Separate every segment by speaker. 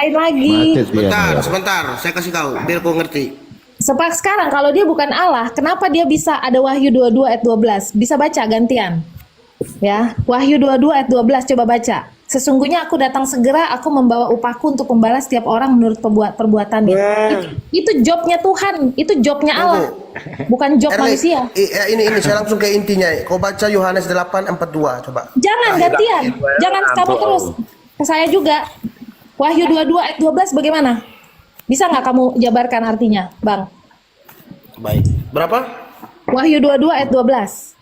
Speaker 1: lain lagi.
Speaker 2: Sebentar, saya kasih tahu biar kau ngerti.
Speaker 1: Sekarang kalau dia bukan Allah, kenapa dia bisa ada Wahyu 22 ayat 12? Bisa baca gantian. Ya, Wahyu 22 ayat 12 coba baca. Sesungguhnya aku datang segera, aku membawa upahku untuk membalas setiap orang menurut perbuatannya. Itu jobnya Tuhan, itu jobnya Allah. Bukan job manusia.
Speaker 2: Ini saya langsung ke intinya. Kau baca Yohanes 8:42 coba.
Speaker 1: Jangan gantian. Jangan kamu terus. Ke saya juga. Wahyu 22 ayat 12 bagaimana? Bisa nggak kamu jabarkan artinya, Bang?
Speaker 2: Baik. Berapa?
Speaker 1: Wahyu 22 ayat 12.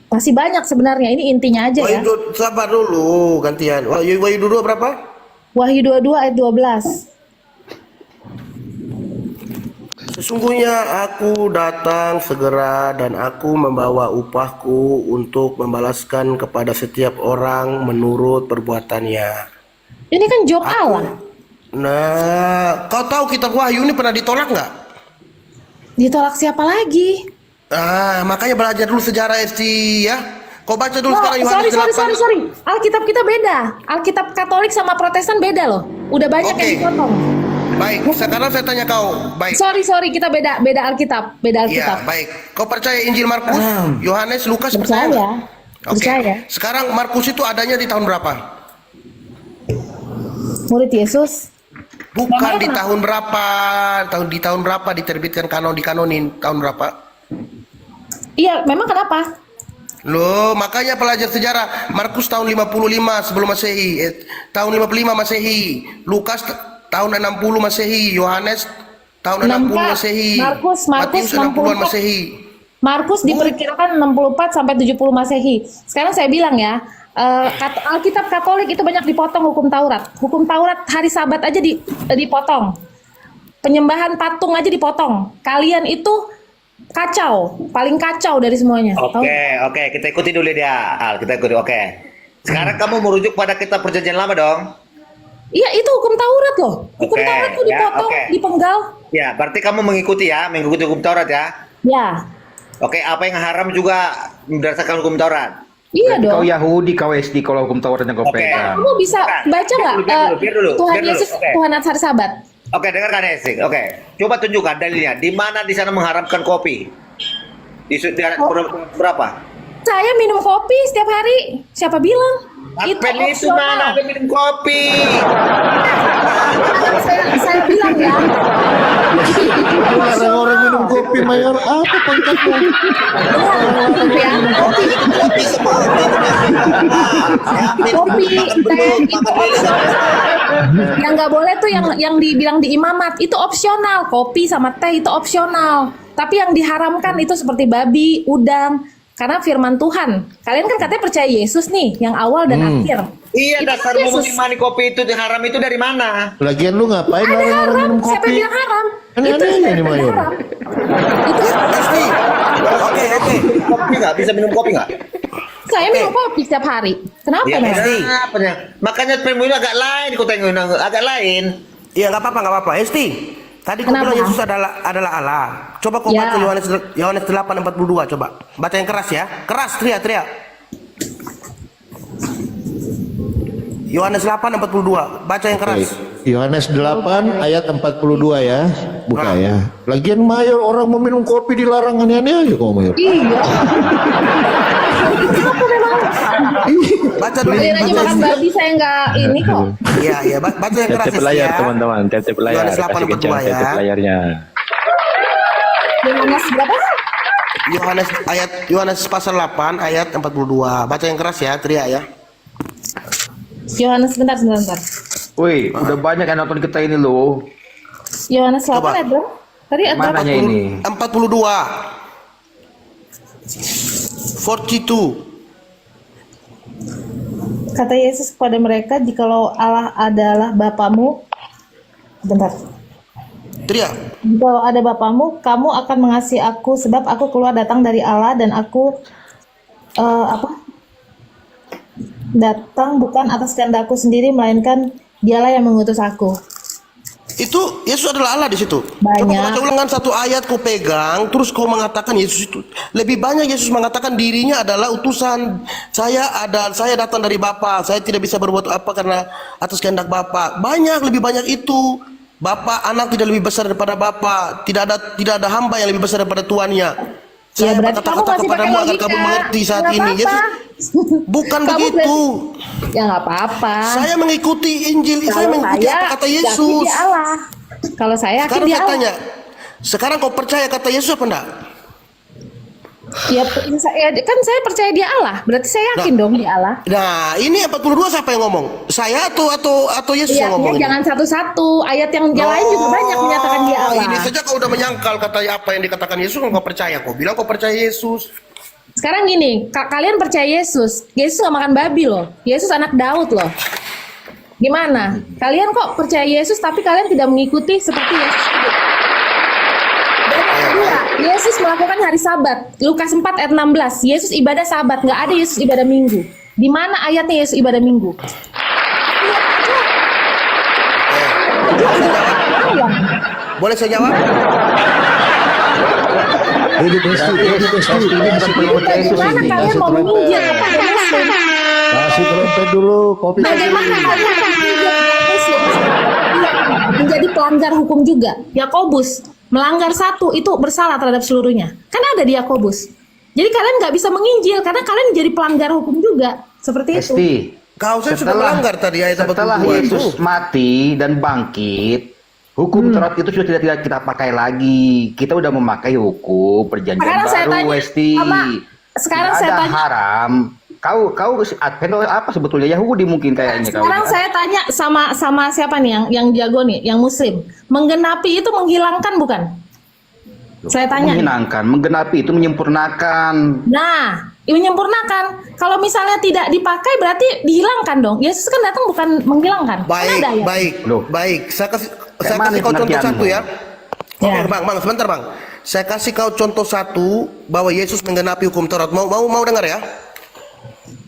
Speaker 1: Masih banyak sebenarnya, ini intinya aja ya.
Speaker 2: Sabar dulu, gantian. Wahyu 22 berapa?
Speaker 1: Wahyu 22 ayat 12.
Speaker 2: Sesungguhnya aku datang segera dan aku membawa upahku untuk membalaskan kepada setiap orang menurut perbuatannya.
Speaker 1: Ini kan job Allah.
Speaker 2: Nah, kau tahu kitab Wahyu ini pernah ditolak nggak?
Speaker 1: Ditolak siapa lagi?
Speaker 2: Makanya belajar dulu sejarah Esti ya. Kau baca dulu sekarang Yohanes 8.
Speaker 1: Sorry. Alkitab kita beda. Alkitab Katolik sama Protestan beda loh. Udah banyak yang dipotong.
Speaker 2: Baik, sekarang saya tanya kau. Baik.
Speaker 1: Sorry, kita beda Alkitab.
Speaker 2: Ya, baik. Kau percaya Injil Markus, Yohanes, Lukas?
Speaker 1: Percaya.
Speaker 2: Oke. Sekarang Markus itu adanya di tahun berapa?
Speaker 1: Murid Yesus.
Speaker 2: Bukan di tahun berapa? Di tahun berapa diterbitkan dikanonin? Tahun berapa?
Speaker 1: Iya, memang kenapa?
Speaker 2: Loh, makanya pelajar sejarah. Markus tahun 55 sebelum Masehi, tahun 55 Masehi. Lukas tahun 60 Masehi, Yohanes tahun 60 Masehi.
Speaker 1: Matius
Speaker 2: 60-an Masehi.
Speaker 1: Markus diperkirakan 64 sampai 70 Masehi. Sekarang saya bilang ya, Alkitab Katolik itu banyak dipotong hukum Taurat. Hukum Taurat hari Sabat aja dipotong. Penyembahan patung aja dipotong. Kalian itu kacau, paling kacau dari semuanya.
Speaker 3: Oke, kita ikuti dulu dia, Al. Kita ikuti. Oke. Sekarang kamu merujuk pada kitab Perjanjian Lama dong?
Speaker 1: Iya, itu hukum Taurat loh. Hukum Taurat tuh dipotong, dipenggal.
Speaker 3: Ya, berarti kamu mengikuti hukum Taurat ya?
Speaker 1: Ya.
Speaker 3: Oke, apa yang haram juga berdasarkan hukum Taurat?
Speaker 1: Iya dong.
Speaker 4: Kau Yahudi, kau SD, kalau hukum Taurat yang kau pegang.
Speaker 1: Kamu bisa baca nggak Tuhan Yesus Tuhan hari Sabat?
Speaker 3: Oke, dengarkan Esik. Oke, coba tunjukkan dalilnya. Di mana di sana mengharamkan kopi? Di berapa?
Speaker 1: Saya minum kopi setiap hari. Siapa bilang?
Speaker 3: Itu mana ada minum kopi?
Speaker 1: Saya bilang ya.
Speaker 5: Orang-orang minum kopi mayor apa pangkatnya?
Speaker 1: Kopi, teh, itu yang nggak boleh tuh yang dibilang di imamat itu opsional. Kopi sama teh itu opsional. Tapi yang diharamkan itu seperti babi, udang. Karena firman Tuhan. Kalian kan katanya percaya Yesus nih, yang awal dan akhir.
Speaker 3: Iya,
Speaker 1: Itu
Speaker 3: dasar
Speaker 1: kan
Speaker 3: mengimani kopi itu haram itu dari mana?
Speaker 5: Lagian lu ngapain orang-orang minum
Speaker 1: Siapa
Speaker 5: kopi?
Speaker 1: yang bilang haram?
Speaker 5: Aneh-aneh ini Mayor.
Speaker 1: Itu
Speaker 3: Oke. Kopi nggak? Bisa minum kopi nggak?
Speaker 1: saya minum kopi setiap hari. Kenapa
Speaker 3: Ya,
Speaker 1: Mas?
Speaker 3: kenapa? Makanya pemilu agak lain, kau tengok agak lain.
Speaker 2: Iya, nggak apa-apa. Esti, tadi kau bilang Yesus adalah Allah. Coba kau baca Yohanes 8:42 coba. Baca yang keras ya. Keras, teriak. Yohanes 8:42. Baca yang keras.
Speaker 5: Yohanes 8 ayat 42 ya. Buka ya. Lagian Mayor orang mau minum kopi dilarang aneh-aneh aja kau Mayor.
Speaker 1: Iya. Kenapa memang?
Speaker 2: Baca dulu.
Speaker 1: Kalian aja makan babi saya nggak ini kok.
Speaker 2: Iya, baca yang keras
Speaker 4: Tetep layar
Speaker 2: ya.
Speaker 4: teman-teman, tetep layar.
Speaker 2: Yohanes
Speaker 4: Kasih
Speaker 2: 8:42
Speaker 4: kencang
Speaker 2: ya.
Speaker 4: tetep layarnya.
Speaker 1: Yohanes berapa?
Speaker 2: Yohanes pasal 8 ayat 42. Baca yang keras ya, teriak ya.
Speaker 1: Yohanes sebentar.
Speaker 4: Wih, udah banyak yang nonton kita ini loh.
Speaker 1: Yohanes 8
Speaker 2: Coba.
Speaker 1: ayat berapa? Tadi ayat berapa?
Speaker 4: Mananya ini?
Speaker 2: 42. 42.
Speaker 1: Kata Yesus kepada mereka, jikalau Allah adalah Bapamu, bentar.
Speaker 2: Teriak.
Speaker 1: Jikalau ada Bapamu, kamu akan mengasihi aku, sebab aku keluar datang dari Allah dan aku datang bukan atas kehendakku sendiri, melainkan Dialah yang mengutus aku.
Speaker 2: Itu Yesus adalah Allah di situ.
Speaker 1: Banyak.
Speaker 2: Coba kau baca ulangan satu ayat kau pegang, terus kau mengatakan Yesus itu. Lebih banyak Yesus mengatakan dirinya adalah utusan. Saya datang dari Bapa. Saya tidak bisa berbuat apa karena atas kehendak Bapa. Lebih banyak itu. Bapa, anak tidak lebih besar daripada Bapa. Tidak ada hamba yang lebih besar daripada tuannya.
Speaker 1: Ya,
Speaker 2: Saya
Speaker 1: berarti kamu
Speaker 2: berkata-kata
Speaker 1: masih
Speaker 2: kepadamu
Speaker 1: pakai
Speaker 2: agar
Speaker 1: logika.
Speaker 2: kamu mengerti saat
Speaker 1: Nggak
Speaker 2: ini.
Speaker 1: apa-apa.
Speaker 2: Yesus bukan
Speaker 1: Kamu
Speaker 2: begitu.
Speaker 1: Ya nggak apa-apa.
Speaker 2: Saya mengikuti Injil. Saya mengikuti apa kata
Speaker 1: yakin
Speaker 2: Yesus.
Speaker 1: dia Allah. Kalau saya yakin
Speaker 2: Sekarang
Speaker 1: dia
Speaker 2: saya
Speaker 1: Allah.
Speaker 2: tanya, sekarang kau percaya kata Yesus apa enggak?
Speaker 1: Ya, kan saya percaya dia Allah. Berarti saya yakin dong dia Allah.
Speaker 2: Nah, ini 42 siapa yang ngomong? Saya atau Yesus
Speaker 1: Iya,
Speaker 2: yang ngomong?
Speaker 1: jangan satu-satu. Ayat yang lain juga banyak menyatakan dia Allah.
Speaker 2: Ini saja kau udah menyangkal kata apa yang dikatakan Yesus, kau percaya. Kau bilang kau percaya Yesus.
Speaker 1: Sekarang gini, kalian percaya Yesus. Yesus nggak makan babi loh. Yesus anak Daud loh. Gimana? Kalian kok percaya Yesus tapi kalian tidak mengikuti seperti Yesus? Dan yang kedua, Yesus melakukan hari Sabat. Lukas 4 ayat 16. Yesus ibadah Sabat, nggak ada Yesus ibadah Minggu. Di mana ayatnya Yesus ibadah Minggu?
Speaker 2: Boleh saya jawab?
Speaker 5: Hidup Esti, hidup Esti.
Speaker 4: Ini bukan percaya Yesus
Speaker 1: Gimana
Speaker 4: ini.
Speaker 1: kalian mau menginjil kepada Muslim?
Speaker 5: Kasih trompet dulu, kopi.
Speaker 1: Bagaimana kalian mau menginjil kepada Muslim? Menjadi pelanggar hukum juga. Yakobus melanggar satu itu bersalah terhadap seluruhnya. Kan ada di Yakobus. Jadi kalian nggak bisa menginjil karena kalian jadi pelanggar hukum juga. Seperti itu.
Speaker 4: Esti,
Speaker 2: Kau saya sudah melanggar tadi ayat
Speaker 4: setelah
Speaker 2: 42
Speaker 4: Yesus
Speaker 2: itu.
Speaker 4: mati dan bangkit, hukum Taurat itu sudah tidak kita pakai lagi. Kita udah memakai hukum perjanjian
Speaker 1: Sekarang saya
Speaker 4: baru,
Speaker 1: tanya,
Speaker 4: Esti.
Speaker 1: sekarang
Speaker 4: Tidak
Speaker 1: saya
Speaker 4: ada
Speaker 1: tanya.
Speaker 4: haram. Kau Advent apa sebetulnya Yahudi mungkin kayaknya kau.
Speaker 1: Sekarang saya tanya sama siapa nih yang jago nih, yang Muslim. Menggenapi itu menghilangkan bukan? Saya tanya.
Speaker 4: Menggenapi itu menyempurnakan.
Speaker 1: Nah, menyempurnakan. Kalau misalnya tidak dipakai berarti dihilangkan dong. Yesus kan datang bukan menghilangkan. Kan
Speaker 2: Baik,
Speaker 1: ada ya?
Speaker 2: baik,
Speaker 4: Loh.
Speaker 2: baik. Saya kasih
Speaker 4: mana
Speaker 2: kau contoh
Speaker 4: pengertianmu?
Speaker 2: satu ya.
Speaker 1: Ya.
Speaker 2: Oke, bang, sebentar bang. Saya kasih kau contoh satu bahwa Yesus menggenapi hukum Taurat. Mau dengar ya?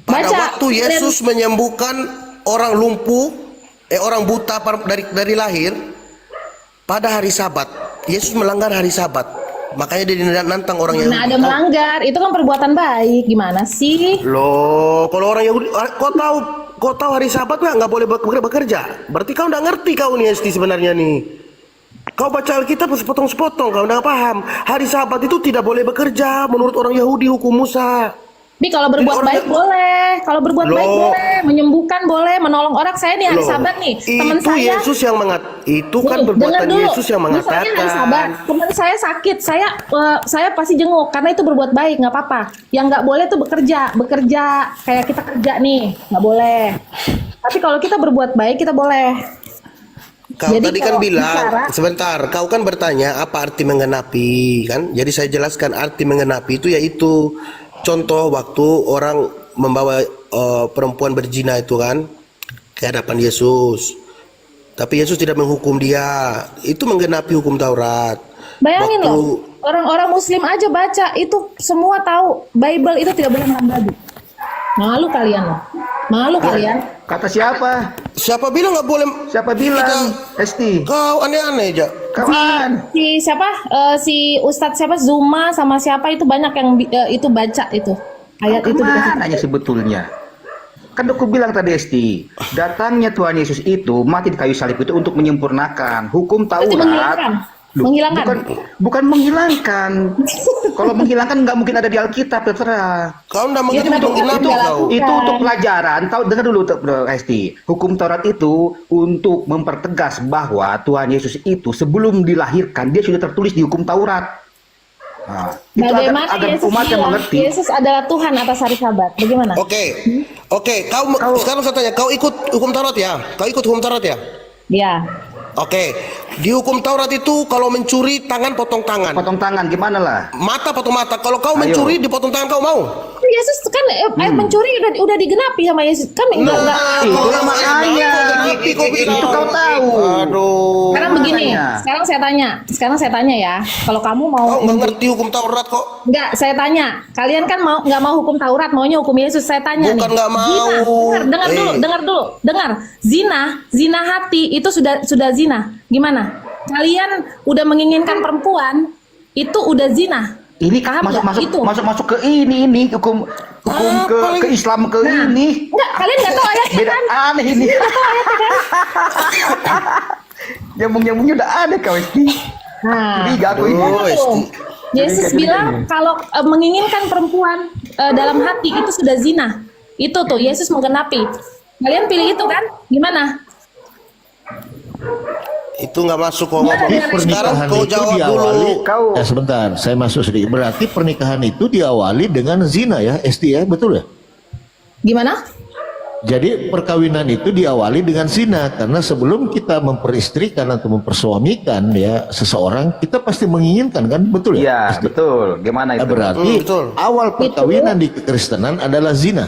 Speaker 2: Pada
Speaker 1: Baca.
Speaker 2: waktu Yesus menyembuhkan orang lumpuh, orang buta dari lahir pada hari Sabat. Yesus melanggar hari Sabat. Makanya dia nantang orang Yahudi.
Speaker 1: Nah, ada melanggar. Itu kan perbuatan baik. Gimana sih?
Speaker 2: Loh, kalau orang Yahudi, kau tahu hari Sabat nggak boleh bekerja. Berarti kau nggak ngerti kau nih Esti sebenarnya nih. Kau baca Alkitab sepotong-sepotong, kau nggak paham. Hari Sabat itu tidak boleh bekerja menurut orang Yahudi hukum Musa.
Speaker 1: Tapi kalau berbuat
Speaker 2: Orang-
Speaker 1: baik boleh. Kalau berbuat baik
Speaker 2: Loh.
Speaker 1: boleh, menyembuhkan boleh, menolong orang. Saya nih hari
Speaker 2: Loh,
Speaker 1: Sabat nih, teman
Speaker 2: itu
Speaker 1: saya.
Speaker 2: Yesus yang itu kan
Speaker 1: Nih, dengar
Speaker 2: perbuatan
Speaker 1: dulu.
Speaker 2: Yesus yang
Speaker 1: Misalnya hari Sabat,
Speaker 2: mengatakan.
Speaker 1: teman saya sakit, saya pasti jenguk karena itu berbuat baik, nggak apa-apa. Yang nggak boleh tuh bekerja kayak kita kerja nih, nggak boleh. Tapi kalau kita berbuat baik kita boleh.
Speaker 2: Kau
Speaker 1: Jadi
Speaker 2: tadi kan
Speaker 1: kalau
Speaker 2: bilang,
Speaker 1: bicara-
Speaker 2: sebentar, kau kan bertanya apa arti menggenapi, kan? Jadi saya jelaskan arti menggenapi itu yaitu contoh waktu orang membawa perempuan berzina itu kan ke hadapan Yesus. Tapi Yesus tidak menghukum dia. Itu menggenapi hukum Taurat.
Speaker 1: Bayangin
Speaker 2: Waktu-
Speaker 1: loh, orang-orang Muslim aja baca itu semua tahu Bible itu tidak boleh makan babi. Malu kalian loh, malu kalian.
Speaker 4: Kata siapa?
Speaker 2: Siapa bilang nggak boleh?
Speaker 4: Siapa bilang? Esti.
Speaker 2: Kau aneh-aneh aja.
Speaker 4: Kawan.
Speaker 1: Si siapa? Si Ustadz siapa? Zuma sama siapa itu banyak yang itu baca itu ayat itu dikasih.
Speaker 4: Kemananya sebetulnya? Kan aku bilang tadi Esti, datangnya Tuhan Yesus itu mati di kayu salib itu untuk menyempurnakan hukum
Speaker 1: Berarti
Speaker 4: Taurat.
Speaker 1: menghilangkan.
Speaker 4: Loh,
Speaker 1: Menghilangkan.
Speaker 4: bukan menghilangkan. Kalau menghilangkan nggak mungkin ada di Alkitab, terserah.
Speaker 2: Kau nggak
Speaker 1: Ya, kenapa
Speaker 2: menggenapi
Speaker 1: kau
Speaker 2: kau.
Speaker 1: tidak
Speaker 4: Itu untuk pelajaran. Tahu, dengar dulu Bro Esti. Hukum Taurat itu untuk mempertegas bahwa Tuhan Yesus itu sebelum dilahirkan dia sudah tertulis di hukum Taurat. Nah, itu
Speaker 1: Bagaimana
Speaker 4: agar
Speaker 1: Yesus
Speaker 4: umat yang
Speaker 1: bilang
Speaker 4: mengerti.
Speaker 1: Yesus adalah Tuhan atas hari Sabat? Bagaimana?
Speaker 2: Oke. Sekarang saya tanya, kau ikut hukum Taurat ya? Kau ikut hukum Taurat ya?
Speaker 1: Ya.
Speaker 2: Oke, di hukum Taurat itu kalau mencuri tangan potong tangan,
Speaker 4: Potong tangan gimana lah?
Speaker 2: mata potong mata. Kalau kau
Speaker 4: Ayo.
Speaker 2: mencuri dipotong tangan kau mau?
Speaker 1: Yesus kan ayat mencuri udah digenapi sama Yesus kan enggak.
Speaker 4: Itulah makanya. Itu kau tahu.
Speaker 2: Aduh.
Speaker 1: Sekarang begini,
Speaker 4: Makanya.
Speaker 1: sekarang saya tanya ya, kalau kamu mau
Speaker 2: Kau nggak ngerti hukum Taurat kok?
Speaker 1: enggak, saya tanya, kalian kan nggak mau hukum Taurat, maunya hukum Yesus. Saya tanya
Speaker 2: Bukan
Speaker 1: nih,
Speaker 2: nggak mau.
Speaker 1: dengar
Speaker 2: Eh.
Speaker 1: dulu, dengar. Zina hati itu sudah zina. Gimana? Kalian udah menginginkan perempuan, itu udah zina.
Speaker 4: Ini
Speaker 1: Paham nggak? Itu.
Speaker 4: masuk ke ini hukum ke Islam ke ini.
Speaker 1: Enggak, kalian nggak tahu ayatnya
Speaker 4: Beda
Speaker 1: kan?
Speaker 4: aneh ini. Nyambung-nyambungnya udah aneh kau ini.
Speaker 1: Nah,
Speaker 4: Curiga aku ini.
Speaker 2: Oh, Esti.
Speaker 1: Yesus bilang kalau menginginkan perempuan dalam hati itu sudah zina. Itu tuh Yesus menggenapi. Kalian pilih itu kan? Gimana?
Speaker 2: Itu nggak masuk kok.
Speaker 5: Jadi
Speaker 2: Sekarang
Speaker 5: pernikahan
Speaker 2: kau
Speaker 5: itu
Speaker 2: jawab
Speaker 5: diawali.
Speaker 2: dulu.
Speaker 4: Kau-
Speaker 5: Ya sebentar, saya masuk sedikit. Berarti pernikahan itu diawali dengan zina ya, Esti ya, betul ya?
Speaker 1: Gimana?
Speaker 5: Jadi perkawinan itu diawali dengan zina karena sebelum kita memperistrikan atau mempersuamikan ya seseorang, kita pasti menginginkan kan, betul ya?
Speaker 4: Iya,
Speaker 5: Esti?
Speaker 4: betul. Gimana
Speaker 5: Nah,
Speaker 4: itu?
Speaker 5: berarti
Speaker 2: Betul.
Speaker 5: awal perkawinan di kekristenan adalah zina.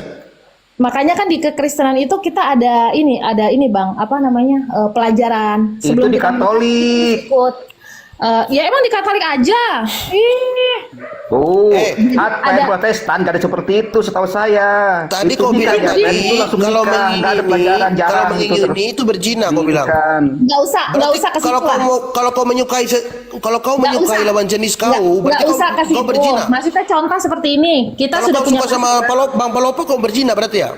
Speaker 1: Makanya kan di kekristenan itu kita ada ini Bang, apa namanya? Pelajaran
Speaker 4: Itu di
Speaker 1: kita
Speaker 4: Katolik.
Speaker 1: ikut. Ya emang di Katolik aja. Ih.
Speaker 4: Oh,
Speaker 1: ada-
Speaker 4: ada Protestan gak ada seperti itu setahu saya.
Speaker 2: Tadi
Speaker 4: Itu
Speaker 2: kau
Speaker 4: nikah
Speaker 2: bilang
Speaker 4: ya,
Speaker 2: tadi
Speaker 4: itu langsung
Speaker 2: kalau
Speaker 4: nikah, nggak ada
Speaker 2: mengingini,
Speaker 4: pelajaran
Speaker 2: kalau
Speaker 4: jarang itu
Speaker 2: mengingini itu berzina kau bilang.
Speaker 4: Kan.
Speaker 1: Nggak usah ke
Speaker 2: Kalau
Speaker 1: situ
Speaker 2: kau
Speaker 1: lah.
Speaker 2: mau, kalau kau menyukai kalau kau
Speaker 1: Nggak
Speaker 2: menyukai
Speaker 1: usah.
Speaker 2: lawan jenis
Speaker 1: Nggak
Speaker 2: kau, berarti
Speaker 1: usah ke
Speaker 2: kau
Speaker 1: situ.
Speaker 2: berzina.
Speaker 1: Maksudnya contoh seperti ini. Kita
Speaker 2: Kalau
Speaker 1: sudah
Speaker 2: kau
Speaker 1: punya
Speaker 2: suka sama Bang Palopo kau berzina berarti ya?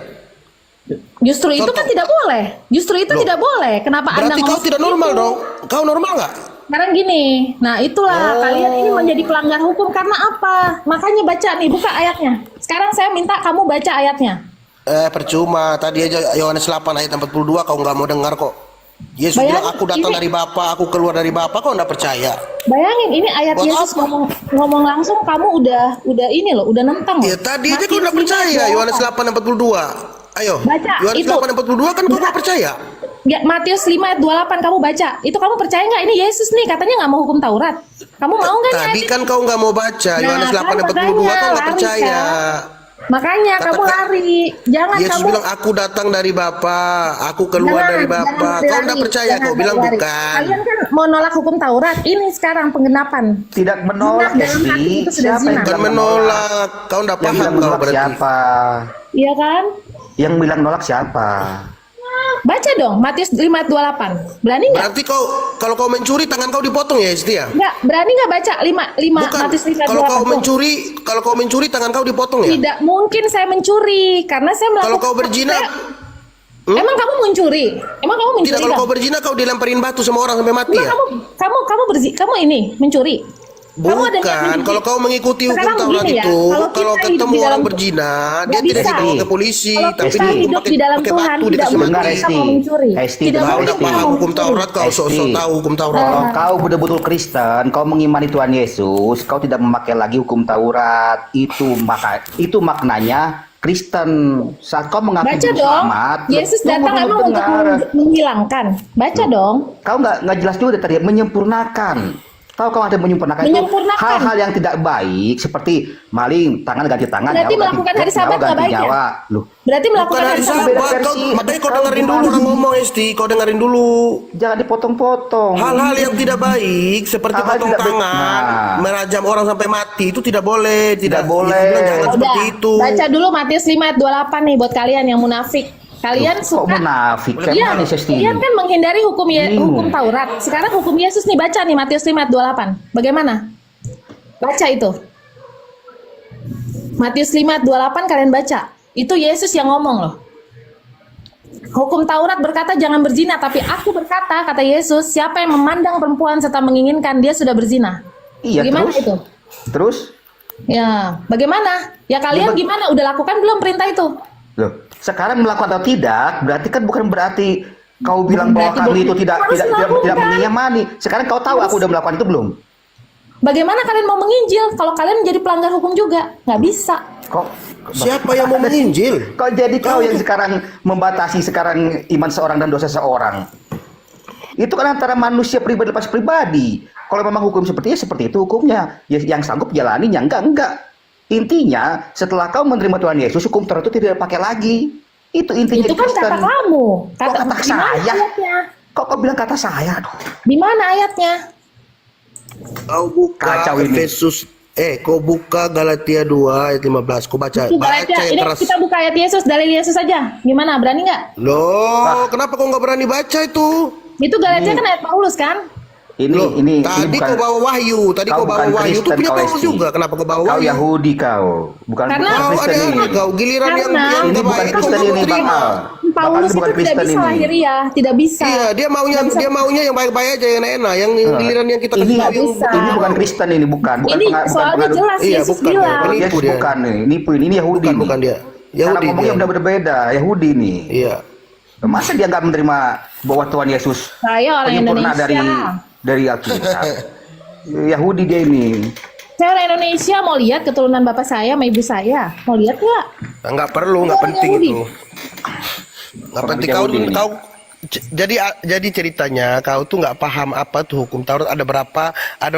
Speaker 1: Justru itu kan
Speaker 2: Contoh.
Speaker 1: tidak boleh. Justru itu
Speaker 2: Loh.
Speaker 1: tidak boleh. Kenapa Anda
Speaker 2: Berarti kau
Speaker 1: ngomong
Speaker 2: tidak
Speaker 1: seperti
Speaker 2: normal
Speaker 1: itu?
Speaker 2: dong. Kau normal nggak?
Speaker 1: Sekarang gini, nah itulah kalian ini menjadi pelanggar hukum karena apa? Makanya baca nih, buka ayatnya. Sekarang saya minta kamu baca ayatnya.
Speaker 2: Percuma. Tadi aja Yohanes 8 ayat 42 kau nggak mau dengar kok. Yesus
Speaker 1: Bayangin,
Speaker 2: bilang aku datang
Speaker 1: ini-
Speaker 2: dari Bapa, aku keluar dari Bapa, kau nggak percaya.
Speaker 1: Bayangin ini ayat
Speaker 2: Buat
Speaker 1: Yesus
Speaker 2: apa?
Speaker 1: ngomong langsung, kamu udah ini loh, udah nentang loh.
Speaker 2: Ya tadi aja kau
Speaker 1: Matius
Speaker 2: nggak percaya
Speaker 1: 5:28.
Speaker 2: Yohanes 8:42. Ayo.
Speaker 1: Baca,
Speaker 2: Yohanes
Speaker 1: itu.
Speaker 2: 8:42 kan kau nggak percaya.
Speaker 1: Ya, Matius 5 ayat 28 kamu baca. Itu kamu percaya nggak ini Yesus nih katanya nggak mau hukum Taurat. Kamu mau nggak nih?
Speaker 2: Tadi kan kau nggak mau baca
Speaker 1: Nah,
Speaker 2: Yohanes
Speaker 1: kan
Speaker 2: 8:42
Speaker 1: makanya
Speaker 2: kau nggak
Speaker 1: lari,
Speaker 2: percaya.
Speaker 1: Makanya kamu
Speaker 2: Katakan-
Speaker 1: lari. Jangan
Speaker 2: Yesus
Speaker 1: kamu
Speaker 2: bilang aku datang dari Bapa, aku keluar dari Bapa. Kau nggak percaya, kau bilang bukan.
Speaker 1: Kalian kan mau nolak hukum Taurat. Ini sekarang penggenapan.
Speaker 4: Tidak menolak
Speaker 1: Zina dalam hati
Speaker 4: Esti.
Speaker 1: itu sudah
Speaker 4: Siapa
Speaker 1: zina.
Speaker 4: yang
Speaker 2: Bukan
Speaker 4: bilang
Speaker 2: menolak, kau nggak
Speaker 4: Yang
Speaker 2: paham
Speaker 4: bilang
Speaker 2: kau
Speaker 4: menolak
Speaker 2: berarti.
Speaker 4: siapa?
Speaker 1: Iya kan?
Speaker 4: Yang bilang nolak siapa?
Speaker 1: Baca dong Matius 5 ayat 28. Berani nggak?
Speaker 2: Berarti kau kalau kau mencuri tangan kau dipotong ya Esti ya?
Speaker 1: Nggak, berani nggak baca 5
Speaker 2: Bukan.
Speaker 1: Matius 5 ayat
Speaker 2: Kalau kau
Speaker 1: 28?
Speaker 2: kalau kau mencuri tangan kau dipotong ya?
Speaker 1: Tidak mungkin saya mencuri karena saya melakukan.
Speaker 2: Kalau kau berzina,
Speaker 1: Emang kamu mencuri? Emang kamu mencuri?
Speaker 2: tidak, kalau
Speaker 1: nggak?
Speaker 2: kau berzina kau dilemparin batu sama orang sampai mati
Speaker 1: Emang
Speaker 2: ya?
Speaker 1: kamu ini mencuri? Kamu ada niat
Speaker 2: Bukan,
Speaker 1: mencuri?
Speaker 2: kalau kau mengikuti hukum
Speaker 1: Sekarang
Speaker 2: Taurat
Speaker 1: begini ya,
Speaker 2: itu,
Speaker 1: kalau
Speaker 2: kalau
Speaker 1: kita hidup
Speaker 2: ketemu
Speaker 1: di
Speaker 2: orang
Speaker 1: dalam-
Speaker 2: berzina,
Speaker 1: Nggak
Speaker 2: dia tidak
Speaker 1: bisa.
Speaker 2: dibawa ke polisi,
Speaker 1: Kalau
Speaker 2: tapi
Speaker 1: kita hidup
Speaker 2: pakai
Speaker 1: di dalam
Speaker 2: pakai
Speaker 1: Tuhan,
Speaker 2: batu
Speaker 1: tidak
Speaker 2: dikasih
Speaker 1: mungkin
Speaker 4: Dengar,
Speaker 2: mati.
Speaker 1: kita
Speaker 4: Esti.
Speaker 1: mau mencuri.
Speaker 4: Esti,
Speaker 1: Tidak
Speaker 4: dengar,
Speaker 2: Kau
Speaker 1: mungkin
Speaker 2: udah
Speaker 4: Esti.
Speaker 1: kita
Speaker 2: paham
Speaker 1: mau
Speaker 2: hukum
Speaker 1: mencuri.
Speaker 2: Taurat, kau sok-sok
Speaker 4: Esti.
Speaker 2: tahu hukum Taurat.
Speaker 4: Kalau kau betul-betul Kristen, kau mengimani Tuhan Yesus, kau tidak memakai lagi hukum Taurat. Itu maknanya Kristen. Saat kau mengaku
Speaker 1: Baca
Speaker 4: juru
Speaker 1: dong.
Speaker 4: selamat,
Speaker 1: Yesus
Speaker 4: tunggu
Speaker 1: datang
Speaker 4: dulu,
Speaker 1: emang untuk
Speaker 4: dengar.
Speaker 1: menghilangkan. Baca dong.
Speaker 4: Kau nggak jelas juga dari tadi menyempurnakan. Tahu kau ada menyempurnakan,
Speaker 1: Menyempurnakan.
Speaker 4: itu hal-hal yang tidak baik seperti maling, tangan ganti tangan,
Speaker 1: Berarti
Speaker 4: nyawa
Speaker 1: melakukan hari
Speaker 4: ganti
Speaker 1: Sabat
Speaker 4: nyawa,
Speaker 1: nggak
Speaker 4: ganti
Speaker 1: baik ya?
Speaker 4: nyawa. Loh,
Speaker 1: Berarti
Speaker 2: Bukan
Speaker 1: melakukan
Speaker 2: hari
Speaker 1: hari Sabat.
Speaker 4: beda
Speaker 2: Sabat,
Speaker 4: versi.
Speaker 2: makanya kau
Speaker 4: Kau
Speaker 2: dengerin dulu
Speaker 4: gimana?
Speaker 2: orang ngomong Esti, kau dengerin dulu.
Speaker 4: jangan dipotong-potong.
Speaker 2: Hal-hal yang tidak baik seperti
Speaker 4: Hal-hal
Speaker 2: potong
Speaker 4: tidak baik.
Speaker 2: tangan,
Speaker 4: Nah.
Speaker 2: merajam orang sampai mati itu tidak boleh,
Speaker 4: Tidak boleh.
Speaker 2: Yesus bilang jangan
Speaker 1: Udah,
Speaker 2: seperti itu.
Speaker 1: baca dulu Matius 5 ayat 28 nih buat kalian yang munafik. Kalian
Speaker 4: Kok
Speaker 1: suka
Speaker 4: munafik? Kayak
Speaker 1: Iya,
Speaker 4: mana Sesti?
Speaker 1: kalian kan menghindari hukum
Speaker 4: Bingung.
Speaker 1: hukum Taurat. Sekarang hukum Yesus nih baca nih Matius 5 ayat 28. Bagaimana? Baca itu. Matius 5 ayat 28 kalian baca. Itu Yesus yang ngomong loh. Hukum Taurat berkata jangan berzina, tapi aku berkata, kata Yesus, siapa yang memandang perempuan serta menginginkan dia sudah berzina.
Speaker 4: Iya,
Speaker 1: Bagaimana
Speaker 4: terus?
Speaker 1: itu?
Speaker 4: Terus?
Speaker 1: Ya, bagaimana? Ya kalian gimana? Udah lakukan belum perintah itu?
Speaker 4: Loh, sekarang melakukan atau tidak, berarti kan bukan berarti kau bilang bahwa
Speaker 1: berarti
Speaker 4: kami itu tidak
Speaker 1: harus
Speaker 4: tidak tidak, tidak
Speaker 1: melakukan.
Speaker 4: mengimani. Sekarang kau tahu aku udah melakukan itu belum?
Speaker 1: Bagaimana kalian mau menginjil kalau kalian menjadi pelanggar hukum juga? Nggak bisa.
Speaker 4: Kok
Speaker 2: Siapa yang mau menginjil?
Speaker 4: kok jadi kau yang sekarang membatasi sekarang iman seorang dan dosa seorang? Itu kan antara manusia pribadi lepas pribadi. Kalau memang hukum seperti itu hukumnya. Ya, yang sanggup jalani, yang enggak. Intinya setelah kau menerima Tuhan Yesus, hukum Taurat itu tidak pakai lagi. Itu intinya
Speaker 1: Itu kan
Speaker 4: Kristen.
Speaker 1: kata kamu.
Speaker 4: Kok kata
Speaker 1: di mana
Speaker 4: saya?
Speaker 1: ayatnya?
Speaker 4: Kok kau bilang kata saya? Aduh.
Speaker 1: Di mana ayatnya?
Speaker 2: Kau buka
Speaker 4: Kacau ini.
Speaker 2: Efesus, kau buka Galatia 2 ayat 15, kau baca,
Speaker 1: Itu
Speaker 2: baca
Speaker 1: baca.
Speaker 2: yang
Speaker 1: Ini
Speaker 2: keras.
Speaker 1: kita buka ayat Yesus, dalil Yesus aja. Gimana? Berani nggak?
Speaker 2: Loh, kenapa kau nggak berani baca itu?
Speaker 1: Itu Galatia kan ayat Paulus kan?
Speaker 4: Ini
Speaker 2: tadi
Speaker 4: bukan,
Speaker 2: kau bawa wahyu,
Speaker 4: kau bukan
Speaker 2: wahyu itu
Speaker 4: Kristen,
Speaker 2: punya
Speaker 4: kau
Speaker 2: Paulus
Speaker 4: Esi.
Speaker 2: juga. Kenapa kau bawa
Speaker 4: Kau
Speaker 2: wahyu?
Speaker 4: Yahudi kau, bukan
Speaker 1: Karena-
Speaker 2: Kau
Speaker 4: Kristen
Speaker 2: ada
Speaker 4: ini.
Speaker 2: kau giliran yang
Speaker 1: Karena-
Speaker 4: Ini bukan
Speaker 2: terbaik kau
Speaker 4: Kristen
Speaker 2: nggak mau
Speaker 4: ini,
Speaker 2: terima.
Speaker 4: Bakal.
Speaker 1: Paulus
Speaker 4: Bakal bukan
Speaker 1: itu tidak
Speaker 4: Kristen
Speaker 1: bisa
Speaker 4: ini.
Speaker 1: lahiriah, tidak bisa.
Speaker 2: Iya, dia maunya yang baik-baik aja, yang enak, yang giliran yang kita kasih
Speaker 4: Ini
Speaker 2: tahu yang
Speaker 1: bisa.
Speaker 4: ini bukan Kristen ini, bukan
Speaker 1: Ini soalnya jelas
Speaker 2: Iya,
Speaker 1: Yesus
Speaker 2: bukan,
Speaker 1: bilang.
Speaker 2: bukan.
Speaker 4: Yesus
Speaker 2: Nipu dia.
Speaker 4: bukan nih, nipu ini Yahudi.
Speaker 2: Bukan,
Speaker 4: nih.
Speaker 2: bukan dia.
Speaker 4: Cara
Speaker 2: Yahudi
Speaker 4: ngomongnya
Speaker 2: dia.
Speaker 4: udah berbeda, Yahudi nih.
Speaker 2: Iya.
Speaker 4: Masa dia nggak menerima bahwa Tuhan Yesus
Speaker 1: Saya orang
Speaker 4: penyempurna
Speaker 1: Indonesia.
Speaker 4: dari Alkitab? Yahudi dia ini.
Speaker 1: Saya orang Indonesia, mau lihat keturunan bapak saya sama ibu saya. Mau lihat nggak?
Speaker 2: Nggak perlu, nggak
Speaker 1: Orang
Speaker 2: penting
Speaker 1: Yahudi.
Speaker 2: itu. Nggak
Speaker 4: Orang
Speaker 2: penting
Speaker 4: Yahudi ini.
Speaker 2: jadi ceritanya kau tuh nggak paham apa tuh hukum Taurat, ada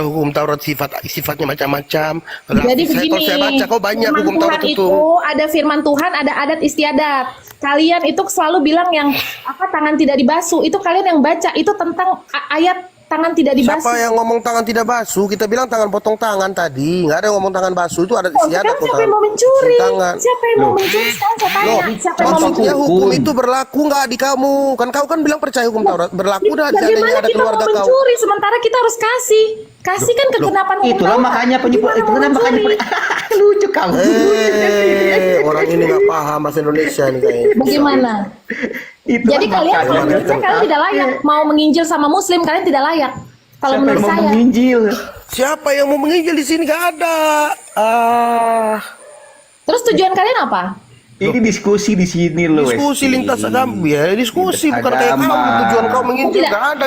Speaker 2: hukum Taurat sifatnya macam-macam.
Speaker 1: Jadi
Speaker 2: Kalau
Speaker 1: begini,
Speaker 2: saya baca kau banyak
Speaker 1: firman
Speaker 2: hukum
Speaker 1: Tuhan
Speaker 2: Taurat itu.
Speaker 1: ada firman Tuhan, ada adat istiadat. Kalian itu selalu bilang yang apa tangan tidak dibasuh. Itu kalian yang baca itu tentang ayat tangan tidak dibasuh.
Speaker 2: Siapa yang ngomong tangan tidak basuh? Kita bilang tangan potong tangan tadi. Nggak ada yang ngomong tangan basuh, itu ada
Speaker 1: Oh,
Speaker 2: istiadat.
Speaker 1: sekarang siapa yang mau mencuri?
Speaker 2: Tangan.
Speaker 1: Siapa yang mau mencuri? Sekarang saya tanya, siapa yang mau mencuri?
Speaker 2: Maksudnya hukum itu berlaku nggak di kamu? Kan kau kan bilang percaya hukum Taurat berlaku dah seandainya
Speaker 1: Bagaimana
Speaker 2: ada
Speaker 1: kita mau
Speaker 2: keluarga kau.
Speaker 1: mencuri sementara kita harus kasih? Kasih kan kegenapan hukum
Speaker 4: Itulah
Speaker 1: Taurat.
Speaker 4: makanya
Speaker 1: Gimana mau mencuri?
Speaker 4: lucu kau.
Speaker 2: Orang ini nggak paham bahasa Indonesia nih kayaknya.
Speaker 1: Bagaimana?
Speaker 4: Itulah
Speaker 1: Jadi kalian
Speaker 4: makanya.
Speaker 1: menurut saya kalian tidak layak mau menginjil sama muslim, kalian tidak layak. Kalau
Speaker 4: Siapa yang
Speaker 1: menurut
Speaker 4: mau
Speaker 1: saya.
Speaker 4: menginjil?
Speaker 2: Siapa yang mau menginjil di sini? Gak ada.
Speaker 1: Terus tujuan kalian apa?
Speaker 4: Ini diskusi di sini loh.
Speaker 2: Diskusi
Speaker 4: Esti.
Speaker 2: lintas agama ya, diskusi bukan kayak
Speaker 4: Agama.
Speaker 2: kamu tujuan kau menginjil
Speaker 1: Tidak.
Speaker 2: gak ada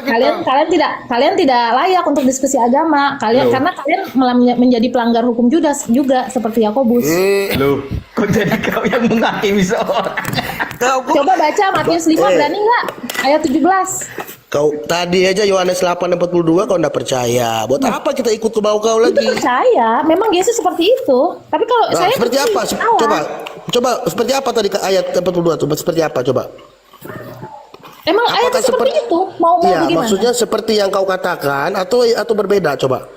Speaker 2: kita.
Speaker 1: Kalian tidak layak untuk diskusi agama. Kalian
Speaker 4: Loh.
Speaker 1: karena kalian malah menjadi pelanggar hukum Judas juga seperti Yakobus.
Speaker 4: Loh, kok jadi kau yang menghakimi seorang?
Speaker 2: Kau
Speaker 1: Coba baca Matius 5 berani nggak? Ayat 17.
Speaker 2: Kau tadi aja Yohanes 8:42 kau ndak percaya. Buat apa kita ikut ke bawah kau
Speaker 1: Itu
Speaker 2: lagi?
Speaker 1: percaya, memang Yesus seperti itu. Tapi kalau
Speaker 2: Nah,
Speaker 1: saya
Speaker 2: seperti apa?
Speaker 1: Allah.
Speaker 2: Coba seperti apa tadi ke ayat 42? Coba seperti apa coba?
Speaker 1: Emang ayatnya seperti itu? Mau
Speaker 2: Iya,
Speaker 1: bagaimana?
Speaker 2: maksudnya seperti yang kau katakan atau berbeda coba?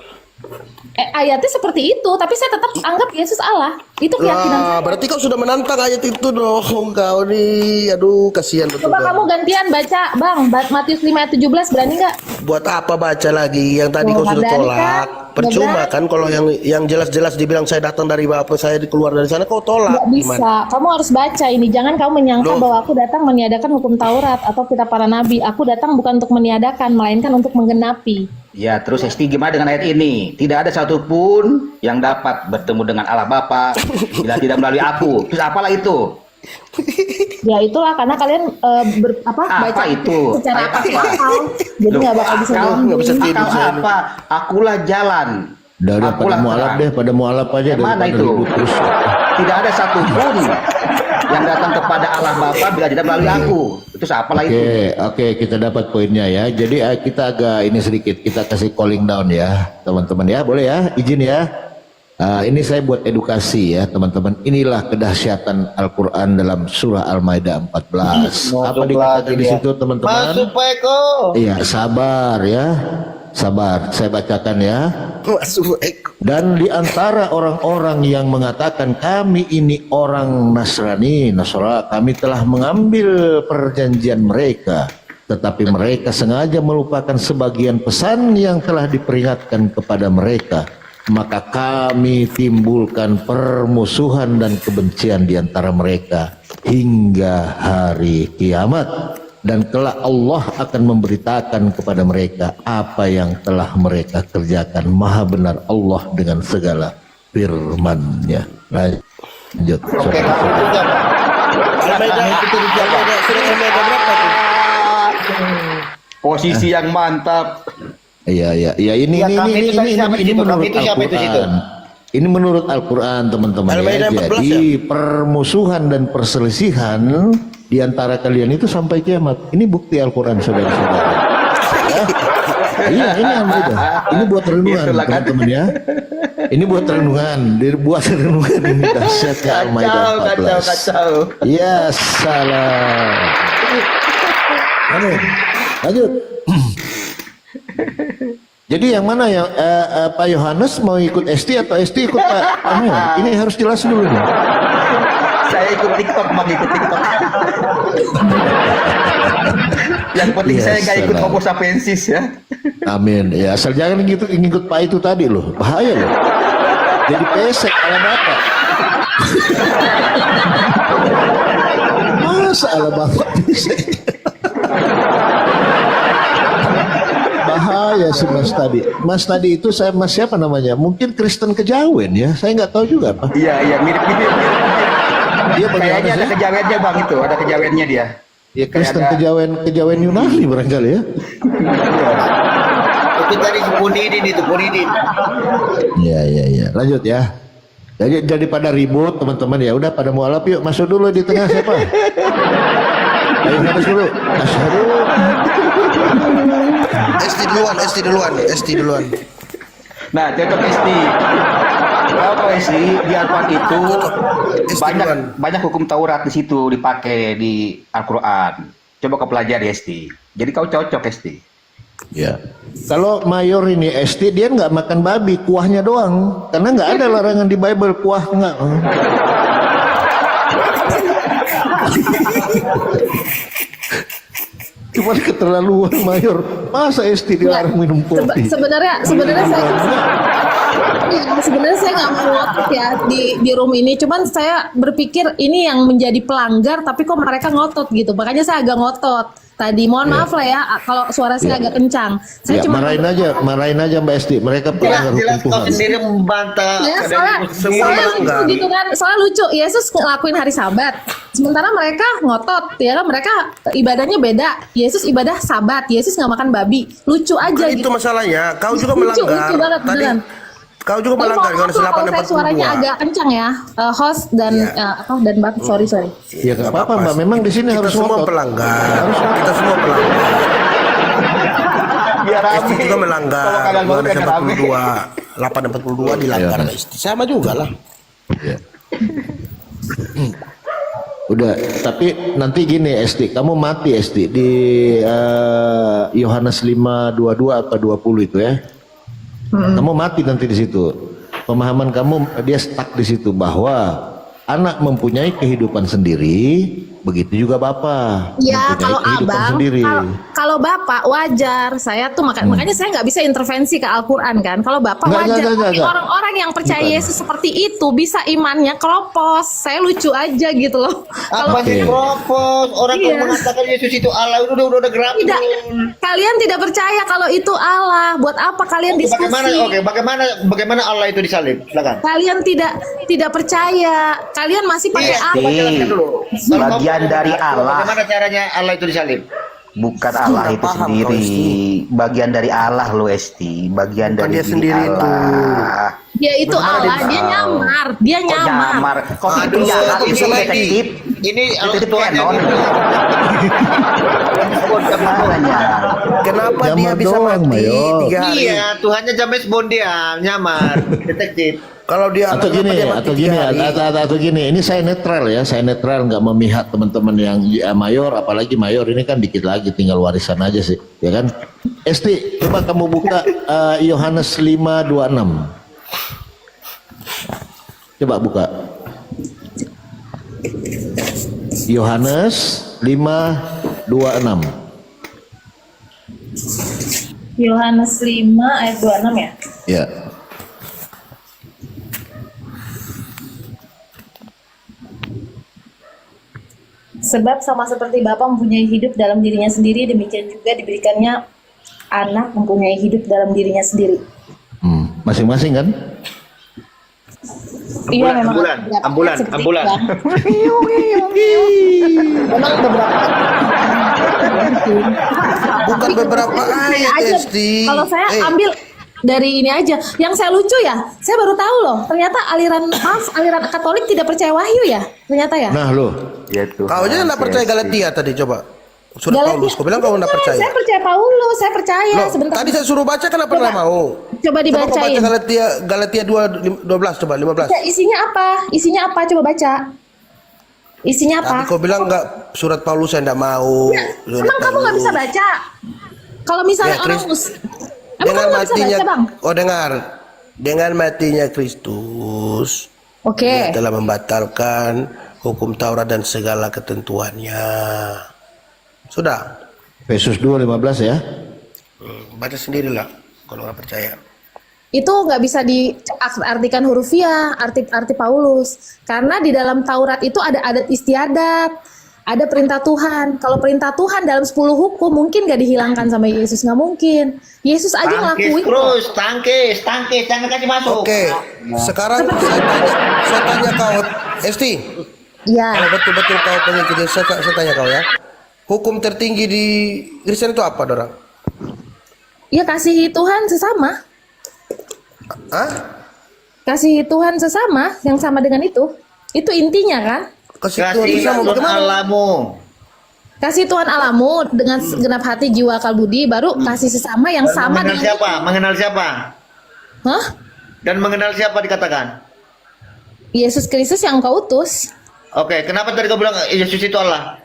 Speaker 1: Ayatnya seperti itu, tapi saya tetap anggap Yesus Allah. Itu keyakinan saya.
Speaker 2: Berarti kau sudah menantang ayat itu dong. Kau nih, aduh kasihan betul.
Speaker 1: Coba
Speaker 2: Bang.
Speaker 1: kamu gantian baca, Bang. Matius 5 ayat 17 berani nggak?
Speaker 2: Buat apa baca lagi yang tadi
Speaker 1: Oh,
Speaker 2: kau sudah
Speaker 1: berani
Speaker 2: tolak?
Speaker 1: kan?
Speaker 2: Percuma
Speaker 1: Berani.
Speaker 2: kan kalau yang jelas-jelas dibilang saya datang dari Bapak, saya keluar dari sana kau tolak.
Speaker 1: Nggak bisa. Kamu harus baca ini. Jangan kamu menyangka
Speaker 2: Loh.
Speaker 1: bahwa aku datang meniadakan hukum Taurat atau kitab para nabi. Aku datang bukan untuk meniadakan, melainkan untuk menggenapi.
Speaker 4: Ya, terus Esti gimana dengan ayat ini? Tidak ada satupun yang dapat bertemu dengan Allah Bapa bila tidak melalui aku. Terus apalah itu?
Speaker 1: Ya itulah karena kalian
Speaker 4: Apa
Speaker 1: baca
Speaker 4: itu?
Speaker 1: secara
Speaker 4: Ayat apa?
Speaker 1: akal. Jadi
Speaker 4: Loh,
Speaker 1: nggak bakal bisa
Speaker 4: akal,
Speaker 1: nyambung.
Speaker 2: nggak bisa tidur
Speaker 4: akal
Speaker 2: saya.
Speaker 4: apa? Akulah jalan.
Speaker 5: Udah pada
Speaker 4: Akulah
Speaker 5: mualaf
Speaker 4: terang.
Speaker 5: deh, pada mualaf aja
Speaker 4: Yang mana
Speaker 5: daripada
Speaker 4: itu?
Speaker 5: ribut terus.
Speaker 4: Tidak ada satupun yang datang kepada Allah Bapa bila tidak melalui aku. Terus apalah itu?
Speaker 5: Oke, kita dapat poinnya ya. Jadi kita agak ini sedikit, kita kasih calling down ya, teman-teman ya. Boleh ya, izin ya. Ini saya buat edukasi ya, teman-teman. Inilah kedahsyatan Al-Quran dalam surah Al-Maidah 14. Apa dikatakan di situ, teman-teman?
Speaker 3: Peko.
Speaker 5: Iya, sabar ya. Sabar, saya bacakan ya.
Speaker 2: Masuk
Speaker 5: Dan di antara orang-orang yang mengatakan kami ini orang Nasrani, Nasara, kami telah mengambil perjanjian mereka, tetapi mereka sengaja melupakan sebagian pesan yang telah diperingatkan kepada mereka. Maka kami timbulkan permusuhan dan kebencian di antara mereka hingga hari kiamat. Dan kelak Allah akan memberitakan kepada mereka apa yang telah mereka kerjakan. Maha benar Allah dengan segala firman-Nya. Lanjut.
Speaker 3: Oke,
Speaker 2: Al-Maidah berapa tuh?
Speaker 4: Posisi yang mantap.
Speaker 5: Iya. Ini
Speaker 3: Ya, kami itu tadi siapa di situ?
Speaker 5: menurut
Speaker 3: Kami itu siapa itu situ?
Speaker 5: Al-Quran. Ini menurut Al-Quran, teman-teman ya.
Speaker 2: Al-Maidah 14
Speaker 5: Jadi permusuhan dan perselisihan di antara kalian itu sampai kiamat. Ini bukti Al-Quran, saudara-saudara. Ya. Iya, ini Al-Maidah. Ini buat renungan,
Speaker 4: Itulah kan.
Speaker 5: teman-teman ya. Ini buat renungan. Buat renungan ini dahsyatnya Al-Maidah 14.
Speaker 4: Kacau.
Speaker 5: Ya salam. Lanjut. Jadi yang mana yang Pak Yohanes mau ikut ST atau ST ikut Pak Mayor? Ini harus jelas dulu nih.
Speaker 4: Saya ikut TikTok, Bang, ikut TikTok. Yang penting
Speaker 5: Yes,
Speaker 4: saya nggak ikut
Speaker 5: salah.
Speaker 4: Homo sapiensis ya.
Speaker 5: Amin. Ya asal jangan gitu ngikut Pak itu tadi loh. Bahaya loh. Jadi pesek ala bapak. Masa ala bapak pesek? Bahaya sih Mas tadi. Mas tadi itu saya Mas siapa namanya? Mungkin Kristen Kejawen ya. Saya nggak tahu juga Pak.
Speaker 4: Iya, mirip.
Speaker 5: Dia bagaimana
Speaker 4: Kayaknya ada
Speaker 5: sih?
Speaker 4: kejawennya, Bang, itu. Ada kejawennya dia.
Speaker 5: Ya Kristen
Speaker 4: Kayak
Speaker 5: Kejawen Yunani barangkali ya.
Speaker 3: Itu tadi Punidin itu, Punidin.
Speaker 5: Iya. Lanjut ya. Jadi pada ribut teman-teman ya udah pada mualaf yuk masuk dulu di tengah siapa? Ayo habis dulu. Asyhadu.
Speaker 2: ST duluan.
Speaker 4: Nah, cocok SD. Kalau SD di Al-Quran itu
Speaker 2: SD duluan.
Speaker 4: banyak hukum Taurat di situ dipakai di Al-Quran. Coba kau pelajari SD. Jadi kau cocok SD.
Speaker 5: Ya. Kalau mayor ini ST dia nggak makan babi, kuahnya doang. Karena nggak ada larangan di Bible kuah nggak. Cuma keterlaluan mayor. Masa ST dilarang minum kopi?
Speaker 1: Sebenarnya saya nggak mau ngotot ya di room ini. Cuman saya berpikir ini yang menjadi pelanggar, tapi kok mereka ngotot gitu. Makanya saya agak ngotot. Tadi mohon maaf lah ya kalau suara saya agak kencang. Saya
Speaker 5: Ya,
Speaker 1: cuma
Speaker 5: marahin aja Mbak Esti. Mereka pelanggar hukum
Speaker 3: Jelas kau
Speaker 5: Tuhan.
Speaker 3: sendiri membantah.
Speaker 1: ya,
Speaker 2: semua
Speaker 1: soalnya lucu
Speaker 2: melanggar.
Speaker 1: gitu kan. Soalnya lucu, Yesus ngelakuin hari Sabat. Sementara mereka ngotot, ya kan, mereka ibadahnya beda. Yesus ibadah Sabat, Yesus nggak makan babi. Lucu aja
Speaker 2: Itu
Speaker 1: gitu.
Speaker 2: masalahnya. Kau juga
Speaker 1: Lucu
Speaker 2: melanggar.
Speaker 1: banget
Speaker 2: Tadi
Speaker 1: beneran.
Speaker 2: kau juga
Speaker 1: Mohon
Speaker 2: melanggar
Speaker 1: maaf
Speaker 2: dengan
Speaker 1: lah kalau saya suaranya
Speaker 2: 842.
Speaker 1: agak kencang ya, host dan dan Bang, sorry.
Speaker 5: Ya nggak apa-apa Mbak. Memang di sini
Speaker 2: Kita
Speaker 5: harus
Speaker 2: semua
Speaker 5: ngotot.
Speaker 2: pelanggar. Kita semua pelanggar.
Speaker 4: Biar
Speaker 2: ST juga melanggar.
Speaker 4: Kalau kalian mau kan rame.
Speaker 2: 842 dilanggar
Speaker 5: Iya.
Speaker 2: ST. Sama juga lah.
Speaker 5: Ya. Udah, tapi nanti gini SD, kamu mati SD di Yohanes 5:22 atau 20 itu ya. Kamu mati nanti di situ. Pemahaman kamu dia stuck di situ bahwa anak mempunyai kehidupan sendiri, begitu juga bapak
Speaker 1: Ya
Speaker 5: mempunyai
Speaker 1: kalau
Speaker 5: kehidupan
Speaker 1: abang,
Speaker 5: sendiri.
Speaker 1: kalau bapak wajar. Saya tuh makanya saya nggak bisa intervensi ke Al-Quran kan. Kalau bapak wajar. Tapi
Speaker 5: Enggak.
Speaker 1: orang-orang yang percaya
Speaker 5: Bukan.
Speaker 1: Yesus seperti itu bisa imannya keropos. Saya lucu aja gitu loh. Kalau
Speaker 3: Apa sih propos? Orang
Speaker 1: Iya.
Speaker 3: kau mengatakan Yesus itu Allah udah gerak.
Speaker 1: tidak, kalian tidak percaya kalau itu Allah. Buat apa kalian diskusi?
Speaker 3: Bagaimana Allah itu disalib? Silakan.
Speaker 1: Kalian tidak percaya. Kalian masih pakai
Speaker 3: Iya,
Speaker 1: apa?
Speaker 3: jelaskan dulu.
Speaker 4: Bagian dari Allah.
Speaker 3: Bagaimana caranya Allah itu disalib?
Speaker 4: Bukan Allah itu
Speaker 2: paham
Speaker 4: sendiri.
Speaker 2: kau,
Speaker 4: Bagian dari Allah lo Esti. Bagian
Speaker 2: Bukan
Speaker 4: dari
Speaker 2: dia
Speaker 4: diri
Speaker 2: sendiri itu.
Speaker 4: Allah.
Speaker 1: Dia itu Allah. Dia nyamar. Dia
Speaker 4: Kok
Speaker 1: nyamar.
Speaker 4: nyamar? Kok itu
Speaker 3: Aduh,
Speaker 4: jahat?
Speaker 3: kok
Speaker 4: Itu
Speaker 3: bisa lagi?
Speaker 4: detektif.
Speaker 3: Ini
Speaker 4: Itu di
Speaker 3: Tuhannya
Speaker 4: Canon. Makanya.
Speaker 2: Kenapa dia
Speaker 5: Nyamar
Speaker 2: bisa
Speaker 5: doang,
Speaker 2: mati
Speaker 5: Mayor.
Speaker 2: 3 hari?
Speaker 3: Iya, Tuhannya James Bond dia, nyamar, detektif.
Speaker 2: Kalau dia
Speaker 5: Atau
Speaker 2: kenapa
Speaker 5: gini,
Speaker 2: dia mati
Speaker 5: atau
Speaker 2: 3
Speaker 5: gini,
Speaker 2: hari?
Speaker 5: atau gini. Ini saya netral ya, saya netral nggak memihak teman-teman yang mayor, apalagi mayor ini kan dikit lagi tinggal warisan aja sih, ya kan? Esti, coba kamu buka Yohanes 5:26. Coba buka. Yohanes 5:26.
Speaker 1: Yohanes 5 ayat 26 ya.
Speaker 5: Ya.
Speaker 1: Sebab sama seperti Bapa mempunyai hidup dalam dirinya sendiri, demikian juga diberikannya anak mempunyai hidup dalam dirinya sendiri.
Speaker 5: Masing-masing kan?
Speaker 1: Iya memang
Speaker 3: ambulan,
Speaker 1: beberapa
Speaker 3: ambulan,
Speaker 1: ayat seperti
Speaker 3: ambulan.
Speaker 1: itu, Bang. Memang beberapa
Speaker 2: Bukan beberapa ayat
Speaker 1: aja.
Speaker 2: Esti.
Speaker 1: Kalau saya ambil dari ini aja, yang saya lucu ya, saya baru tahu loh, ternyata aliran Katolik tidak percaya wahyu ya, ternyata ya.
Speaker 5: Nah lo,
Speaker 4: Ya Tuhan,
Speaker 2: Kau aja nggak percaya
Speaker 4: Esti.
Speaker 2: Galatia tadi coba. Surat
Speaker 1: Galatia-
Speaker 2: Paulus. Kau bilang kau nggak percaya.
Speaker 1: Saya percaya Paulus, saya percaya.
Speaker 2: Loh,
Speaker 1: Sebentar.
Speaker 2: tadi saya suruh baca kenapa
Speaker 1: Coba.
Speaker 2: nggak mau?
Speaker 1: Coba
Speaker 2: Coba kau
Speaker 1: dibacain.
Speaker 2: baca Galatia 2:12 coba 15.
Speaker 1: Ya, isinya apa? Isinya apa? Coba baca. Isinya apa?
Speaker 2: Tadi kau bilang nggak surat Paulus saya nggak mau. Surat
Speaker 1: Emang kamu nggak
Speaker 2: Paulus.
Speaker 1: bisa baca? Kalau misalnya
Speaker 2: Ya,
Speaker 1: orang
Speaker 2: Chris.
Speaker 1: Emang kamu nggak bisa baca, Bang?
Speaker 2: Oh dengar, dengan matinya Kristus,
Speaker 1: Oke.
Speaker 2: dia telah membatalkan hukum Taurat dan segala ketentuannya. Sudah,
Speaker 5: Efesus 2:15 ya.
Speaker 2: baca sendirilah kalau nggak percaya.
Speaker 1: Itu nggak bisa diartikan hurufiah, arti Paulus. Karena di dalam Taurat itu ada adat istiadat, ada perintah Tuhan. Kalau perintah Tuhan dalam 10 hukum mungkin nggak dihilangkan sama Yesus, nggak mungkin. Yesus aja
Speaker 3: Tangkis
Speaker 1: ngelakuin.
Speaker 3: terus, tangkis, jangan kasih masuk.
Speaker 2: Oke, sekarang saya tanya kau, Esti.
Speaker 1: Iya.
Speaker 2: Kalau betul-betul kau pengikut Yesus, saya tanya kau ya. Hukum tertinggi di Kristen itu apa, Dorang?
Speaker 1: Ya kasihi Tuhan sesama.
Speaker 2: Hah?
Speaker 1: Kasihi Tuhan sesama yang sama dengan itu. Itu intinya kan?
Speaker 2: Kasih Tuhan
Speaker 3: Kasih
Speaker 2: sama
Speaker 3: Tuhan
Speaker 2: bagaimana?
Speaker 3: Allahmu.
Speaker 1: Kasih Tuhan Allahmu dengan segenap hati, jiwa, akal, budi, baru kasih sesama yang sama
Speaker 3: Mengenal
Speaker 1: dengan
Speaker 3: siapa? Mengenal siapa?
Speaker 1: Hah?
Speaker 3: Dan mengenal siapa dikatakan?
Speaker 1: Yesus Kristus yang kau utus.
Speaker 3: Oke, kenapa tadi kau bilang Yesus itu Allah?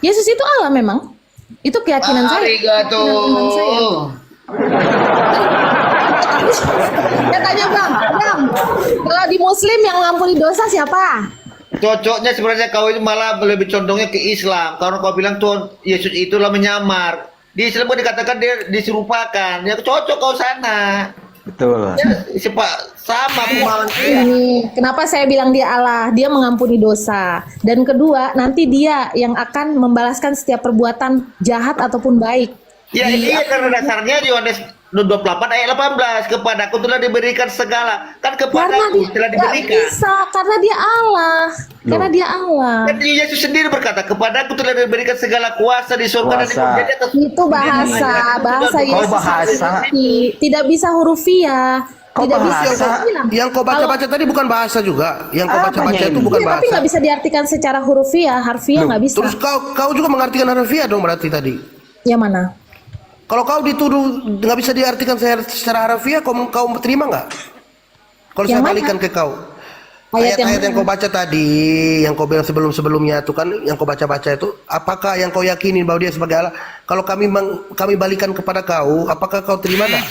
Speaker 1: Yesus itu Allah memang. Itu keyakinan saya.
Speaker 3: Arigato.
Speaker 1: Keyakinan iman saya. Ya tanya Bang, kalau di Muslim yang mengampuni dosa siapa?
Speaker 3: Cocoknya sebenarnya kau itu malah lebih condongnya ke Islam. Karena kau bilang Tuhan Yesus itulah menyamar. Di Islam pun dikatakan dia diserupakan. Ya cocok kau sana.
Speaker 4: Betul.
Speaker 3: Ya, sama pemahaman dia.
Speaker 1: Ini kenapa saya bilang dia Allah? Dia mengampuni dosa. Dan kedua, nanti dia yang akan membalaskan setiap perbuatan jahat ataupun baik.
Speaker 3: Ya iya karena dasarnya di Yohanes 28 ayat 18 kepadaku telah diberikan segala. Kan
Speaker 1: Karena
Speaker 3: kepadaku
Speaker 1: dia
Speaker 3: telah
Speaker 1: nggak
Speaker 3: diberikan.
Speaker 1: bisa, karena dia Allah. Karena dia Allah.
Speaker 3: Dan Yesus sendiri berkata kepadaku telah diberikan segala kuasa di surga dan di
Speaker 4: Kuasa.
Speaker 3: bumi. Jadi atas
Speaker 1: Itu bahasa
Speaker 4: Kau
Speaker 1: Yesus.
Speaker 4: bahasa.
Speaker 1: Tidak bisa hurufiah.
Speaker 4: Kau
Speaker 1: Tidak bisa
Speaker 4: bahasa.
Speaker 1: bilang.
Speaker 2: Yang kau baca-baca tadi bukan bahasa juga. Yang kau baca-baca
Speaker 4: Apanya
Speaker 2: itu
Speaker 4: ini?
Speaker 2: bukan
Speaker 1: Iya, tapi
Speaker 2: bahasa.
Speaker 1: nggak bisa diartikan secara hurufiah, harfiah nggak bisa.
Speaker 2: Terus kau juga mengartikan harfiah dong berarti tadi.
Speaker 1: Yang mana?
Speaker 2: Kalau kau dituduh nggak bisa diartikan secara harfiah, kau terima nggak? Kalau
Speaker 1: Yang
Speaker 2: saya
Speaker 1: mana?
Speaker 2: balikan ke kau.
Speaker 1: Ayat yang
Speaker 2: Ayat-ayat yang
Speaker 1: mana?
Speaker 2: kau baca tadi, yang kau bilang sebelum-sebelumnya itu kan, yang kau baca-baca itu, apakah yang kau yakini bahwa dia sebagai Allah? Kalau kami balikan kepada kau, apakah kau terima nggak?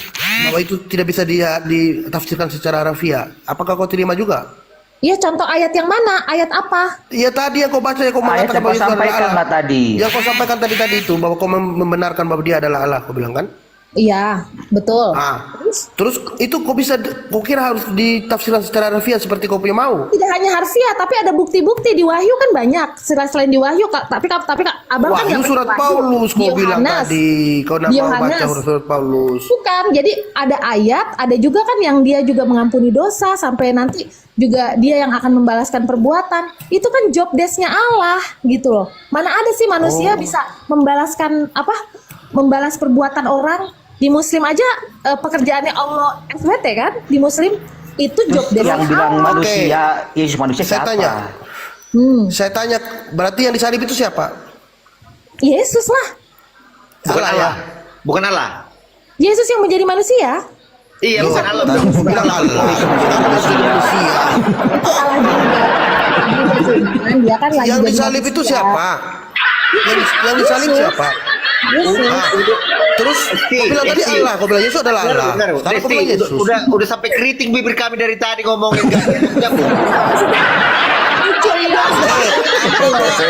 Speaker 2: Bahwa itu tidak bisa ditafsirkan secara harfiah. Apakah kau terima juga?
Speaker 1: Iya, contoh ayat yang mana? Ayat apa?
Speaker 2: Iya tadi yang kau baca, yang kau
Speaker 4: Ayat
Speaker 2: mengatakan
Speaker 4: yang kau
Speaker 2: bahwa itu adalah
Speaker 4: sampaikan
Speaker 2: Allah.
Speaker 4: lah tadi.
Speaker 2: Yang kau sampaikan tadi itu bahwa kau membenarkan bahwa dia adalah Allah, kau bilang kan?
Speaker 1: Iya, betul.
Speaker 2: Ah, terus itu kok bisa, kau kira harus ditafsirkan secara harfiah seperti kau punya mau?
Speaker 1: Tidak hanya harfiah, tapi ada bukti-bukti di Wahyu kan banyak. Selain di Wahyu, tapi abang kan
Speaker 2: Wahyu
Speaker 1: nggak
Speaker 2: surat
Speaker 1: baca Wahyu.
Speaker 2: Paulus
Speaker 1: Di
Speaker 2: kau bilang
Speaker 1: Yohanes.
Speaker 2: tadi, kau nak
Speaker 1: Di
Speaker 2: mau baca
Speaker 1: Yohanes.
Speaker 2: surat Paulus.
Speaker 1: Bukan, jadi ada ayat, ada juga kan yang dia juga mengampuni dosa sampai nanti juga dia yang akan membalaskan perbuatan. Itu kan job desk-nya Allah gitu loh. Mana ada sih manusia bisa membalaskan membalas perbuatan orang. Di Muslim aja pekerjaannya Allah SWT kan? Di Muslim itu job desk-nya
Speaker 4: Yang bilang
Speaker 1: Allah.
Speaker 4: manusia, Yesus manusia
Speaker 2: Saya
Speaker 4: siapa?
Speaker 2: tanya. Saya tanya, berarti yang disalib itu siapa?
Speaker 1: Yesus lah.
Speaker 3: Bukan
Speaker 2: Allah ya?
Speaker 3: Allah. Bukan Allah.
Speaker 1: Yesus yang menjadi manusia.
Speaker 3: Iya,
Speaker 2: Loh,
Speaker 3: bukan Allah.
Speaker 2: tadi kau bilang Allah. Sekarang manusia.
Speaker 1: Itu Allah juga. Dia kan lagi
Speaker 2: Yang
Speaker 1: jadi
Speaker 2: disalib itu
Speaker 1: manusia.
Speaker 2: siapa? Yang disalib
Speaker 1: Yesus.
Speaker 2: siapa?
Speaker 1: Yesus.
Speaker 2: Ah, terus kau bilang tadi Allah, kau bilang Yesus adalah Allah. Sekarang kau bilang Yesus.
Speaker 3: Udah sampai kritik bibir kami dari tadi ngomongin kan.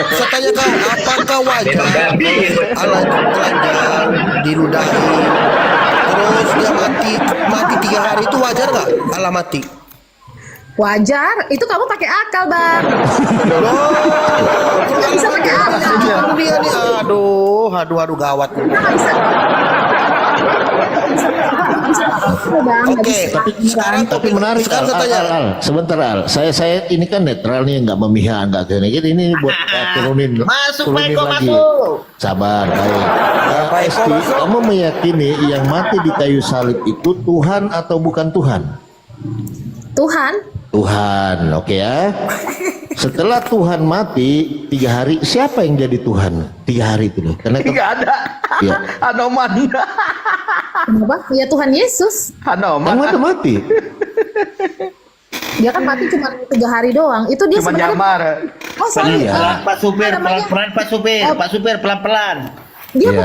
Speaker 2: Saya tanya kau, apakah wajar Allah itu telanjang, diludahi, terus dia mati 3 hari itu wajar nggak Allah mati?
Speaker 1: Wajar, itu kamu pakai akal, Bang.
Speaker 2: Nggak
Speaker 1: bisa pakai akal.
Speaker 2: Dia nih, aduh gawat.
Speaker 1: Nggak bisa.
Speaker 2: Oke, sekarang
Speaker 5: Tapi menarik,
Speaker 2: Sekarang saya tanya,
Speaker 5: Al. Sebentar Al, saya ini kan netral nih, nggak memihak, nggak gini. Ini buat turunin
Speaker 3: Masuk,
Speaker 5: turunin
Speaker 3: Eko,
Speaker 5: lagi.
Speaker 3: masuk.
Speaker 5: Sabar, baik. Esti, kamu meyakini yang mati di kayu salib itu Tuhan atau bukan Tuhan?
Speaker 1: Tuhan,
Speaker 5: Tuhan, oke ya. Setelah Tuhan mati 3 hari, siapa yang jadi Tuhan 3 hari itu loh? Karena
Speaker 4: Tidak ada.
Speaker 5: ya,
Speaker 4: Anoman.
Speaker 1: kenapa? Ya Tuhan Yesus.
Speaker 5: yang
Speaker 4: Anoman.
Speaker 5: mana mati?
Speaker 1: Dia kan mati cuma 3 hari doang. Itu dia
Speaker 4: Cuma
Speaker 1: sebenarnya.
Speaker 4: nyamar.
Speaker 1: Oh, sorry.
Speaker 5: Iya.
Speaker 3: Pak supir,
Speaker 1: apa namanya?
Speaker 3: pelan-pelan Pak supir, Pak supir pelan-pelan.
Speaker 1: Dia
Speaker 5: Iya.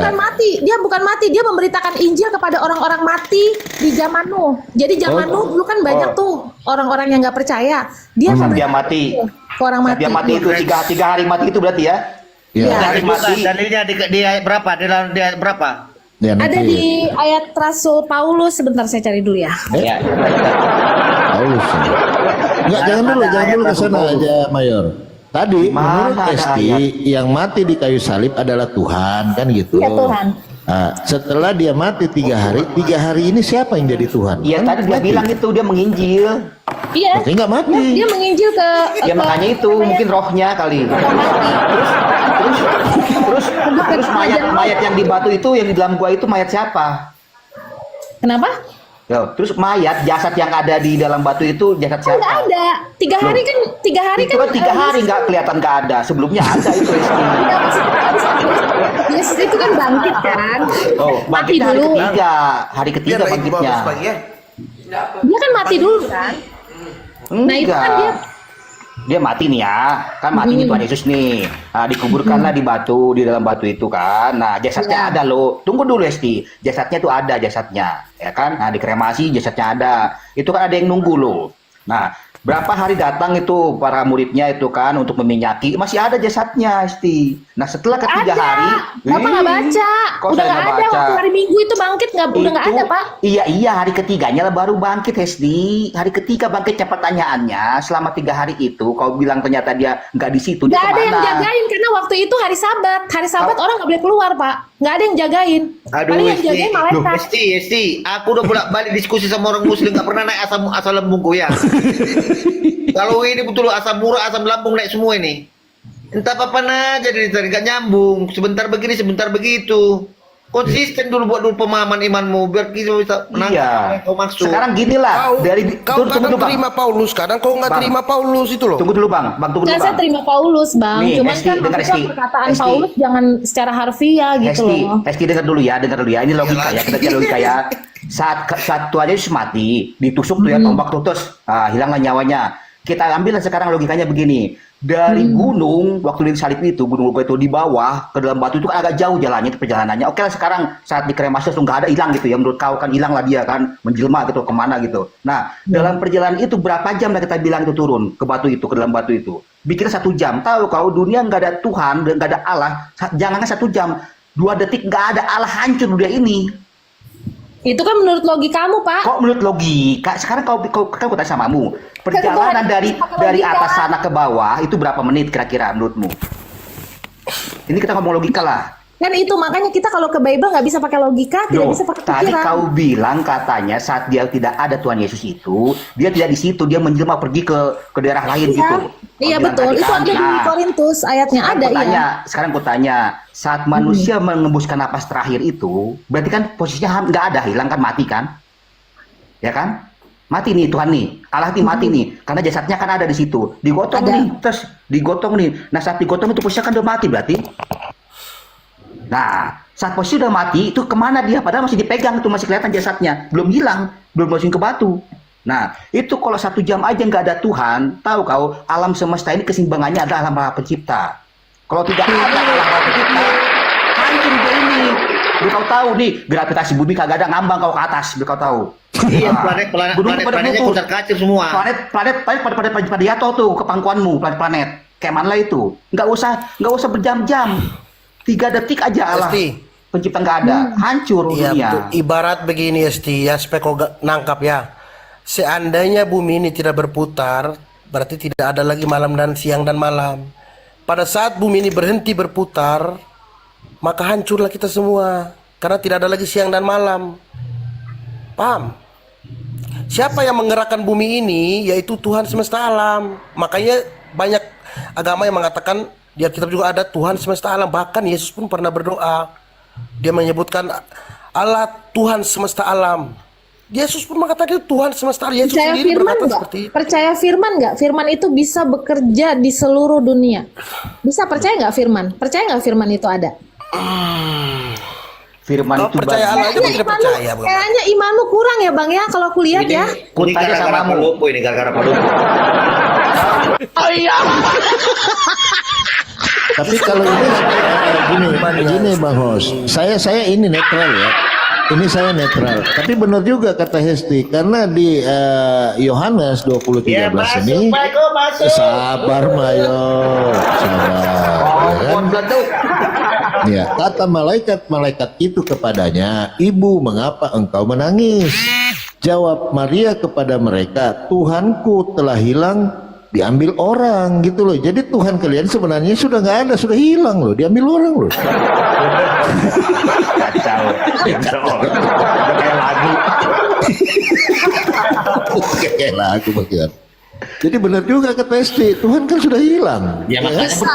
Speaker 1: bukan mati, dia memberitakan Injil kepada orang-orang mati di zaman Nuh. Jadi zaman Nuh dulu kan banyak tuh orang-orang yang nggak percaya. Dia
Speaker 4: Saat dia
Speaker 1: memberitakan
Speaker 4: mati.
Speaker 1: ke orang
Speaker 4: Saat
Speaker 1: mati.
Speaker 4: dia mati itu tiga hari mati itu berarti ya?
Speaker 5: Iya.
Speaker 1: Iya.
Speaker 4: Hari mati.
Speaker 3: Dalilnya di ayat berapa? Di ayat berapa?
Speaker 5: Ya,
Speaker 1: Ada
Speaker 5: nanti
Speaker 1: di ayat Rasul Paulus, sebentar saya cari dulu ya.
Speaker 4: Ya.
Speaker 5: Paulus. Enggak, jangan dulu ke sana aja, Mayor. Tadi
Speaker 4: Mana
Speaker 5: menurut
Speaker 4: ada
Speaker 5: Esti yang mati di kayu salib adalah Tuhan, kan gitu.
Speaker 1: Iya, Tuhan.
Speaker 5: Nah, setelah dia mati 3 hari ini siapa yang jadi Tuhan?
Speaker 4: Iya
Speaker 5: Kan
Speaker 4: tadi dia
Speaker 5: mati.
Speaker 4: bilang itu dia menginjil.
Speaker 1: Iya.
Speaker 5: Berarti nggak mati.
Speaker 1: Dia menginjil ke
Speaker 4: Ya makanya itu mungkin rohnya kali. Terus mayat yang di batu itu yang di dalam gua itu mayat siapa?
Speaker 1: Kenapa?
Speaker 4: Yo, terus mayat jasad yang ada di dalam batu itu jasad
Speaker 1: Kan nggak
Speaker 4: siapa?
Speaker 1: ada. 3 hari kan, 3 hari
Speaker 4: Itu kan 3 hari nggak kelihatan nggak ada. Sebelumnya ada itu Esti.
Speaker 1: Iya, maksudnya kan Yesus itu kan bangkit kan.
Speaker 4: Oh,
Speaker 1: Mati
Speaker 4: bangkitnya hari
Speaker 1: dulu.
Speaker 4: ketiga. Hari ketiga
Speaker 2: Biar lagi
Speaker 4: bangkitnya.
Speaker 2: bagus pagi ya.
Speaker 1: Dia kan mati dulu kan. Nah itu kan dia
Speaker 4: Dia mati nih ya, kan mati nih Tuhan Yesus nih. Nah, dikuburkanlah di batu, di dalam batu itu kan. Nah, jasadnya ada loh. Tunggu dulu Esti, jasadnya tuh ada jasadnya, ya kan? Nah, dikremasi jasadnya ada. Itu kan ada yang nunggu loh. Nah, berapa hari datang itu para muridnya itu kan untuk meminyaki, masih ada jasadnya Esti. Nah, setelah ketiga
Speaker 1: ada.
Speaker 4: hari,
Speaker 1: Bapak nggak baca.
Speaker 4: Kok
Speaker 1: Udah
Speaker 4: saya
Speaker 1: nggak
Speaker 4: nggak
Speaker 1: ada
Speaker 4: baca?
Speaker 1: waktu hari Minggu itu bangkit udah nggak ada Pak.
Speaker 4: Iya hari ketiganya lah baru bangkit Hesdi. Hari ketiga bangkitnya pertanyaannya selama 3 hari itu kau bilang ternyata dia nggak di situ. Dia
Speaker 1: Nggak ada yang
Speaker 4: kemana?
Speaker 1: jagain karena waktu itu hari Sabat. Hari Sabat orang nggak boleh keluar Pak. Nggak ada yang jagain.
Speaker 3: Aduh,
Speaker 1: Paling yang jagain malaikat.
Speaker 3: Esti, aku udah bolak-balik diskusi sama orang muslim nggak pernah naik asam lambungku ya. Kalau ini betul asam urat, asam lambung naik semua ini. Entah apa aja dari tadi nggak nyambung. Sebentar begini, sebentar begitu. Konsisten dulu buat dulu pemahaman imanmu biar kita bisa menangkap
Speaker 4: Iya.
Speaker 3: apa yang kau maksud.
Speaker 4: Sekarang gini lah
Speaker 2: Kau
Speaker 4: tunggu
Speaker 2: kadang
Speaker 4: dulu bang.
Speaker 2: terima Paulus, kadang kau nggak
Speaker 4: Bang.
Speaker 2: terima Paulus itu loh.
Speaker 4: Tunggu dulu bang. Tunggu dulu
Speaker 1: Nggak, saya
Speaker 4: bang.
Speaker 1: terima Paulus Bang.
Speaker 4: Nih,
Speaker 1: Cuman
Speaker 4: Esti,
Speaker 1: kan
Speaker 4: dengar,
Speaker 1: maksudnya
Speaker 4: Esti.
Speaker 1: perkataan
Speaker 4: Esti.
Speaker 1: Paulus jangan secara harfiah gitu
Speaker 4: Hesti,
Speaker 1: loh.
Speaker 4: Hesti dengar dulu ya. Ini logika ya. Kita cari logika ya. Saat Tuhan Yesus mati, ditusuk tuh ya tombak tuh terus hilanglah nyawanya. Kita ambil sekarang logikanya begini. Dari gunung, waktu disalib itu, gunung itu di bawah, ke dalam batu itu kan agak jauh jalannya, itu perjalanannya. Oke lah sekarang saat dikremasi langsung nggak ada, hilang gitu ya. Menurut kau kan hilang lah dia kan, menjelma gitu, kemana gitu. Nah, dalam perjalanan itu berapa jam lah kita bilang itu turun ke batu itu, ke dalam batu itu. Bikin 1 jam. Tahu kau dunia nggak ada Tuhan, dan nggak ada Allah, jangankan 1 jam, 2 detik nggak ada Allah, hancur dunia ini.
Speaker 1: Itu kan menurut logikamu Pak.
Speaker 4: Kok menurut logika, sekarang kau tanya samamu, perjalanan
Speaker 1: Pakai
Speaker 4: dari
Speaker 1: logika.
Speaker 4: atas sana ke bawah itu berapa menit kira-kira menurutmu? Ini kita ngomong logika lah.
Speaker 1: Kan itu makanya kita kalau ke Bible nggak bisa pakai logika, tidak
Speaker 4: Loh,
Speaker 1: bisa pakai
Speaker 4: tadi
Speaker 1: pikiran.
Speaker 4: kau bilang katanya saat dia tidak ada Tuhan Yesus itu, dia tidak di situ, dia menjelma pergi ke daerah lain gitu. Kau
Speaker 1: Iya
Speaker 4: bilang
Speaker 1: betul.
Speaker 4: tadi
Speaker 1: Itu
Speaker 4: kan.
Speaker 1: ada di
Speaker 4: Nah,
Speaker 1: Korintus ayatnya ada iya.
Speaker 4: Sekarang ku tanya, saat manusia mengembuskan napas terakhir itu, berarti kan posisinya nggak ada, hilang kan, mati kan? Ya kan? Mati nih Tuhan nih, Allah nih mati nih, karena jasadnya kan ada di situ, digotong
Speaker 1: Ada.
Speaker 4: nih, terus digotong nih. Nah saat digotong itu posisinya kan udah mati berarti. Nah saat posisi udah mati itu kemana dia? Padahal masih dipegang itu masih kelihatan jasadnya, belum hilang, belum masukin ke batu. Nah itu kalau 1 jam aja nggak ada Tuhan, tahu kau alam semesta ini keseimbangannya adalah alam Maha Pencipta. Kalau tidak ada alam Maha Pencipta, hancur dia ini. Biar kau tahu nih, gravitasi bumi kagak ada, ngambang kau ke atas, biar kau tahu.
Speaker 3: Iya,
Speaker 4: Nah, gunung pada
Speaker 3: planetnya
Speaker 4: putus.
Speaker 3: kusar kacir semua.
Speaker 4: Planet pada jatuh tuh ke pangkuanmu, planet. Kayak mana lah itu? Nggak usah berjam-jam. 3 detik aja Allah.
Speaker 2: Esti.
Speaker 4: Pencipta nggak ada, hancur
Speaker 2: Iya,
Speaker 4: dunia.
Speaker 2: betul. Ibarat begini Esti, ya supaya kau nangkap ya. Seandainya bumi ini tidak berputar, berarti tidak ada lagi malam dan siang dan malam. Pada saat bumi ini berhenti berputar, maka hancurlah kita semua. Karena tidak ada lagi siang dan malam. Paham? Siapa yang menggerakkan bumi ini? Yaitu Tuhan semesta alam. Makanya banyak agama yang mengatakan di Alkitab juga ada Tuhan semesta alam. Bahkan Yesus pun pernah berdoa. Dia menyebutkan Allah Tuhan semesta alam. Yesus pun mengatakan itu Tuhan semesta alam. Yesus
Speaker 1: Percaya
Speaker 2: sendiri
Speaker 1: firman
Speaker 2: berkata
Speaker 1: nggak?
Speaker 2: seperti itu.
Speaker 1: Percaya firman nggak? Firman itu bisa bekerja di seluruh dunia. Bisa percaya nggak firman? Percaya nggak firman itu ada?
Speaker 4: Firman
Speaker 2: Kau
Speaker 4: itu
Speaker 2: percaya
Speaker 4: bagus.
Speaker 2: Allah aja tidak percaya, Bang.
Speaker 1: Kayaknya imanmu kurang ya Bang ya kalau aku lihat ya.
Speaker 4: Ku
Speaker 3: Ini
Speaker 4: tanya
Speaker 3: gara-gara
Speaker 4: samamu.
Speaker 3: Palopo ini gara-gara Palopo.
Speaker 5: Tapi kalau ini gini Bang Hos, saya ini netral ya. Ini saya netral. Tapi benar juga kata Hesti, karena di Yohanes 20:13
Speaker 3: Ya,
Speaker 5: ini
Speaker 3: masuk.
Speaker 5: sabar Mayo, sabar. Ya kan? Ya, kata malaikat itu kepadanya, "Ibu, mengapa engkau menangis?" Jawab Maria kepada mereka, "Tuhanku telah hilang, diambil orang," gitu loh. Jadi Tuhan kalian sebenarnya sudah nggak ada, sudah hilang loh, diambil orang loh.
Speaker 4: Kacau. Kayak lagu.
Speaker 5: Kayak lagu bagian. Jadi benar juga kata Esti, Tuhan kan sudah hilang.
Speaker 3: Ya makanya
Speaker 1: Susah.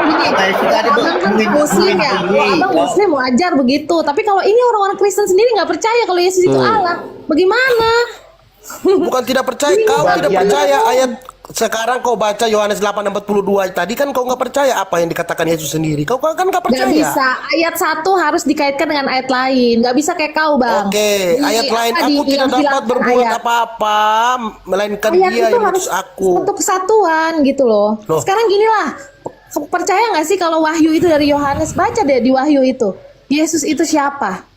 Speaker 1: Ini abang kan muslim ya, kalau abang muslim wajar begitu. Tapi kalau ini orang-orang Kristen sendiri nggak percaya kalau Yesus itu Allah, bagaimana?
Speaker 2: Bukan tidak percaya, kau tidak
Speaker 4: Bagian-
Speaker 2: percaya ayat sekarang kau baca Yohanes 8:42 tadi kan kau nggak percaya apa yang dikatakan Yesus sendiri. Kau kan nggak percaya.
Speaker 1: Nggak bisa, ayat 1 harus dikaitkan dengan ayat lain. Nggak bisa kayak kau, Bang.
Speaker 2: Oke,
Speaker 1: Di
Speaker 2: ayat lain
Speaker 1: apa,
Speaker 2: aku
Speaker 1: di-
Speaker 2: tidak
Speaker 1: yang
Speaker 2: dapat
Speaker 1: bilang
Speaker 2: berbuat
Speaker 1: ayat.
Speaker 2: apa-apa melainkan
Speaker 1: Ayat
Speaker 2: Dia
Speaker 1: itu
Speaker 2: yang
Speaker 1: harus
Speaker 2: mengutus aku.
Speaker 1: satu kesatuan gitu loh.
Speaker 2: Loh.
Speaker 1: Sekarang gini lah, percaya nggak sih kalau Wahyu itu dari Yohanes? Baca deh di Wahyu itu. Yesus itu siapa?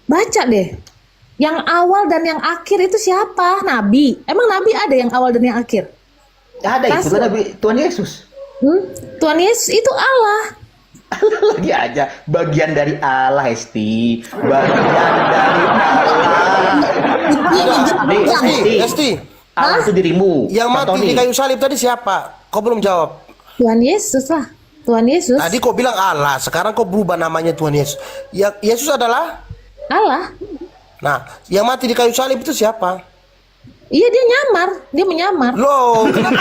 Speaker 1: Baca deh. Yang awal dan yang akhir itu siapa? Nabi. Emang Nabi ada yang awal dan yang akhir?
Speaker 4: Ada itu
Speaker 1: Masuk.
Speaker 4: kan Nabi Tuhan Yesus.
Speaker 1: Tuhan Yesus itu Allah.
Speaker 4: Lagi aja bagian dari Allah, Esti. Bagian dari Allah.
Speaker 2: Esti,
Speaker 4: Allah itu dirimu.
Speaker 2: yang
Speaker 4: Pak
Speaker 2: mati
Speaker 4: Tony.
Speaker 2: di kayu salib tadi siapa? Kau belum jawab.
Speaker 1: Tuhan Yesus lah. Tuhan Yesus.
Speaker 2: Tadi kau bilang Allah, sekarang kau berubah namanya Tuhan Yesus. Ya, Yesus adalah.
Speaker 1: Allah.
Speaker 2: Nah, yang mati di kayu salib itu siapa?
Speaker 1: Iya dia nyamar, dia menyamar.
Speaker 2: Loh, kenapa?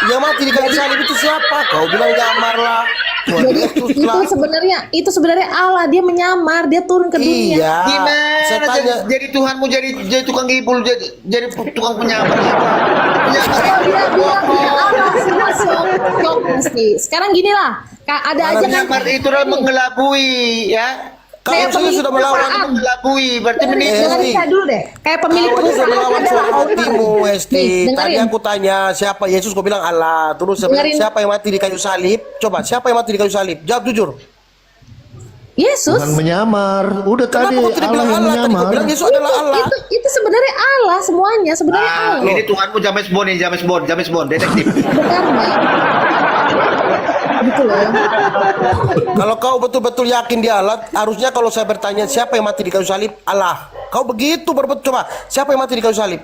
Speaker 2: Yang mati di kayu salib itu siapa? Kau bilang nyamar lah. Tuhan
Speaker 1: Jadi
Speaker 2: Yesus
Speaker 1: itu
Speaker 2: lah.
Speaker 1: sebenarnya Allah, dia menyamar, dia turun ke dunia.
Speaker 2: Iya.
Speaker 3: Gimana
Speaker 2: Saya tanya.
Speaker 3: jadi Tuhanmu jadi tukang ngibul jadi tukang penyamar.
Speaker 1: Dia Allah semua sok mesti. Sekarang gini lah, ada aja kan
Speaker 3: Penyamar itu adalah mengelabui ya.
Speaker 2: Kau
Speaker 1: Kayak
Speaker 2: saja
Speaker 1: pemilik
Speaker 2: sudah melawan.
Speaker 1: perusahaan.
Speaker 3: Mengelabui berarti menipu.
Speaker 1: dengerin saya dulu deh. Kayak pemilik
Speaker 2: Kau sudah
Speaker 1: perusahaan
Speaker 2: melawan
Speaker 1: adalah
Speaker 2: suara
Speaker 1: Allah.
Speaker 2: hatimu, Esti.
Speaker 1: Nih,
Speaker 2: Tadi
Speaker 1: dengerin.
Speaker 2: aku tanya siapa Yesus, kau bilang Allah. Terus saya bilang,
Speaker 1: Dengerin.
Speaker 2: siapa yang mati di kayu salib? Coba, siapa yang mati di kayu salib? Jawab jujur.
Speaker 1: Yesus.
Speaker 5: Tuhan menyamar. Udah
Speaker 2: Kenapa
Speaker 5: tadi
Speaker 2: kau tidak
Speaker 5: Allah
Speaker 2: bilang
Speaker 5: yang
Speaker 2: Allah? Tadi kau
Speaker 5: menyamar.
Speaker 2: bilang Yesus adalah Allah.
Speaker 1: Itu sebenarnya Allah semuanya, sebenarnya Allah.
Speaker 3: Ini Tuhanmu James Bond ini James Bond detektif.
Speaker 1: Sebenarnya. Gitu loh.
Speaker 2: Kalau kau betul-betul yakin dia Allah, harusnya kalau saya bertanya siapa yang mati di kayu salib? Allah. Kau begitu berbetul. Coba, siapa yang mati di kayu salib?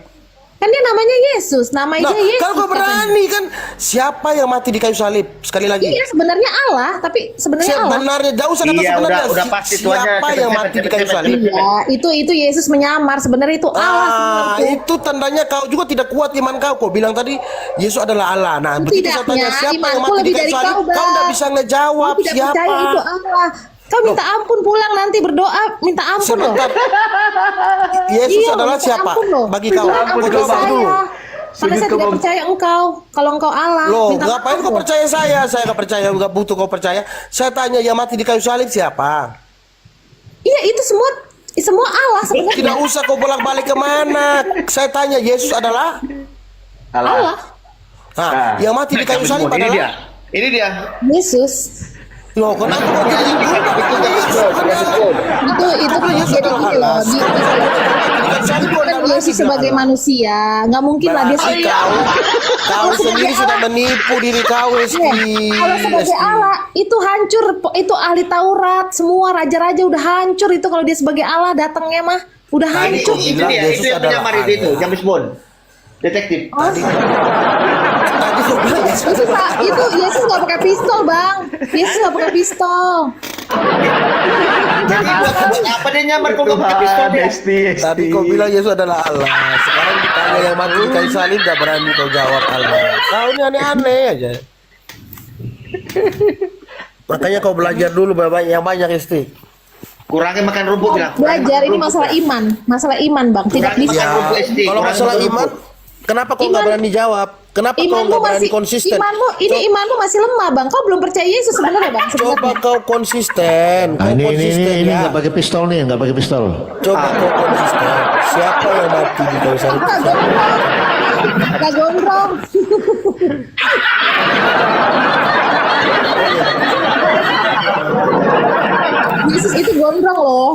Speaker 1: Kan dia namanya Yesus, nama
Speaker 2: Nah,
Speaker 1: dia Yesus.
Speaker 2: kalau kau berani kan, siapa yang mati di kayu salib? Sekali lagi.
Speaker 1: Iya sebenarnya Allah, tapi sebenarnya Allah.
Speaker 2: Sebenarnya jauh saya kata
Speaker 3: Iya,
Speaker 2: sebenarnya.
Speaker 3: udah pasti tuanya
Speaker 2: Siapa yang mati di kayu salib?
Speaker 1: Iya, itu Yesus menyamar, sebenarnya itu Allah
Speaker 2: Ah,
Speaker 1: sebenarnya.
Speaker 2: itu tandanya kau juga tidak kuat iman kau. Kau bilang tadi Yesus adalah Allah. Nah, begitu saya tanya
Speaker 1: Tidaknya,
Speaker 2: siapa yang
Speaker 1: imanku
Speaker 2: mati di
Speaker 1: lebih
Speaker 2: kayu
Speaker 1: dari
Speaker 2: salib,
Speaker 1: kau, Bang.
Speaker 2: kau tidak bisa ngejawab
Speaker 1: Kau tidak
Speaker 2: siapa.
Speaker 1: percaya itu Allah. Kau minta ampun pulang nanti berdoa, minta ampun loh.
Speaker 2: Sebentar. Yesus
Speaker 1: Iya,
Speaker 2: adalah
Speaker 1: minta
Speaker 2: siapa?
Speaker 1: ampun loh.
Speaker 2: Bagi kau.
Speaker 1: Minta ampun
Speaker 2: Kau
Speaker 1: ke
Speaker 2: jawab
Speaker 1: saya.
Speaker 2: dulu.
Speaker 1: Karena saya tidak percaya engkau. Kalau engkau Allah,
Speaker 2: Loh,
Speaker 1: minta
Speaker 2: ngapain
Speaker 1: maaf
Speaker 2: kau
Speaker 1: loh.
Speaker 2: percaya saya? Saya nggak percaya, nggak butuh kau percaya. Saya tanya yang mati di kayu salib siapa?
Speaker 1: Iya, itu semua Allah sebenarnya.
Speaker 2: Tidak usah kau bolak-balik kemana. Saya tanya Yesus adalah.
Speaker 1: Allah.
Speaker 2: Nah, yang mati di kayu salib
Speaker 3: Ini dia.
Speaker 2: adalah.
Speaker 3: Ini dia.
Speaker 1: Yesus.
Speaker 2: Loh, kenapa kau jadi
Speaker 1: Itu jadi gini loh. Kan Yesus sebagai manusia, nggak mungkin lah dia
Speaker 2: Berarti kau sendiri sudah menipu diri kau, Esti.
Speaker 1: kalau sebagai Allah itu hancur, itu ahli Taurat, semua raja-raja udah hancur itu kalau dia sebagai Allah datangnya mah udah
Speaker 3: Nah, ini,
Speaker 1: hancur.
Speaker 3: itu dia,
Speaker 2: Yesus
Speaker 3: itu yang
Speaker 2: adalah
Speaker 3: penyamar itu,
Speaker 2: Allah.
Speaker 3: James Bond. Detektif.
Speaker 2: Tadi kau bilang Yesus.
Speaker 1: Itu Yesus nggak pakai pistol, Bang. Yesus nggak pakai pistol.
Speaker 3: Jadi buat apa dia nyamar kalau nggak pakai pistol dia?
Speaker 2: Tadi kau bilang Yesus adalah Allah. Sekarang ditanya yang mati di kayu salib, gak berani kau jawab Allah. Kau ini aneh-aneh aja. Makanya kau belajar dulu yang banyak, Esti.
Speaker 3: Kurangi makan rumput bilang.
Speaker 1: Belajar ini masalah iman, Bang. Tidak
Speaker 3: Kurangi
Speaker 1: bisa.
Speaker 3: makan rumput SD.
Speaker 2: Kalau
Speaker 3: kurangi
Speaker 2: masalah
Speaker 3: makan
Speaker 2: iman,
Speaker 3: rumput.
Speaker 2: Kenapa kau nggak
Speaker 1: Iman-
Speaker 2: berani jawab? Kenapa kau
Speaker 1: Imanmu
Speaker 2: nggak berani
Speaker 1: masih
Speaker 2: konsisten?
Speaker 1: imanmu masih lemah, Bang. Kau belum percaya Yesus sebenarnya, Bang.
Speaker 2: Coba
Speaker 1: Sebenarnya.
Speaker 2: kau konsisten.
Speaker 5: Nah,
Speaker 2: Kau
Speaker 5: ini
Speaker 2: konsisten ya.
Speaker 5: nggak pakai pistol nih, nggak pakai pistol.
Speaker 2: Coba kau konsisten. Siapa yang mati di kayu salib?
Speaker 1: Kak gondrong. Kak gondrong. Yesus itu gondrong loh.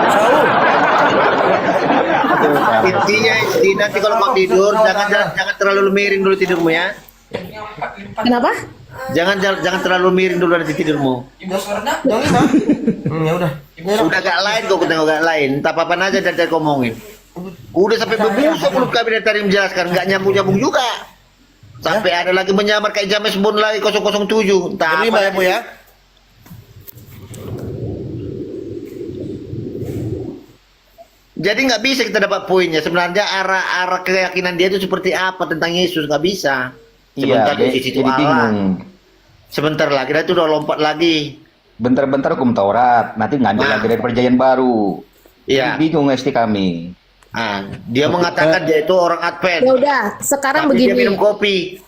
Speaker 2: Saul.
Speaker 3: Intinya nanti kalau mau tidur jangan terlalu miring dulu tidurmu ya.
Speaker 1: Kenapa?
Speaker 3: Jangan terlalu miring dulu nanti tidurmu.
Speaker 2: Ya udah.
Speaker 3: Udah gak lain kok tengok gak lain. Tak apa-apa aja dari ngomongin. Udah sampai berbusa mulut kami dari tadi menjelaskan nggak nyambung juga. Sampai ada lagi menyamar kayak James Bond lagi 007. Tak
Speaker 2: Terima
Speaker 3: apa
Speaker 2: ya Bu ya.
Speaker 3: Jadi nggak bisa kita dapat poinnya. Sebenarnya arah keyakinan dia itu seperti apa tentang Yesus nggak bisa. Sebentar di situ
Speaker 4: jadi
Speaker 3: Allah.
Speaker 4: bingung.
Speaker 3: Sebentar lagi kita itu udah lompat lagi.
Speaker 4: Bentar-bentar hukum Taurat, nanti ngambil
Speaker 3: Nah.
Speaker 4: lagi dari perjanjian baru.
Speaker 3: Iya.
Speaker 4: Jadi bingung ST kami.
Speaker 3: Ah, dia mengatakan dia itu orang Advent.
Speaker 1: Ya udah, sekarang
Speaker 3: Tapi dia
Speaker 1: begini.
Speaker 3: minum kopi.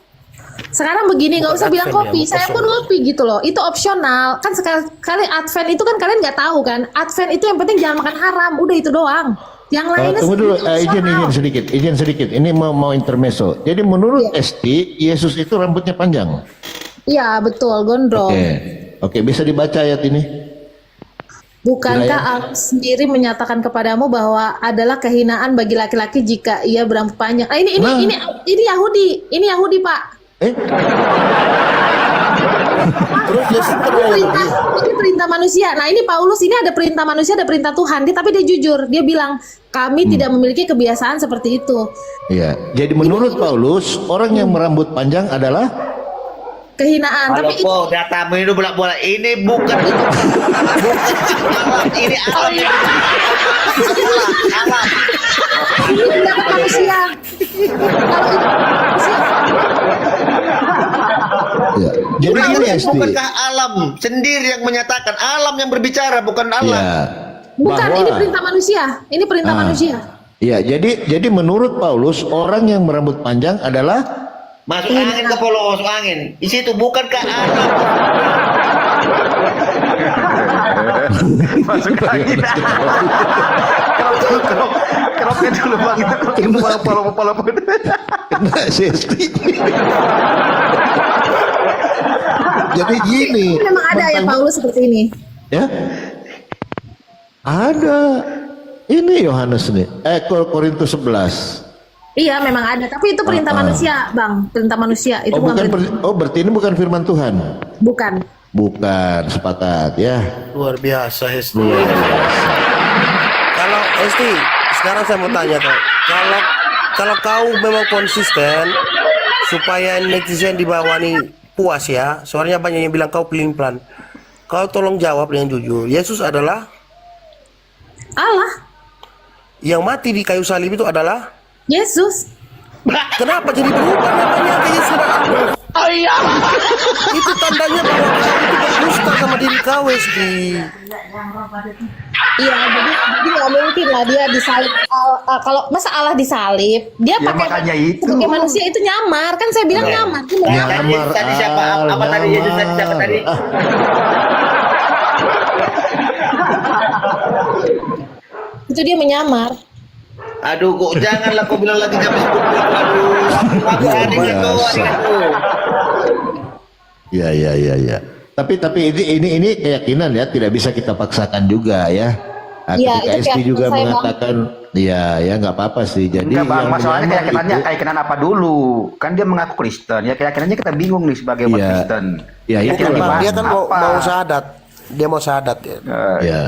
Speaker 1: Sekarang begini, nggak usah
Speaker 2: Bukan
Speaker 1: bilang
Speaker 2: Advent
Speaker 1: kopi.
Speaker 2: ya,
Speaker 1: Saya pun ngopi gitu loh. Itu opsional. Kan sekali Advent itu kan kalian nggak tahu kan. Advent itu yang penting jangan makan haram. Udah itu doang. Yang lainnya
Speaker 5: Tunggu dulu,
Speaker 1: itu opsional.
Speaker 5: izin sedikit. Ini mau intermezzo. Jadi menurut Esti, Yesus itu rambutnya panjang.
Speaker 1: Iya betul, gondrong.
Speaker 5: Oke, bisa dibaca ayat ini.
Speaker 1: Bukankah Allah sendiri menyatakan kepadamu bahwa adalah kehinaan bagi laki-laki jika ia berambut panjang? Ah, ini Yahudi, Pak.
Speaker 2: Terus Yesus
Speaker 1: Ini perintah manusia. Nah, ini Paulus ini ada perintah manusia, ada perintah Tuhan. Tapi dia jujur, dia bilang kami tidak memiliki kebiasaan seperti itu.
Speaker 5: Iya. Jadi menurut Paulus, orang yang berambut panjang adalah
Speaker 1: Kehinaan.
Speaker 3: Kalau
Speaker 1: Tapi itu
Speaker 3: kau datamu itu bolak-balik, ini bukan itu. Bukan ini alam. Alam.
Speaker 1: ini pendapat manusia. Kalau itu manusia.
Speaker 5: ya. Jadi gini Esti.
Speaker 3: Bukankah alam sendiri yang menyatakan, alam yang berbicara bukan Allah.
Speaker 5: Ya.
Speaker 1: Bukan, ini perintah manusia. Ini perintah manusia.
Speaker 5: Iya, jadi menurut Paulus orang yang berambut panjang adalah
Speaker 3: Masuk angin ke polos angin. Di situ bukankah alam.
Speaker 4: Masuk angin. Keropnya dulu bang, itu kepala pun.
Speaker 5: kena si Esti. Jadi gini.
Speaker 1: Ini memang ada ya Paulus seperti ini.
Speaker 5: Ya. Ada. Ini Yohanes nih. Korintus 11.
Speaker 1: Iya, memang ada. Tapi itu perintah manusia, Bang. Perintah manusia. Itu bukan perintah.
Speaker 5: Berarti ini bukan firman Tuhan.
Speaker 1: Bukan.
Speaker 5: Bukan, sepakat ya.
Speaker 2: luar biasa Hesti. Kalau Hesti, sekarang saya mau tanya kau. Kalau kau memang konsisten supaya netizen di bawah ini puas ya. Soalnya banyak yang bilang kau pelin-pelan. Kau tolong jawab dengan jujur. Yesus adalah
Speaker 1: Allah,
Speaker 2: yang mati di kayu salib itu adalah
Speaker 1: Yesus.
Speaker 2: kenapa jadi berubah namanya ke Yesus? Itu tandanya bahwa kau itu berdusta sama diri kau Hesti.
Speaker 1: Iya, jadi nggak mungkin lah dia disalib. Kalau masa Allah disalib, dia
Speaker 4: Ya,
Speaker 1: pakai
Speaker 4: makanya itu.
Speaker 1: sebagai manusia itu nyamar. Kan saya bilang nyamar. Dia mau nyamar.
Speaker 3: Tadi siapa? Apa tadi Yesus tadi siapa tadi?
Speaker 1: Itu dia menyamar.
Speaker 3: Aduh, kok janganlah kau bilang lagi jam 10. Aduh, adingan kau.
Speaker 5: Ya. Tapi ini keyakinan ya, tidak bisa kita paksakan juga ya.
Speaker 1: Iya,
Speaker 5: Ketika
Speaker 1: itu
Speaker 5: Esti
Speaker 1: keyakinan
Speaker 5: juga
Speaker 1: saya, Bang.
Speaker 5: mengatakan, ya nggak apa-apa sih. Jadi
Speaker 4: Enggak bang,
Speaker 5: yang
Speaker 4: masalahnya
Speaker 5: menyamar
Speaker 4: keyakinannya
Speaker 5: itu-
Speaker 4: keyakinan apa dulu? Kan dia mengaku Kristen, ya keyakinannya kita bingung nih sebagai umat
Speaker 5: Iya.
Speaker 4: Kristen.
Speaker 5: Ya, itu
Speaker 4: Keyakinan
Speaker 5: lah.
Speaker 2: Dia kan mau
Speaker 4: apa?
Speaker 2: syahadat. Dia mau syahadat ya.
Speaker 5: Ya.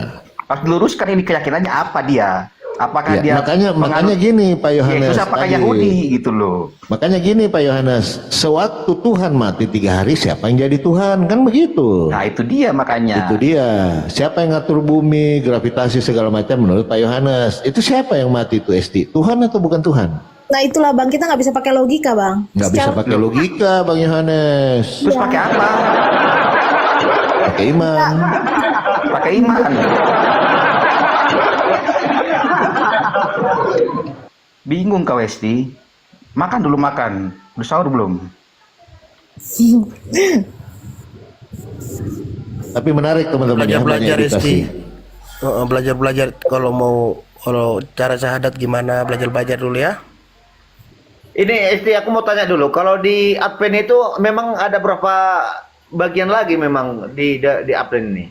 Speaker 4: Harus diluruskan ini keyakinannya apa dia? Apakah
Speaker 5: Ya,
Speaker 4: dia
Speaker 5: makanya
Speaker 4: menganut
Speaker 5: gini Pak Yohanes.
Speaker 4: Yesus apakah
Speaker 5: tadi.
Speaker 4: Yahudi gitu loh?
Speaker 5: Makanya gini Pak Yohanes, sewaktu Tuhan mati 3 hari, siapa yang jadi Tuhan? Kan begitu.
Speaker 4: Nah itu dia makanya.
Speaker 5: Itu dia. Siapa yang ngatur bumi, gravitasi segala macam menurut Pak Yohanes? Itu siapa yang mati itu Esti? Tuhan atau bukan Tuhan?
Speaker 1: Nah itulah Bang, kita nggak bisa pakai logika Bang.
Speaker 5: Nggak bisa pakai logika Bang Yohanes.
Speaker 4: Terus pakai apa?
Speaker 5: Pakai iman.
Speaker 4: Pakai iman. Bingung kau Esti. Makan dulu makan. Udah sahur belum?
Speaker 5: Tapi menarik teman-teman ya, banyak
Speaker 2: Belajar-belajar
Speaker 5: edukasi.
Speaker 2: Belajar-belajar kalau cara syahadat gimana, belajar-belajar dulu ya.
Speaker 3: Ini Esti, aku mau tanya dulu. Kalau di Advent itu memang ada berapa bagian lagi memang di Advent ini?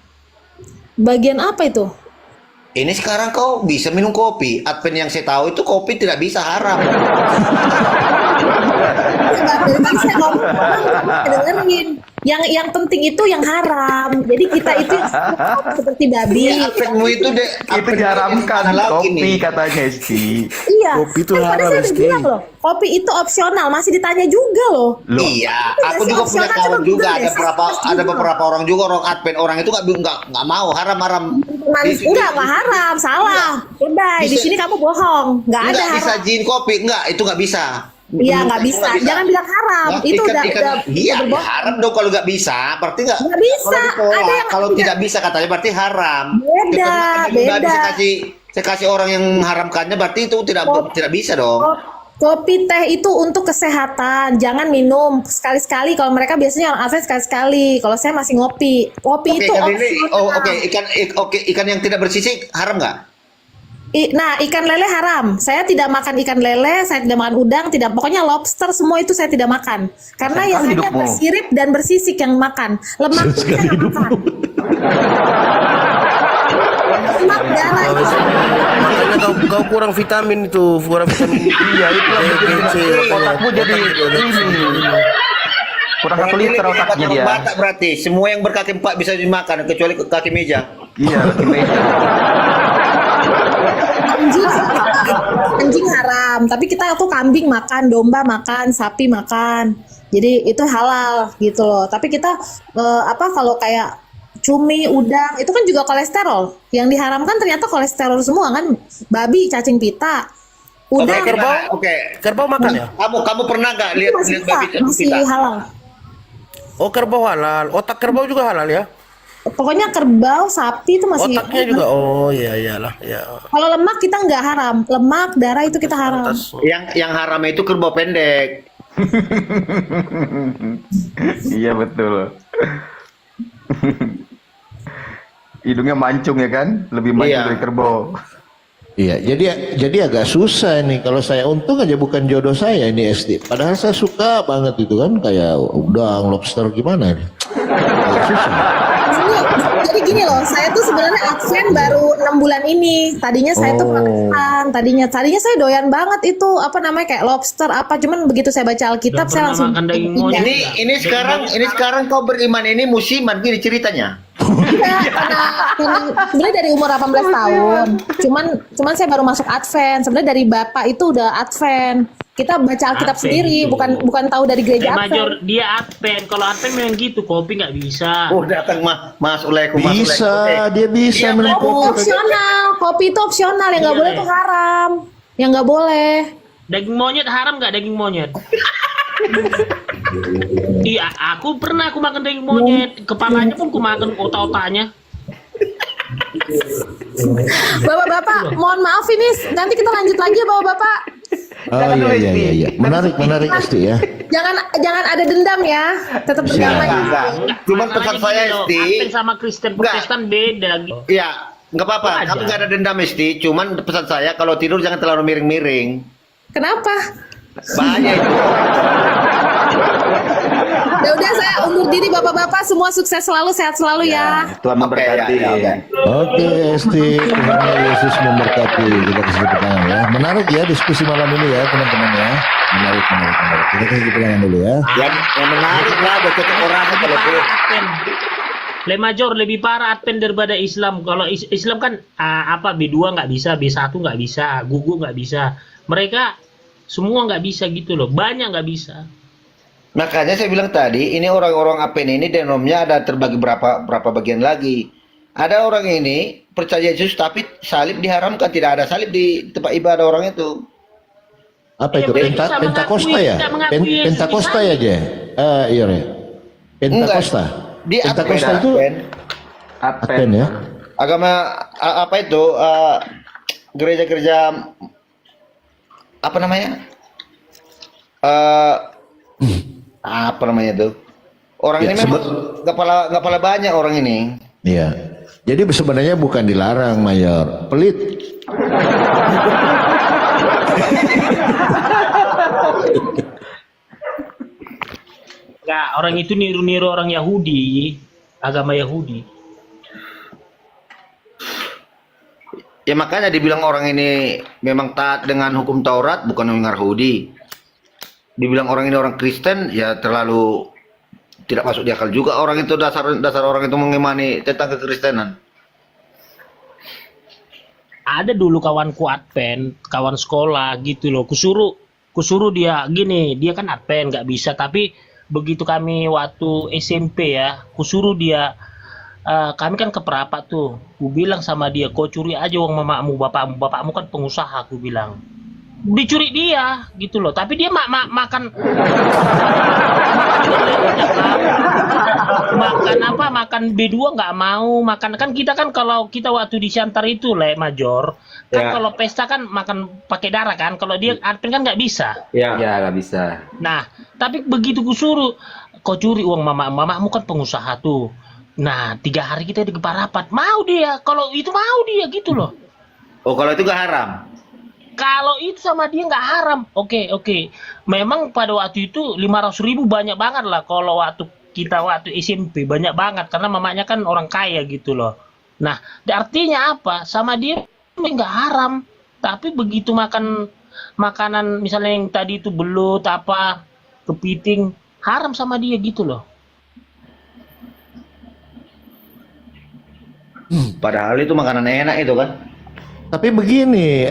Speaker 1: Bagian apa itu?
Speaker 3: Ini sekarang kau bisa minum kopi. Advent yang saya tahu itu kopi tidak bisa haram.
Speaker 1: Dari tadi saya ngomong, dengerin. Yang penting itu yang haram. Jadi kita itu seperti babi.
Speaker 3: Adventmu itu deh.
Speaker 4: Itu diharamkan kopi katanya Esti.
Speaker 1: Iya.
Speaker 2: Kopi itu
Speaker 1: Kan tadi
Speaker 2: haram,
Speaker 1: saya udah
Speaker 2: Esti.
Speaker 1: bilang loh, kopi itu opsional, masih ditanya juga loh.
Speaker 4: Loh,
Speaker 3: Iya,
Speaker 1: Itu
Speaker 3: aku
Speaker 1: biasa
Speaker 3: juga punya
Speaker 1: opsional,
Speaker 3: kawan
Speaker 1: coba
Speaker 3: juga
Speaker 1: Google deh,
Speaker 3: ada beberapa orang juga orang Advent orang itu nggak mau haram.
Speaker 1: Enggak haram, salah. Udah, di
Speaker 3: Bisa-
Speaker 1: sini kamu bohong. Enggak ada
Speaker 3: Nggak
Speaker 1: haram.
Speaker 3: disajiin kopi, itu nggak bisa.
Speaker 1: Iya, nggak bisa. Jangan bilang haram.
Speaker 3: Nah,
Speaker 1: Itu udah
Speaker 3: iya,
Speaker 1: berbohong.
Speaker 3: haram dong kalau nggak bisa, berarti nggak.
Speaker 1: Nggak bisa.
Speaker 3: Kalau ditolak,
Speaker 1: Ada yang
Speaker 3: kalau
Speaker 1: tidak-
Speaker 3: tidak bisa katanya berarti haram.
Speaker 1: Beda, beda.
Speaker 3: Saya kasih orang yang mengharamkannya berarti itu tidak bisa dong.
Speaker 1: Kopi teh itu untuk kesehatan, jangan minum sekali-sekali. Kalau mereka biasanya orang Advent sekali-sekali. Kalau saya masih ngopi. Kopi
Speaker 3: Oke,
Speaker 1: itu
Speaker 3: ikan lele,
Speaker 1: opsional.
Speaker 3: ikan yang tidak bersisik haram nggak?
Speaker 1: Nah, ikan lele haram. Saya tidak makan ikan lele, saya tidak makan udang, tidak. Pokoknya lobster semua itu saya tidak makan. Karena yang
Speaker 4: Sekali
Speaker 1: hanya
Speaker 4: hidupmu.
Speaker 1: bersirip dan bersisik yang makan. Lemak itu saya nggak makan. Lemak darah itu.
Speaker 2: Makanya kau kurang vitamin itu, kurang vitamin.
Speaker 4: iya itu yang bikin
Speaker 2: B, C.
Speaker 4: otakmu jadi ini. Kurang 1 liter otaknya dia.
Speaker 3: Batak berarti semua yang berkaki 4 bisa dimakan kecuali kaki meja.
Speaker 4: Iya, meja.
Speaker 1: Anjing haram, tapi kita tuh kambing makan, domba makan, sapi makan. Jadi itu halal gitu loh. Tapi kita kalau kayak cumi, udang itu kan juga kolesterol. Yang diharamkan ternyata kolesterol semua kan. Babi, cacing pita, udang
Speaker 2: Kerbau makan ya?
Speaker 3: Kamu pernah nggak lihat
Speaker 1: masih
Speaker 3: babi
Speaker 1: masih
Speaker 3: pita?
Speaker 1: halal.
Speaker 2: Oh, kerbau halal. Otak kerbau juga halal ya?
Speaker 1: Pokoknya kerbau, sapi itu masih.
Speaker 2: Otaknya juga. Oh, iya iyalah, ya.
Speaker 1: Kalau lemak kita nggak haram, lemak darah itu kita haram.
Speaker 3: Yang haram itu kerbau pendek.
Speaker 4: Iya betul. Hidungnya mancung ya kan? Lebih mancung
Speaker 3: Iya.
Speaker 4: dari kerbau.
Speaker 5: Iya, jadi agak susah nih kalau saya untung aja bukan jodoh saya ini SD. Padahal saya suka banget itu kan kayak udang, lobster gimana nih. Agak susah.
Speaker 1: Jadi gini loh, saya tuh sebenarnya Advent baru 6 bulan ini. Tadinya saya tuh Protestan, tadinya saya doyan banget itu kayak lobster apa. Cuman begitu saya baca Alkitab
Speaker 6: Udah
Speaker 1: saya
Speaker 6: pernah
Speaker 1: langsung
Speaker 6: makan daging monyet?
Speaker 3: Ini sekarang kau beriman ini musiman gini ceritanya.
Speaker 1: Iya, karena sebenarnya dari umur 18 tahun. Cuman saya baru masuk Advent. Sebenarnya dari bapak itu udah Advent. Kita baca Alkitab
Speaker 6: Advent
Speaker 1: sendiri,
Speaker 6: itu.
Speaker 1: bukan tahu dari gereja
Speaker 6: Major
Speaker 1: Advent.
Speaker 6: dia Advent. Kalau Advent memang gitu, kopi nggak bisa.
Speaker 3: Oh datang Mas Ulaikum.
Speaker 5: Bisa, dia bisa
Speaker 3: Iya,
Speaker 5: minum
Speaker 1: Kopi
Speaker 5: kopi.
Speaker 1: opsional, kopi itu opsional yang nggak
Speaker 6: Iya,
Speaker 1: boleh
Speaker 6: iya.
Speaker 1: tuh haram, yang nggak boleh.
Speaker 6: Daging monyet haram nggak daging monyet? Iya, aku pernah makan daging monyet. Kepalanya pun aku makan otak-otaknya.
Speaker 1: Bapak-bapak, mohon maaf ini nanti kita lanjut lagi ya bapak-bapak.
Speaker 5: Oh iya. Menarik Esti ya.
Speaker 1: Jangan ada dendam ya, tetap berdamai.
Speaker 3: Enggak. Cuman pesan
Speaker 6: Masalahnya
Speaker 3: saya
Speaker 6: gini loh,
Speaker 3: Esti.
Speaker 6: Advent sama Kristen Protestan beda.
Speaker 3: Iya, nggak apa-apa.
Speaker 6: Wajar.
Speaker 3: Kamu nggak ada dendam Esti. Cuman pesan saya kalau tidur jangan terlalu miring-miring.
Speaker 1: Kenapa?
Speaker 3: Bahaya itu.
Speaker 1: Ya udah saya undur diri bapak-bapak, semua sukses selalu, sehat selalu ya.
Speaker 4: Tuhan memberkati.
Speaker 3: ya.
Speaker 5: Oke Esti, Tuhan Yesus memberkati. Kita kasih tepuk tangan ya. Menarik ya diskusi malam ini ya teman-teman ya. Menarik. Kita kasih tepuk tangan dulu ya.
Speaker 3: Yang menarik lah buat orang
Speaker 6: Lebih
Speaker 3: kalau
Speaker 6: parah Advent. Le Major lebih parah Advent daripada Islam. Kalau Islam kan B2 nggak bisa, B1 nggak bisa, gugu nggak bisa. Mereka semua nggak bisa gitu loh. Banyak nggak bisa.
Speaker 3: Makanya saya bilang tadi, ini orang-orang Advent ini denomnya ada terbagi berapa bagian lagi. Ada orang ini percaya Yesus tapi salib diharamkan, tidak ada salib di tempat ibadah orang itu.
Speaker 5: Apa itu?
Speaker 6: Iya, mereka bisa
Speaker 5: Pentakosta
Speaker 6: mengakui,
Speaker 5: ya?
Speaker 6: tidak mengakui Yesus
Speaker 5: Pentakosta ya, Je? Iya, Re. Pentakosta.
Speaker 3: Di
Speaker 5: Pentakosta
Speaker 3: Advent,
Speaker 5: itu Advent ya?
Speaker 3: agama apa itu gereja-gereja apa namanya? Apa namanya tuh? Orang
Speaker 5: Ya,
Speaker 3: ini memang nggak pala banyak orang ini.
Speaker 5: Iya. Jadi sebenarnya bukan dilarang, Mayor. Pelit.
Speaker 6: Nggak, orang itu niru-niru orang Yahudi, agama Yahudi.
Speaker 3: Ya makanya dibilang orang ini memang taat dengan hukum Taurat, bukan orang Yahudi. Dibilang orang ini orang Kristen, ya terlalu tidak masuk di akal juga. Orang itu dasar orang itu mengimani tentang kekristenan.
Speaker 6: Ada dulu kawanku Advent, kawan sekolah gitu loh. Kusuruh dia gini, dia kan Advent nggak bisa, tapi begitu kami waktu SMP ya, kusuruh dia, kami kan ke Perapat tuh. Ku bilang sama dia, kau curi aja uang mamamu, bapakmu kan pengusaha, ku bilang. Dicuri dia gitu loh, tapi dia makan makan B2 nggak mau makan. Kan kita kan kalau kita waktu di Siantar itu Major kan,
Speaker 3: Ya.
Speaker 6: kalau pesta kan makan pakai darah kan, kalau dia Advent kan nggak bisa.
Speaker 3: Ya.
Speaker 4: Ya nggak bisa.
Speaker 6: Nah, tapi begitu ku suruh, kau curi uang mamamu kan pengusaha tuh. Nah, 3 hari kita di Parapat, mau dia, kalau itu mau dia gitu loh.
Speaker 3: Oh kalau itu gak haram.
Speaker 6: Kalau itu sama dia nggak haram, oke. Memang pada waktu itu 500.000 banyak banget lah. Kalau waktu SMP banyak banget, karena mamanya kan orang kaya gitu loh. Nah, artinya apa? Sama dia nggak haram. Tapi begitu makan makanan misalnya yang tadi itu belut apa kepiting, haram sama dia gitu loh.
Speaker 3: Padahal itu makanan enak itu kan.
Speaker 5: Tapi begini,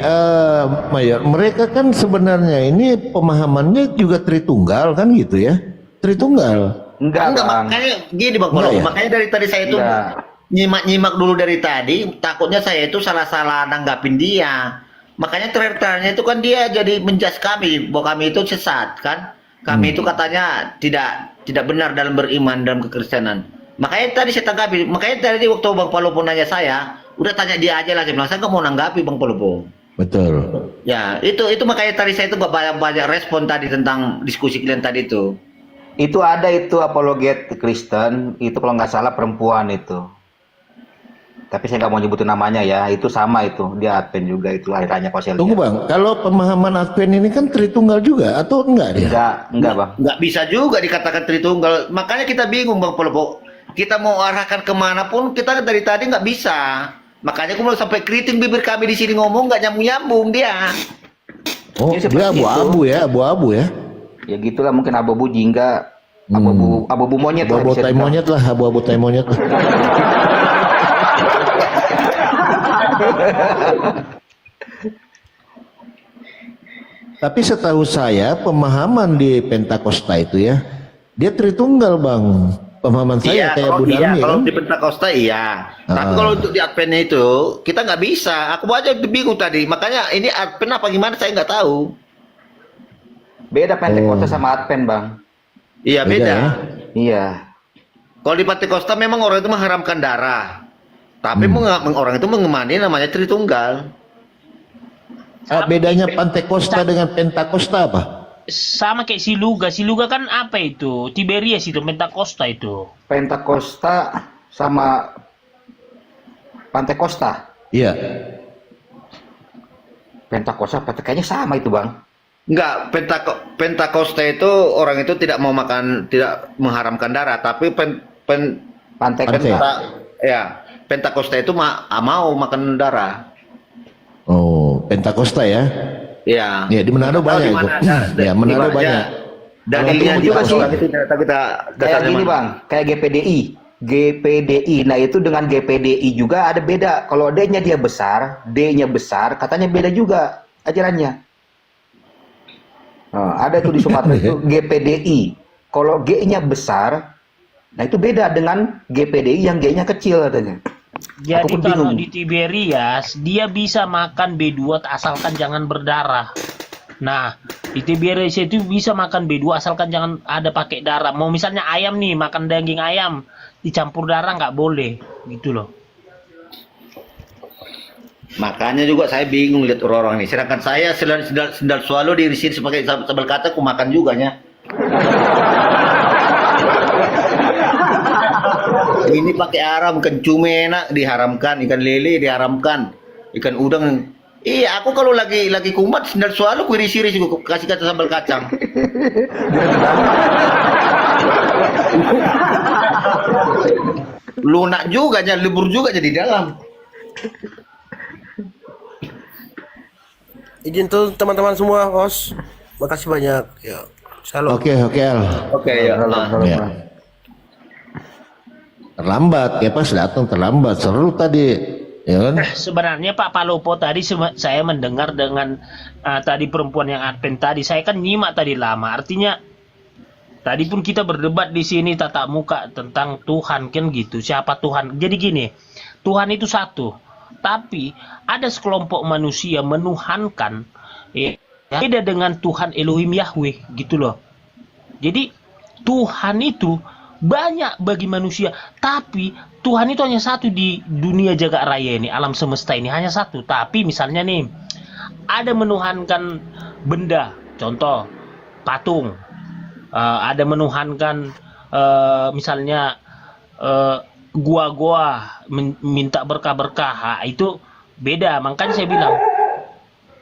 Speaker 5: Mayor, mereka kan sebenarnya ini pemahamannya juga Tritunggal kan gitu ya? Tritunggal.
Speaker 4: Enggak, Bang.
Speaker 3: makanya gini Bang
Speaker 5: Enggak
Speaker 3: Polo,
Speaker 5: ya?
Speaker 3: makanya dari tadi saya itu
Speaker 4: Enggak.
Speaker 3: nyimak dulu dari tadi, takutnya saya itu salah-salah nanggapin dia. Makanya terakhir-terakhirnya itu kan dia jadi menjas kami bahwa kami itu sesat kan. Kami itu katanya tidak benar dalam beriman dalam kekristenan. Makanya tadi saya tanggapi, makanya tadi waktu Bang Palopo nanya saya, udah tanya dia aja lah, saya bilang saya nggak mau nanggapi Bang Palopo.
Speaker 5: Betul.
Speaker 3: Ya itu makanya tadi saya itu nggak banyak respon tadi tentang diskusi kalian tadi itu.
Speaker 4: Itu ada itu apologet Kristen, itu kalau nggak salah perempuan itu. Tapi saya nggak mau nyebutin namanya ya, itu sama itu, dia Advent juga itu akhirnya kalau saya
Speaker 5: Tunggu
Speaker 4: lihat.
Speaker 5: Bang, kalau pemahaman Advent ini kan Tritunggal juga atau enggak dia?
Speaker 4: Enggak Bang.
Speaker 3: Nggak bisa juga dikatakan Tritunggal. Makanya kita bingung Bang Polopo. Kita mau arahkan kemanapun kita dari tadi nggak bisa. Makanya aku mau sampai keriting bibir kami di sini ngomong nggak nyambung dia.
Speaker 5: Oh,
Speaker 4: Ya,
Speaker 5: dia
Speaker 4: seperti
Speaker 5: abu-abu ya, abu-abu ya.
Speaker 4: Ya gitulah mungkin abu-abu jingga, abu-abu monyet lah
Speaker 5: Abu-abu
Speaker 4: bisa
Speaker 5: tai
Speaker 4: dibilang.
Speaker 5: monyet lah, abu-abu tai monyet lah. Tapi setahu saya pemahaman di Pentakosta itu ya, dia Tritunggal Bang. Pemahaman saya kayak Bu Darmi
Speaker 3: kalau
Speaker 5: kan.
Speaker 3: di Pentakosta iya. Tapi kalau untuk di Advent itu kita nggak bisa. Aku aja bingung tadi. Makanya ini Advent apa gimana saya nggak tahu.
Speaker 4: Beda Pentakosta sama Advent Bang.
Speaker 3: Iya
Speaker 5: Beda
Speaker 3: beda.
Speaker 5: ya?
Speaker 4: Iya.
Speaker 3: Kalau di Pentakosta memang orang itu mengharamkan darah. Tapi orang itu mengemani namanya Tritunggal.
Speaker 5: Bedanya Pantekosta dengan Pentakosta apa?
Speaker 6: Sama kayak Siluga kan apa itu? Tiberias itu, Pentakosta itu.
Speaker 4: Pentakosta sama Pantekosta.
Speaker 5: Iya.
Speaker 4: Pentakosta kayaknya sama itu Bang.
Speaker 3: Enggak, Pentakosta itu orang itu tidak mau makan, tidak mengharamkan darah, tapi
Speaker 4: Pantek.
Speaker 3: Pentakosta itu mau makan darah.
Speaker 5: Oh, Pentakosta ya.
Speaker 3: Ya.
Speaker 5: Ya di Manado banyak itu. Ya Manado banyak.
Speaker 3: Dalilnya
Speaker 4: Kalau juga sih. Kayak gini Bang, kayak GPDI. Nah itu dengan GPDI juga ada beda. Kalau D-nya dia besar, D-nya besar, katanya beda juga ajarannya. Nah, ada itu di Sumatera itu GPDI. Kalau G-nya besar, nah itu beda dengan GPDI yang G-nya kecil katanya.
Speaker 6: Jadi
Speaker 4: Aku pun
Speaker 6: kalau
Speaker 4: bingung.
Speaker 6: di Tiberias dia bisa makan B2 asalkan jangan berdarah. Nah, di Tiberias itu bisa makan B2 asalkan jangan ada pakai darah. Mau misalnya ayam nih, makan daging ayam dicampur darah nggak boleh, gitu loh.
Speaker 3: Makanya juga saya bingung lihat orang-orang ini. Sedangkan saya sendal swallow di sini sebagai sambal kata aku makan juga nya. Ini pakai haram, ikan cumi enak diharamkan, ikan lele diharamkan, ikan udang. Iya, aku kalau lagi kumat sendal swallow ku iris-iris aku kasih kata sambal kacang. Lunak juga, lebur juga jadi dalam.
Speaker 2: Izin tuh teman-teman semua, host. Makasih banyak. Ya. Shalom.
Speaker 5: Oke, Al.
Speaker 3: Oke ya.
Speaker 5: Ya. Terlambat, ya pas datang terlambat, seru tadi, ya kan?
Speaker 6: Sebenarnya Pak Palopo tadi saya mendengar dengan tadi perempuan yang advent tadi, saya kan nyimak tadi lama. Artinya tadi pun kita berdebat di sini tatap muka tentang Tuhan kan gitu. Siapa Tuhan? Jadi gini, Tuhan itu satu, tapi ada sekelompok manusia menuhankan beda dengan Tuhan Elohim Yahweh gitu loh. Jadi Tuhan itu banyak bagi manusia, tapi Tuhan itu hanya satu di dunia jagat raya ini, alam semesta ini hanya satu. Tapi misalnya nih, ada menuhankan benda, contoh patung, ada menuhankan misalnya gua-gua minta berkah-berkah, itu beda. Makanya saya bilang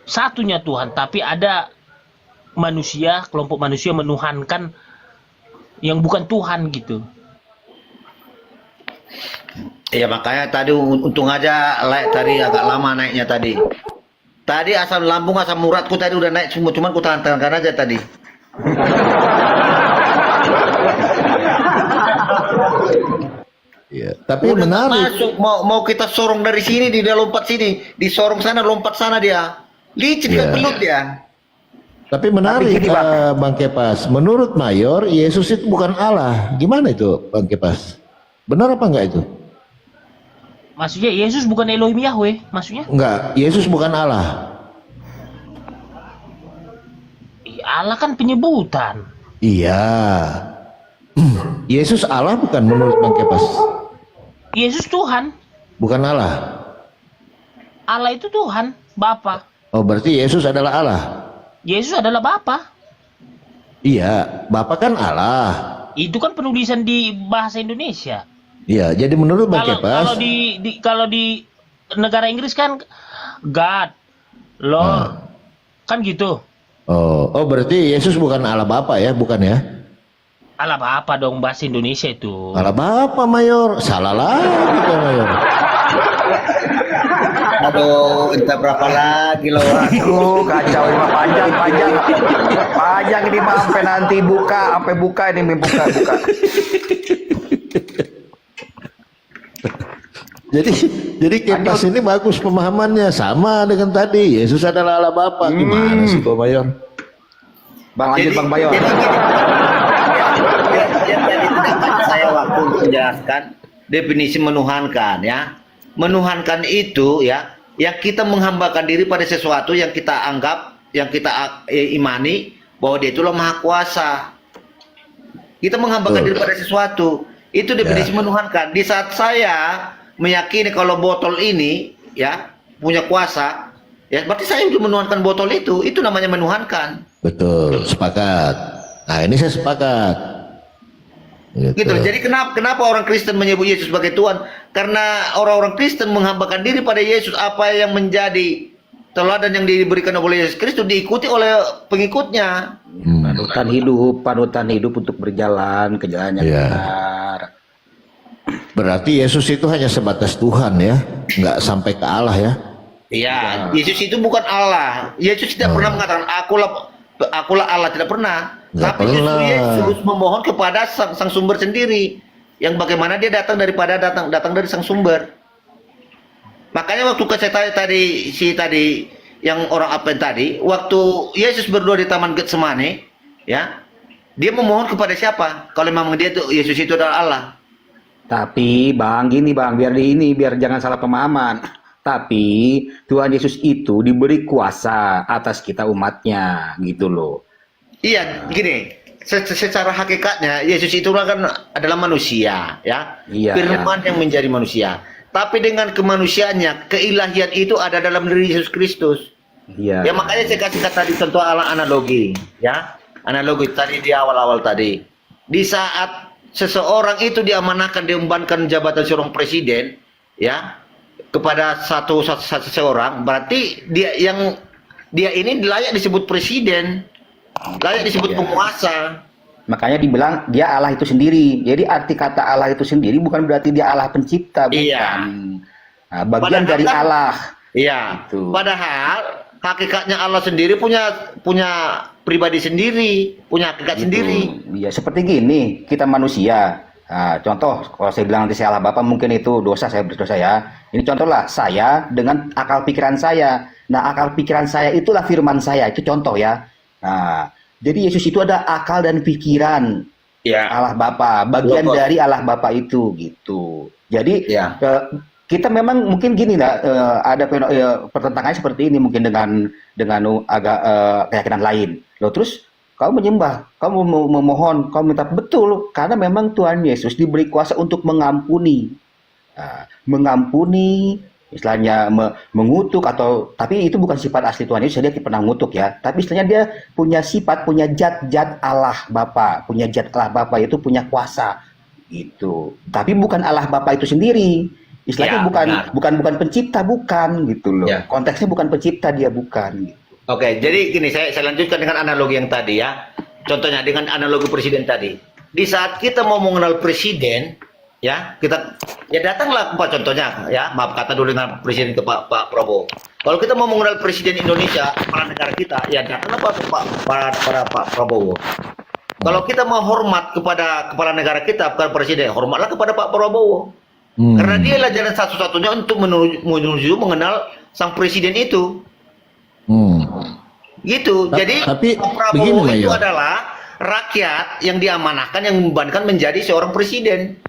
Speaker 6: satunya Tuhan, tapi ada manusia, kelompok manusia menuhankan yang bukan Tuhan gitu.
Speaker 3: Iya makanya tadi untung aja tadi agak lama naiknya tadi. Tadi asam lambung, asam uratku tadi udah naik semua, cuman ku tahan-tahankan aja tadi.
Speaker 5: Ya, tapi
Speaker 3: Udah
Speaker 5: menarik.
Speaker 3: masuk, mau kita sorong dari sini, dia lompat sini, disorong sana, lompat sana dia. Licin
Speaker 5: Ya.
Speaker 3: belut dia.
Speaker 5: Tapi menarik,
Speaker 4: Tapi gini, Bang.
Speaker 5: Bang Kepas. Menurut Mayor, Yesus itu bukan Allah. Gimana itu, Bang Kepas? Benar apa enggak itu?
Speaker 6: Maksudnya Yesus bukan Elohim Yahweh, maksudnya?
Speaker 5: Enggak, Yesus bukan Allah.
Speaker 6: Allah kan penyebutan.
Speaker 5: Iya. Yesus Allah bukan menurut Bang Kepas?
Speaker 6: Yesus Tuhan.
Speaker 5: Bukan Allah.
Speaker 6: Allah itu Tuhan, Bapa.
Speaker 5: Oh, berarti Yesus adalah Allah.
Speaker 6: Yesus adalah Bapa.
Speaker 5: Iya, Bapa kan Allah.
Speaker 6: Itu kan penulisan di bahasa Indonesia.
Speaker 5: Iya, jadi menurut Bang
Speaker 6: Kalau
Speaker 5: Kepas,
Speaker 6: kalau di negara Inggris kan God, Lord, kan gitu.
Speaker 5: oh, berarti Yesus bukan Allah Bapa ya, bukan ya?
Speaker 6: Allah Bapa dong bahasa Indonesia itu.
Speaker 5: Allah Bapa, Mayor. Salah lagi kan, Mayor.
Speaker 3: Aduh, entah berapa lagi loh.
Speaker 4: Aduh, kacau ini mah panjang ini mah sampai nanti sampai buka ini buka.
Speaker 5: Jadi Kepas ini bagus pemahamannya, sama dengan tadi. Yesus adalah Allah Bapa. Gimana sih kok, Mayor?
Speaker 4: Bang lanjut Bang Bayor.
Speaker 3: Jadi tidak saya waktu untuk menjelaskan definisi menuhankan ya. Menuhankan itu ya, yang kita menghambakan diri pada sesuatu yang kita anggap, yang kita imani bahwa dia itulah maha kuasa. Kita menghambakan diri pada sesuatu, itu definisi menuhankan. Di saat saya meyakini kalau botol ini ya punya kuasa, ya berarti saya sudah menuhankan botol itu namanya menuhankan.
Speaker 5: Betul, sepakat. Nah, ini saya sepakat.
Speaker 3: Gitu. Jadi kenapa orang Kristen menyebut Yesus sebagai Tuhan? Karena orang-orang Kristen menghambakan diri pada Yesus, apa yang menjadi teladan yang diberikan oleh Yesus Kristus diikuti oleh pengikutnya.
Speaker 4: Panutan hidup untuk berjalan ke jalan yang
Speaker 5: Iya.
Speaker 4: benar.
Speaker 5: Berarti Yesus itu hanya sebatas Tuhan ya, nggak sampai ke Allah ya.
Speaker 3: Iya, Yesus itu bukan Allah. Yesus tidak pernah mengatakan akulah Allah, tidak pernah.
Speaker 5: Nggak
Speaker 3: Tapi
Speaker 5: pernah.
Speaker 3: justru Yesus memohon kepada sang sumber sendiri, yang bagaimana dia datang dari sang sumber. Makanya waktu saya tadi yang orang Advent tadi, waktu Yesus berdoa di Taman Getsemani, ya, dia memohon kepada siapa? Kalau memang Yesus itu adalah Allah.
Speaker 4: Tapi Bang, gini Bang, biar jangan salah pemahaman. Tapi Tuhan Yesus itu diberi kuasa atas kita umatnya, gitu loh.
Speaker 3: Iya, gini. Secara hakikatnya Yesus itu kan adalah manusia, ya.
Speaker 4: Iya,
Speaker 3: Firman yang menjadi manusia. tapi dengan kemanusiaannya, keilahian itu ada dalam diri Yesus Kristus.
Speaker 4: Iya.
Speaker 3: Ya makanya saya kasih tadi contoh analogi, ya. Analogi tadi di awal-awal tadi. Di saat seseorang itu diamanahkan, diembankan jabatan seorang presiden, ya, kepada seseorang, berarti dia ini layak disebut presiden, layak disebut
Speaker 4: Iya.
Speaker 3: penguasa.
Speaker 4: Makanya dibilang dia Allah itu sendiri. Jadi arti kata Allah itu sendiri bukan berarti dia Allah pencipta, bukan.
Speaker 3: Iya.
Speaker 4: Nah, bagian
Speaker 3: Padahal
Speaker 4: dari
Speaker 3: kan-
Speaker 4: Allah.
Speaker 3: Iya.
Speaker 4: Itu.
Speaker 3: Padahal hakikatnya Allah sendiri punya pribadi sendiri, punya hakikat sendiri.
Speaker 4: Iya, seperti gini, kita manusia. Nah, contoh, kalau saya bilang nanti saya Allah Bapa, mungkin itu dosa, saya berdosa ya. Ini contohlah, saya dengan akal pikiran saya. Nah, akal pikiran saya itulah firman saya, itu contoh ya. Nah, jadi Yesus itu ada akal dan pikiran
Speaker 3: Ya.
Speaker 4: Allah Bapa, bagian
Speaker 3: Betul.
Speaker 4: dari Allah Bapa itu, gitu. Jadi,
Speaker 3: Ya.
Speaker 4: kita memang mungkin gini lah, ada pertentangannya seperti ini mungkin dengan keyakinan lain. Loh, terus kamu menyembah, kamu memohon, kamu minta, betul, karena memang Tuhan Yesus diberi kuasa untuk mengampuni. Nah, mengampuni, istilahnya mengutuk, tapi itu bukan sifat asli Tuhan Yesus, dia tidak pernah mengutuk ya. Tapi istilahnya dia punya sifat, punya zat Allah Bapa, punya zat Allah Bapa itu punya kuasa gitu. Tapi bukan Allah Bapa itu sendiri. Istilahnya
Speaker 3: Ya,
Speaker 4: bukan pencipta, bukan gitu loh.
Speaker 3: Ya.
Speaker 4: Konteksnya bukan pencipta, dia bukan gitu.
Speaker 3: Oke, jadi gini, saya lanjutkan dengan analogi yang tadi ya. Contohnya dengan analogi presiden tadi. Di saat kita mau mengenal presiden, ya, datanglah Pak, contohnya ya, maaf kata dulu dengan presiden ke Pak Prabowo. Kalau kita mau mengenal presiden Indonesia, kepala negara kita, ya datanglah Pak Prabowo. Kalau kita mau hormat kepada kepala negara kita, kepada presiden, hormatlah kepada Pak Prabowo. Karena dialah jalan satu-satunya untuk menuju mengenal sang presiden itu. Gitu. Jadi
Speaker 5: tapi
Speaker 3: Pak Prabowo
Speaker 5: begini,
Speaker 3: itu
Speaker 5: Mayor.
Speaker 3: adalah rakyat yang diamanahkan, yang membebankan menjadi seorang presiden.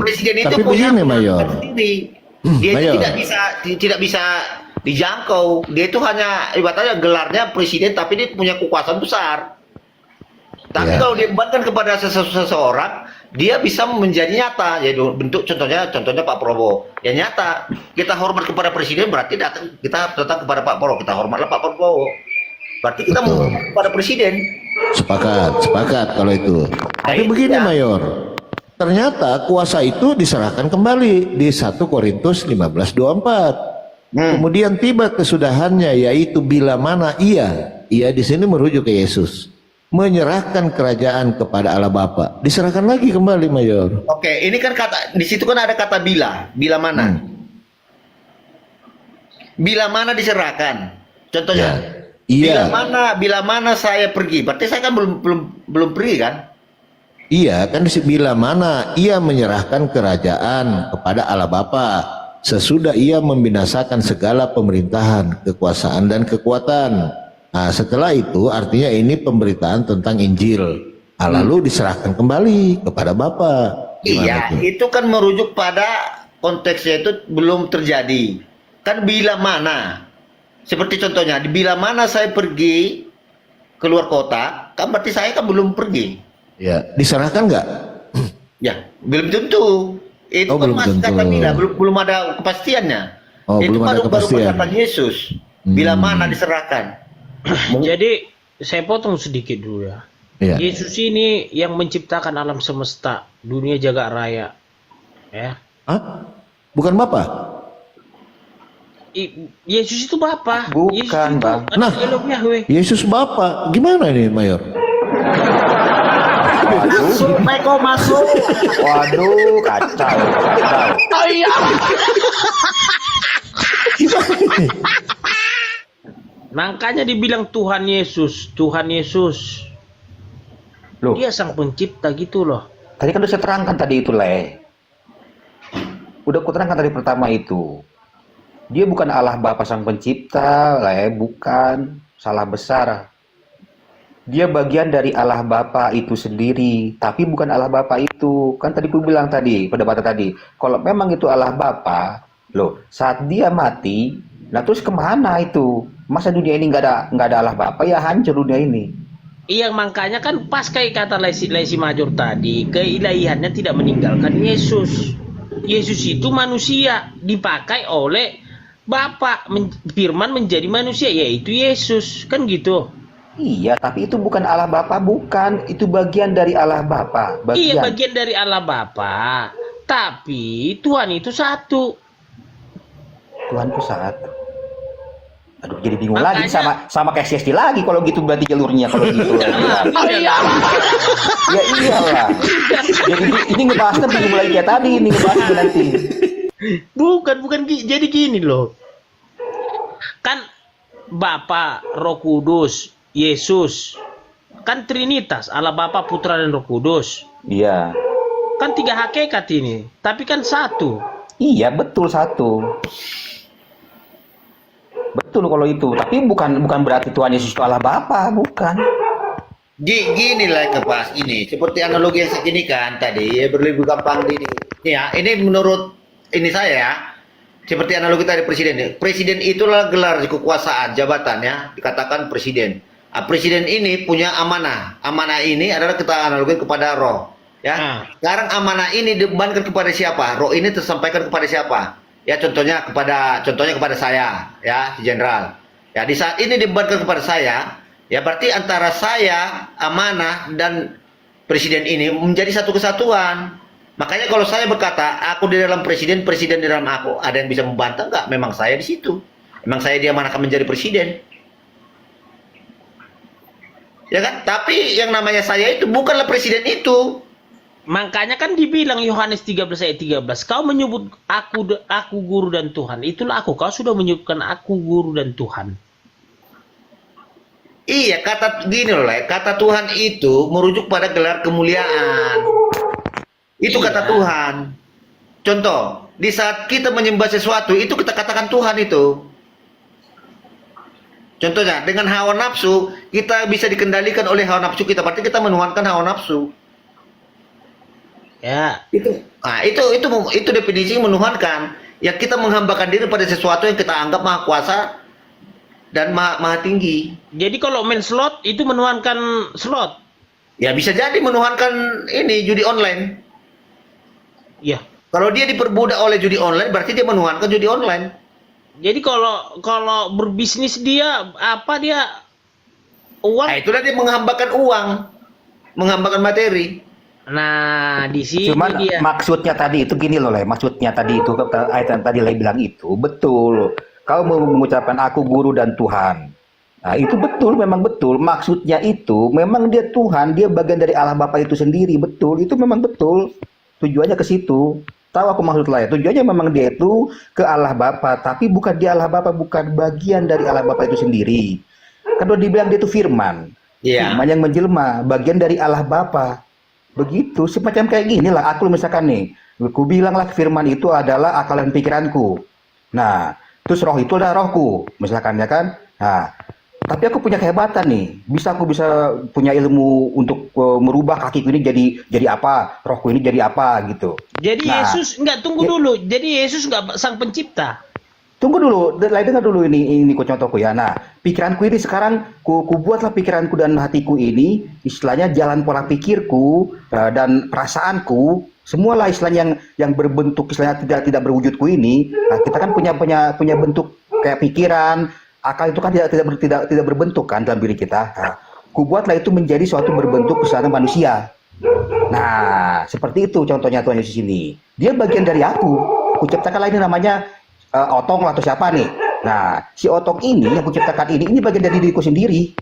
Speaker 3: Presiden itu
Speaker 5: Tapi
Speaker 3: punya
Speaker 5: begini, Mayor.
Speaker 3: kemampuan sendiri. Dia itu
Speaker 5: Mayor.
Speaker 3: tidak bisa dijangkau. Dia itu hanya ibaratnya gelarnya presiden, tapi dia punya kekuasaan besar. Tapi
Speaker 5: Ya.
Speaker 3: kalau diembankan kepada seseorang, dia bisa menjadi nyata. Jadi bentuk contohnya Pak Prabowo. Ya nyata. Kita hormat kepada presiden berarti kita datang kepada Pak Prabowo. Kita hormatlah Pak Prabowo. Berarti kita
Speaker 5: Betul.
Speaker 3: menghormat kepada presiden.
Speaker 5: Sepakat kalau itu. Tapi
Speaker 3: Baik,
Speaker 5: begini
Speaker 3: ya.
Speaker 5: Mayor, ternyata kuasa itu diserahkan kembali di 1 Korintus 15:24. Kemudian tiba kesudahannya, yaitu bila mana ia di sini merujuk ke Yesus, menyerahkan kerajaan kepada Allah Bapa. Diserahkan lagi kembali, Mayor.
Speaker 3: Oke, ini kan di situ kan ada kata bila mana? Bila mana diserahkan. Contohnya.
Speaker 5: Iya.
Speaker 3: Bila mana saya pergi. Berarti saya kan belum pergi kan?
Speaker 5: Iya, kan bila mana ia menyerahkan kerajaan kepada Allah Bapa sesudah ia membinasakan segala pemerintahan, kekuasaan dan kekuatan. Nah, setelah itu artinya ini pemberitaan tentang Injil. Lalu diserahkan kembali kepada Bapa.
Speaker 3: Iya, itu kan merujuk pada konteksnya itu belum terjadi. Kan bila mana? Seperti contohnya, bila mana saya pergi keluar kota, kan berarti saya kan belum pergi.
Speaker 5: Ya, diserahkan nggak?
Speaker 3: Ya, belum tentu. Itu
Speaker 5: Oh,
Speaker 3: kan
Speaker 5: belum
Speaker 3: masih
Speaker 5: tentu.
Speaker 3: kata bila, belum ada kepastiannya.
Speaker 5: Oh,
Speaker 3: Itu
Speaker 5: belum ada
Speaker 3: baru
Speaker 5: kepastian.
Speaker 3: perkataan Yesus. Bila mana diserahkan.
Speaker 6: Jadi saya potong sedikit dulu ya.
Speaker 5: Iya.
Speaker 6: Yesus ini yang menciptakan alam semesta, dunia jagat raya. Ya.
Speaker 5: Hah? Bukan Bapa?
Speaker 6: Yesus itu Bapa.
Speaker 4: Bukan,
Speaker 6: Yesus itu
Speaker 4: Bang.
Speaker 6: anak Elohim Yahweh.
Speaker 5: Yesus Bapa. Gimana nih, Mayor?
Speaker 6: Masuk.
Speaker 4: Waduh, kacau.
Speaker 6: Makanya dibilang Tuhan Yesus, Tuhan Yesus.
Speaker 4: Loh,
Speaker 6: Dia sang pencipta gitu loh.
Speaker 4: tadi kan udah saya terangkan tadi itu, Le. Udah aku terangkan tadi pertama itu. Dia bukan Allah Bapa sang pencipta, Le, bukan. Salah besar. Dia bagian dari Allah Bapa itu sendiri, tapi bukan Allah Bapa itu. Kan tadi aku bilang tadi, perdebatan tadi, kalau memang itu Allah Bapa, loh, saat dia mati, nah terus kemana itu? Masa dunia ini nggak ada Allah Bapa, ya hancur dunia ini.
Speaker 6: Iya, makanya kan pas kayak kata Lesi Major tadi, keilahiannya tidak meninggalkan Yesus. Yesus itu manusia dipakai oleh Bapa, firman menjadi manusia yaitu Yesus, kan gitu.
Speaker 4: Iya, tapi itu bukan Allah Bapa, bukan. Itu bagian dari Allah Bapa.
Speaker 6: Iya,
Speaker 4: Bagian.
Speaker 6: bagian dari Allah Bapa. Tapi Tuhan itu satu.
Speaker 4: Tuhan itu satu. Aduh, jadi bingung lagi
Speaker 6: Makanya-
Speaker 4: sama kayak CSD lagi kalau gitu berarti jalurnya kalau gitu. Ya iyalah. Jadi ini ngebahasnya bingung lagi kayak tadi, ini ngebahasnya nanti.
Speaker 6: Bukan jadi gini loh. Kan Bapa, Roh Kudus, Yesus. Kan Trinitas, Allah Bapa, Putra dan Roh Kudus.
Speaker 4: Iya.
Speaker 6: Kan 3 hakikat ini, tapi kan satu.
Speaker 4: Iya, betul satu. Betul kalau itu, tapi bukan berarti Tuhan Yesus itu Allah Bapa, bukan.
Speaker 3: Gini lah kepas ini, seperti analogi yang segini kan tadi, ya berlebih gampang ini. Ya, ini menurut ini saya ya, seperti analogi tadi presiden. Presiden itulah gelar kekuasaan, jabatan ya, dikatakan presiden. Nah, presiden ini punya amanah. Amanah ini adalah kita analogi kepada roh. Ya, sekarang amanah ini dibebankan kepada siapa? Roh ini tersampaikan kepada siapa? Ya contohnya kepada saya, ya si jenderal. Ya di saat ini dibebankan kepada saya, ya berarti antara saya, amanah dan presiden ini menjadi satu kesatuan. Makanya kalau saya berkata aku di dalam presiden, presiden di dalam aku, ada yang bisa membantah nggak? Memang saya di situ. Memang saya diamanahkan menjadi presiden. Ya kan? Tapi yang namanya saya itu bukanlah presiden itu.
Speaker 6: Makanya kan dibilang Yohanes 13 ayat 13, kau menyebut aku guru dan Tuhan. Itulah aku, kau sudah menyebutkan aku guru dan Tuhan.
Speaker 3: Iya, kata gini loh, Le. Kata Tuhan itu merujuk pada gelar kemuliaan. Itu kata Tuhan. Contoh, di saat kita menyembah sesuatu, itu kita katakan Tuhan itu. Contohnya, dengan hawa nafsu, kita bisa dikendalikan oleh hawa nafsu kita. Berarti kita menuhankan hawa nafsu.
Speaker 6: Ya,
Speaker 3: Itu definisi menuhankan. Ya kita menghambakan diri pada sesuatu yang kita anggap maha kuasa dan maha tinggi.
Speaker 6: jadi kalau main slot itu menuhankan slot.
Speaker 3: Ya bisa jadi menuhankan ini judi online.
Speaker 6: Ya.
Speaker 3: Kalau dia diperbudak oleh judi online, berarti dia menuhankan judi online.
Speaker 6: Jadi kalau berbisnis dia uang.
Speaker 4: Ah,
Speaker 3: Nah, itulah dia menghambakan uang, menghambakan materi.
Speaker 6: Nah, di sini
Speaker 4: Cuman
Speaker 6: dia.
Speaker 4: maksudnya tadi itu gini loh, Le. Maksudnya tadi itu ayat yang tadi Le bilang itu betul. Kau mau mengucapkan aku guru dan Tuhan. Nah, itu betul, memang betul. Maksudnya itu memang dia Tuhan, dia bagian dari Allah Bapa itu sendiri, betul. Itu memang betul. Tujuannya ke situ. Tahu aku maksud lah ya. Tujuannya memang dia itu ke Allah Bapa, tapi bukan dia Allah Bapa, bukan bagian dari Allah Bapa itu sendiri. Kalau dibilang dia itu firman.
Speaker 3: Iya.
Speaker 4: Firman yang menjelma, bagian dari Allah Bapa. Begitu, semacam kayak gini lah. Aku misalkan nih, aku bilang lah firman itu adalah akal dan pikiranku. Nah, terus roh itu adalah rohku, misalkan ya kan. Nah, tapi aku punya kehebatan nih. Aku bisa punya ilmu untuk merubah kakiku ini jadi apa, rohku ini jadi apa gitu.
Speaker 6: Jadi
Speaker 4: Nah,
Speaker 6: Yesus tunggu dulu. Jadi Yesus nggak sang pencipta.
Speaker 4: Tunggu dulu, dengar dulu ini contohku ya. Nah, pikiranku ini sekarang ku buatlah pikiranku dan hatiku ini istilahnya jalan pola pikirku dan perasaanku semualah istilahnya yang berbentuk istilahnya tidak berwujudku ini. Nah, kita kan punya bentuk kayak pikiran, akal itu kan tidak berbentuk kan dalam diri kita. Nah, ku buatlah itu menjadi suatu berbentuk istilahnya manusia. Nah, seperti itu contohnya Tuhan Yesus ini. Dia bagian dari aku. Ku ciptakanlah ini namanya Otong atau siapa nih. Nah, si Otong ini yang kuciptakan ini bagian dari diriku sendiri.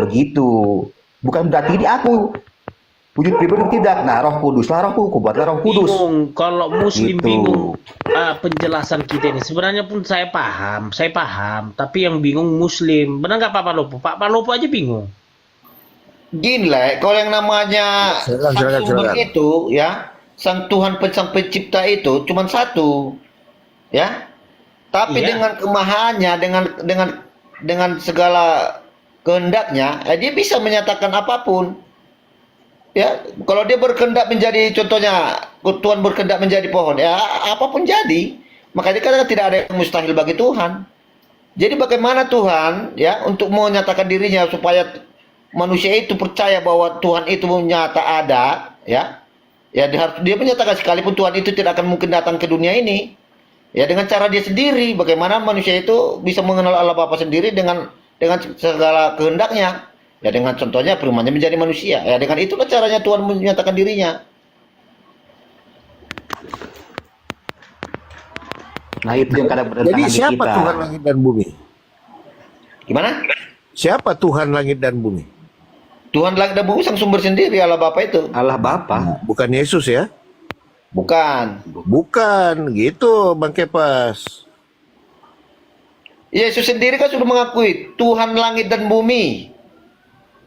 Speaker 4: Begitu. Bukan berarti ini aku. Wujud pribadi tidak. Nah, Roh Kudus lah rohku, buatlah Roh Kudus.
Speaker 6: Bingung kalau Muslim
Speaker 4: Gitu.
Speaker 6: bingung penjelasan kita ini. Sebenarnya pun saya paham, tapi yang bingung Muslim. Benar nggak Pak Palopo? Pak Palopo aja bingung.
Speaker 3: Gini lah, kalau yang namanya
Speaker 5: Silakan,
Speaker 3: sang
Speaker 5: silakan,
Speaker 3: sumber
Speaker 5: silakan.
Speaker 3: itu ya, sang Tuhan sang pencipta itu cuma satu. Ya. Tapi
Speaker 6: Iya.
Speaker 3: dengan kemahannya, dengan segala kehendaknya, dia bisa menyatakan apapun. Ya, kalau dia berkehendak menjadi contohnya Tuhan berkehendak menjadi pohon, ya apapun jadi. Makanya kan tidak ada yang mustahil bagi Tuhan. Jadi bagaimana Tuhan ya untuk menyatakan dirinya supaya manusia itu percaya bahwa Tuhan itu nyata ada, ya. Ya dia menyatakan sekalipun Tuhan itu tidak akan mungkin datang ke dunia ini. Ya dengan cara dia sendiri. Bagaimana manusia itu bisa mengenal Allah Bapa sendiri dengan segala kehendaknya. Ya dengan contohnya firman-Nya menjadi manusia. Ya dengan itulah caranya Tuhan menyatakan dirinya.
Speaker 4: Nah itu yang kadang
Speaker 5: Jadi
Speaker 4: bertentangan di
Speaker 5: siapa
Speaker 4: kita.
Speaker 5: Tuhan langit dan bumi?
Speaker 3: Gimana?
Speaker 5: Siapa Tuhan langit dan bumi?
Speaker 3: Tuhan langit dan bumi sang sumber sendiri Allah Bapa itu.
Speaker 4: Allah Bapa.
Speaker 5: Bukan Yesus ya?
Speaker 3: Bukan.
Speaker 5: Bukan, gitu Bang Kepas.
Speaker 3: Yesus sendiri kan sudah mengakui Tuhan langit dan bumi.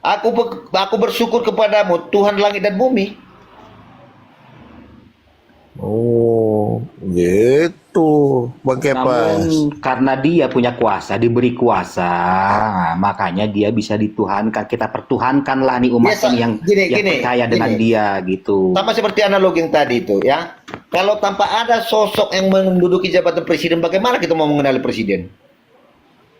Speaker 3: Aku bersyukur kepadamu Tuhan langit dan bumi.
Speaker 5: Oh, gitu Bang Kepas.
Speaker 4: Namun karena dia punya kuasa, diberi kuasa, makanya dia bisa dituhankan. Kita pertuhankanlah nih umat
Speaker 3: Ya,
Speaker 4: ini yang
Speaker 3: gini,
Speaker 4: percaya dengan
Speaker 3: gini.
Speaker 4: dia gitu.
Speaker 3: Sama seperti analogi yang tadi itu ya. Kalau tanpa ada sosok yang menduduki jabatan presiden, bagaimana kita mau mengenali presiden?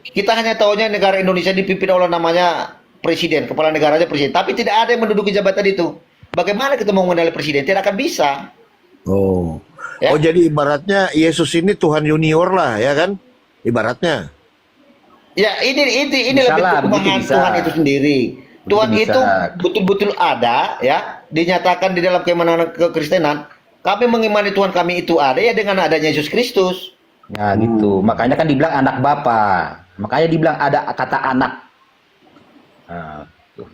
Speaker 3: Kita hanya tahunya negara Indonesia dipimpin oleh namanya presiden, kepala negaranya presiden. Tapi tidak ada yang menduduki jabatan itu. Bagaimana kita mau mengenali presiden? Tidak akan bisa.
Speaker 5: Oh.
Speaker 3: Ya.
Speaker 5: Oh, jadi ibaratnya Yesus ini Tuhan junior lah ya kan? Ibaratnya.
Speaker 3: Ya ini
Speaker 4: Bisa
Speaker 3: lebih
Speaker 4: lah,
Speaker 3: Tuhan
Speaker 4: begitu bisa.
Speaker 3: Tuhan itu sendiri. Tuhan
Speaker 4: Begitu
Speaker 3: itu
Speaker 4: bisa.
Speaker 3: betul-betul ada ya, dinyatakan di dalam keimanan kekristenan. Kami mengimani Tuhan kami itu ada ya dengan adanya Yesus Kristus.
Speaker 4: Ya gitu. Makanya kan dibilang anak Bapa. Makanya dibilang ada kata anak. Nah, tuh.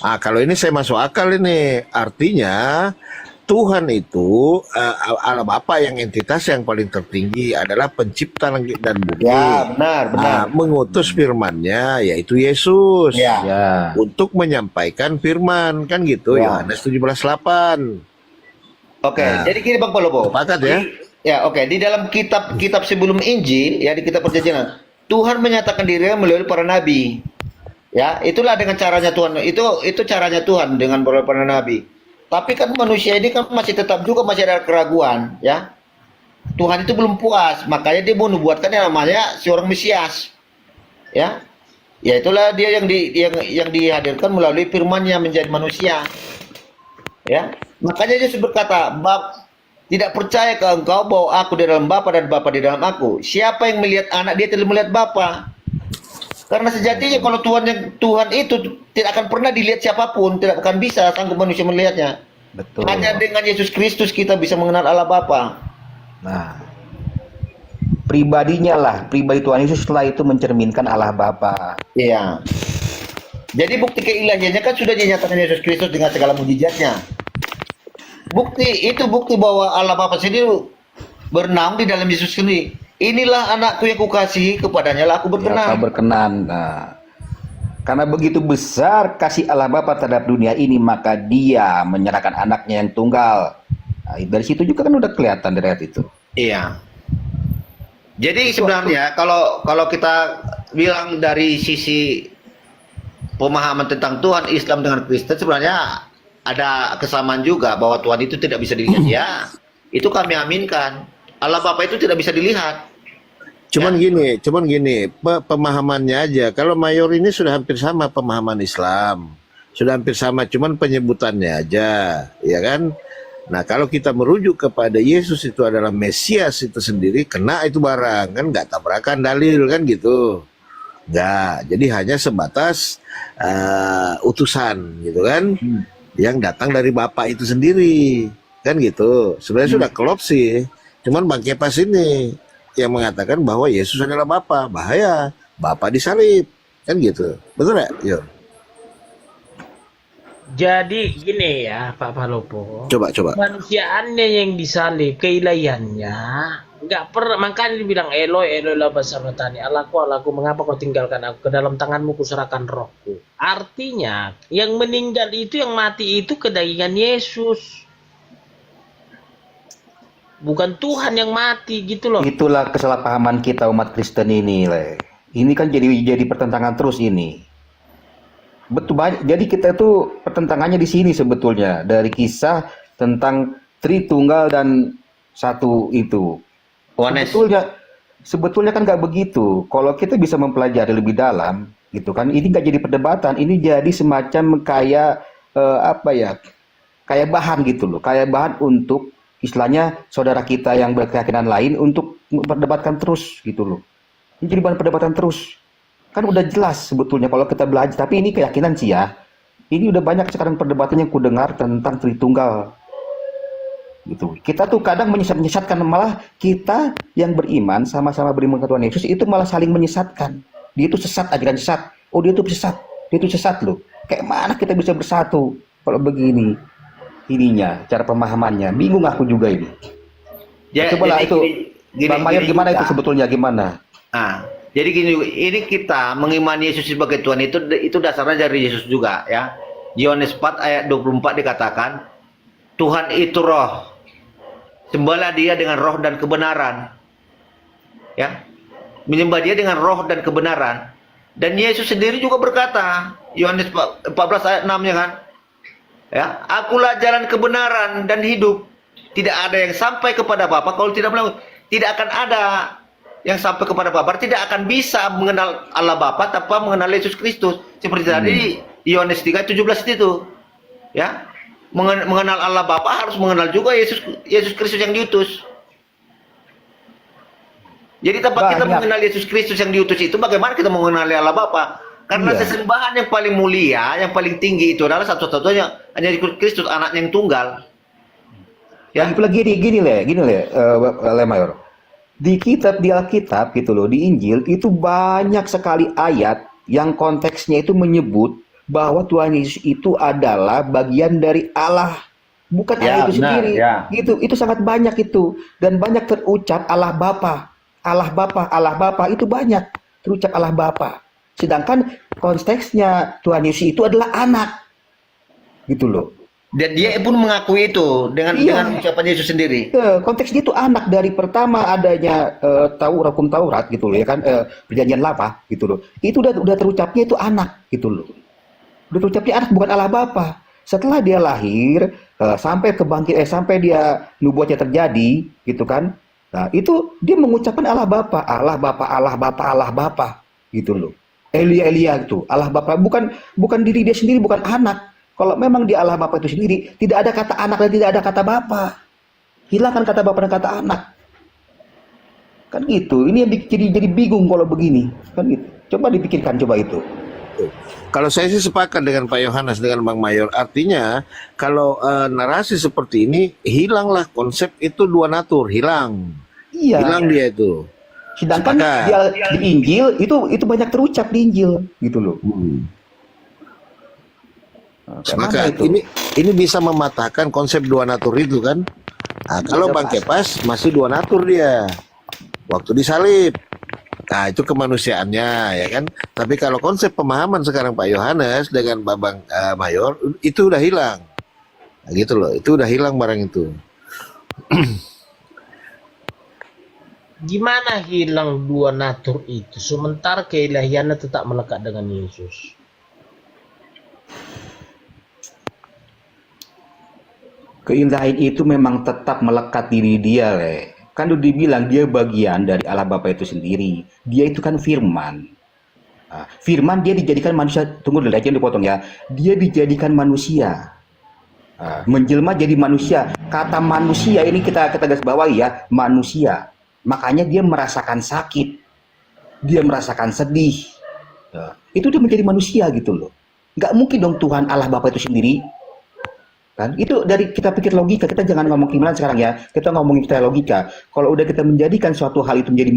Speaker 5: Kalau ini saya masuk akal ini. Artinya Tuhan itu Allah Bapa yang entitas yang paling tertinggi adalah pencipta langit dan bumi.
Speaker 3: Ya, benar.
Speaker 5: Mengutus firman-Nya yaitu Yesus.
Speaker 3: Ya.
Speaker 4: Ya.
Speaker 5: Untuk menyampaikan firman kan gitu
Speaker 3: Ya.
Speaker 5: Yohanes 17:8.
Speaker 3: Oke,
Speaker 5: Nah.
Speaker 3: jadi gini Bang Palobo.
Speaker 5: Sepakat ya?
Speaker 3: Ya, oke. Di dalam kitab sebelum Injil, ya di kitab Perjanjian, Tuhan menyatakan dirinya melalui para nabi. Ya, itulah dengan caranya Tuhan. Itu caranya Tuhan dengan melalui para nabi. Tapi kan manusia ini kan masih tetap juga masih ada keraguan, ya. Tuhan itu belum puas, makanya dia mau nubuatkan yang namanya seorang Mesias. Ya. Ya itulah dia yang dihadirkan melalui firman-Nya menjadi manusia. Ya. Makanya Yesus berkata, tidak percaya ke engkau bahwa aku di dalam Bapa dan Bapa di dalam aku. Siapa yang melihat anak dia telah melihat Bapa. Karena sejatinya kalau Tuhan itu tidak akan pernah dilihat siapapun, tidak akan bisa sanggup manusia melihatnya.
Speaker 4: Betul.
Speaker 3: Hanya dengan Yesus Kristus kita bisa mengenal Allah Bapa.
Speaker 4: Nah, pribadi Tuhan Yesus setelah itu mencerminkan Allah Bapa.
Speaker 3: Iya. Jadi bukti keilahiannya kan sudah dinyatakan Yesus Kristus dengan segala mujizatnya. Bukti bahwa Allah Bapa sendiri bernaung di dalam Yesus sendiri. Inilah anakku yang kukasihi, kepadanya lah aku
Speaker 4: Ya,
Speaker 3: berkenan.
Speaker 4: kau berkenan. Nah, karena begitu besar kasih Allah Bapa terhadap dunia ini, maka Dia menyerahkan anaknya yang tunggal. Nah, dari situ juga kan udah kelihatan dari ayat itu.
Speaker 3: Iya. Jadi sebenarnya kalau kita bilang dari sisi pemahaman tentang Tuhan, Islam dengan Kristen sebenarnya ada kesamaan juga bahwa Tuhan itu tidak bisa dilihat ya. Itu kami aminkan. Allah Bapa itu tidak bisa dilihat.
Speaker 5: Cuman gini, pemahamannya aja. Kalau mayor ini sudah hampir sama pemahaman Islam. Sudah hampir sama, cuman penyebutannya aja, ya kan? Nah, kalau kita merujuk kepada Yesus itu adalah Mesias itu sendiri, kena itu barang, kan nggak tabrakan dalil, kan gitu. Nggak, jadi hanya sebatas utusan, gitu kan? Yang datang dari Bapak itu sendiri, kan gitu. Sebenarnya sudah klop sih. Cuman Bang Kepas ini yang mengatakan bahwa Yesus adalah Bapa. Bahaya, Bapa disalib, kan gitu. Betul nggak? Yo.
Speaker 6: Jadi gini ya Pak Palopo,
Speaker 5: Coba.
Speaker 6: manusiaannya yang disalib, keilahiannya nggak pernah, makanya dibilang Eloi lama sabachthani, Allahku mengapa kau tinggalkan aku, ke dalam tanganmu kuserahkan rohku. Artinya yang meninggal itu, yang mati itu kedagingan Yesus, bukan Tuhan yang mati gitu loh.
Speaker 4: Itulah kesalahpahaman kita umat Kristen ini, Le. Ini kan jadi pertentangan terus ini. Betul banyak. Jadi kita tuh pertentangannya di sini sebetulnya, dari kisah tentang Tritunggal dan satu itu.
Speaker 3: Oneness.
Speaker 4: Sebetulnya kan nggak begitu. Kalau kita bisa mempelajari lebih dalam, gitu kan, ini nggak jadi perdebatan. Ini jadi semacam kayak kayak bahan gitu loh, kayak bahan untuk istilahnya saudara kita yang berkeyakinan lain untuk memperdebatkan terus gitu loh. Ini jadi bahan perdebatan terus. Kan udah jelas sebetulnya kalau kita belajar, tapi ini keyakinan sih ya. Ini udah banyak sekarang perdebatan yang ku dengar tentang Tritunggal. Gitu. Kita tuh kadang menyesatkan, malah kita yang beriman sama-sama beriman ke Tuhan Yesus itu malah saling menyesatkan. Dia itu sesat, ajaran sesat. Oh dia itu sesat, dia itu sesat loh. Kayak mana kita bisa bersatu kalau begini? Ininya, cara pemahamannya. Bingung aku juga ini.
Speaker 3: Ya,
Speaker 4: Coba lah
Speaker 3: jadi
Speaker 4: itu,
Speaker 3: gini-
Speaker 4: Bang Mayor
Speaker 3: gini
Speaker 4: gimana
Speaker 3: juga.
Speaker 4: itu sebetulnya gimana?
Speaker 3: Ah, jadi gini, ini kita mengimani Yesus sebagai Tuhan itu dasarnya dari Yesus juga ya. Yohanes 4 ayat 24 dikatakan, Tuhan itu roh. Sembahlah dia dengan roh dan kebenaran. Ya. Menyembah dia dengan roh dan kebenaran. Dan Yesus sendiri juga berkata, Yohanes 14 ayat 6-nya kan. Ya, akulah jalan kebenaran dan hidup. Tidak ada yang sampai kepada Bapa kalau tidak melalui. Tidak akan ada yang sampai kepada Bapa, tidak akan bisa mengenal Allah Bapa tanpa mengenal Yesus Kristus. Seperti tadi Yohanes 3:17 itu. Ya. Mengenal Allah Bapa harus mengenal juga Yesus Kristus yang diutus. Jadi tanpa kita
Speaker 4: Banyak.
Speaker 3: mengenal Yesus Kristus yang diutus itu, bagaimana kita mengenali Allah Bapa? Karena
Speaker 4: Iya.
Speaker 3: sesembahan yang paling mulia, yang paling tinggi itu adalah satu-satunya hanya Kristus, anaknya yang tunggal. Ya.
Speaker 4: Lagi pula gini Le Mayor. Di Alkitab gitu loh, di Injil itu banyak sekali ayat yang konteksnya itu menyebut bahwa Tuhan Yesus itu adalah bagian dari Allah, bukan Allah itu
Speaker 3: benar,
Speaker 4: sendiri.
Speaker 3: ya.
Speaker 4: Itu sangat banyak itu, dan banyak terucap Allah Bapa, Allah Bapa, Allah Bapa, itu banyak terucap Allah Bapa. Sedangkan konteksnya Tuhan Yesus itu adalah anak. Gitu loh.
Speaker 3: Dan dia pun mengakui itu dengan
Speaker 4: Iya.
Speaker 3: dengan ucapan Yesus sendiri.
Speaker 4: Konteks dia itu anak dari pertama adanya hukum Taurat gitu loh ya kan, perjanjian lama gitu loh. Itu udah terucapnya itu anak gitu loh. Udah terucapnya anak, bukan Allah Bapa. Setelah dia lahir sampai sampai dia nubuatnya terjadi gitu kan. Nah, itu dia mengucapkan Allah Bapa, Allah Bapa, Allah Bapa, Allah Bapa gitu loh. Elia itu Allah Bapa, bukan diri dia sendiri, bukan anak. Kalau memang dia Allah Bapa itu sendiri, tidak ada kata anak dan tidak ada kata Bapa. Hilangkan kata Bapa dan kata anak. Kan gitu. Ini yang jadi bingung kalau begini. Kan gitu. Coba dipikirkan coba itu.
Speaker 5: Kalau saya sih sepakat dengan Pak Yohanes, dengan Bang Mayor. Artinya kalau narasi seperti ini, hilanglah konsep itu dua natur, hilang.
Speaker 4: Iya.
Speaker 5: Hilang dia itu.
Speaker 4: Sedangkan
Speaker 5: Sepakat.
Speaker 4: di Injil itu banyak terucap di Injil gitu loh. Nah, kayak mana
Speaker 5: Sepakat.
Speaker 4: itu?
Speaker 5: Ini bisa mematahkan konsep dua natur itu kan. Nah, kalau
Speaker 4: Iya,
Speaker 5: Bang
Speaker 4: pasti.
Speaker 5: Kepas masih dua natur dia. Waktu disalib. Nah, itu kemanusiaannya ya kan. Tapi kalau konsep pemahaman sekarang Pak Yohanes dengan Bang Mayor itu udah hilang. Nah, gitu loh. Itu udah hilang barang itu.
Speaker 6: Gimana hilang dua natur itu sementara keilahiannya tetap melekat dengan Yesus?
Speaker 4: Keindahan itu memang tetap melekat diri dia, Le. Kan udah dibilang dia bagian dari Allah Bapa itu sendiri. Dia itu kan firman. Nah, firman dia dijadikan manusia. Tunggu dulu, jangan dipotong ya. Dia dijadikan manusia. Menjelma jadi manusia. Kata manusia ini kita garis bawahi ya, manusia. Makanya dia merasakan sakit. Dia merasakan sedih. Nah, itu dia menjadi manusia gitu loh. Nggak mungkin dong Tuhan Allah Bapa itu sendiri. Kan itu dari kita pikir logika, kita jangan ngomong keimanan sekarang ya, kita ngomongin kita logika. Kalau udah kita menjadikan suatu hal itu menjadi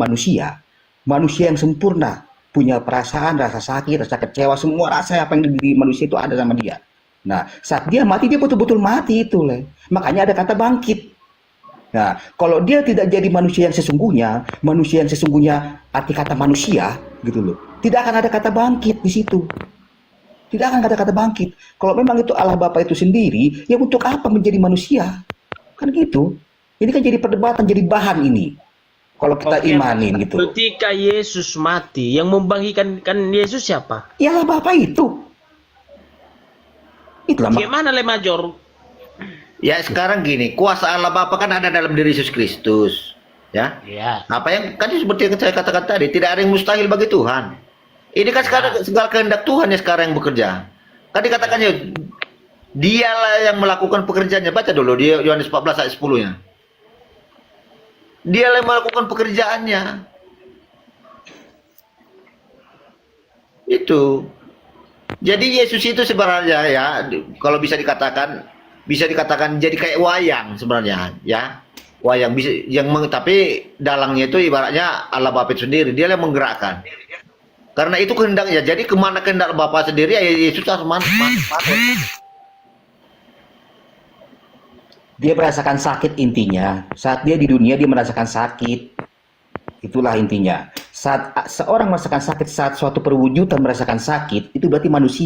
Speaker 4: manusia yang sempurna, punya perasaan, rasa sakit, rasa kecewa, semua rasa apa yang di diri manusia itu ada sama dia. Nah, saat dia mati, dia betul-betul mati itu, Le. Makanya ada kata bangkit. Nah, kalau dia tidak jadi manusia yang sesungguhnya arti kata manusia gitu loh, tidak akan ada kata bangkit di situ. Tidak akan ada kata bangkit. Kalau memang itu Allah Bapa itu sendiri, ya untuk apa menjadi manusia? Kan gitu. Ini kan jadi perdebatan, jadi bahan ini. Kalau kita
Speaker 6: Oke,
Speaker 4: imanin gitu.
Speaker 6: Ketika Yesus mati, yang membangkitkan Yesus siapa?
Speaker 4: Ya Allah Bapa itu. Itulah
Speaker 6: Gimana Le Major?
Speaker 3: Ya sekarang gini, kuasa Allah Bapa kan ada dalam diri Yesus Kristus. Ya.
Speaker 6: Ya.
Speaker 3: Apa yang kan seperti yang saya katakan tadi, tidak ada yang mustahil bagi Tuhan. Ini kan sekarang segala kehendak Tuhan yang sekarang yang bekerja. Kan dikatakan ya, Dialah yang melakukan pekerjaannya. Baca dulu di Yohanes 14 ayat 10-nya. Dialah yang melakukan pekerjaannya. Itu. Jadi Yesus itu sebenarnya ya, kalau bisa dikatakan jadi kayak wayang sebenarnya, ya. Wayang bisa tapi dalangnya itu ibaratnya Allah Bapa sendiri, dia yang menggerakkan. Karena itu kehendaknya. Jadi kemana kehendak Bapa sendiri, ya Yesus harus masuk.
Speaker 4: Dia merasakan sakit intinya. Saat dia di dunia dia merasakan sakit. Itulah intinya. Saat seorang merasakan sakit, saat suatu perwujudan merasakan sakit, itu berarti manusia.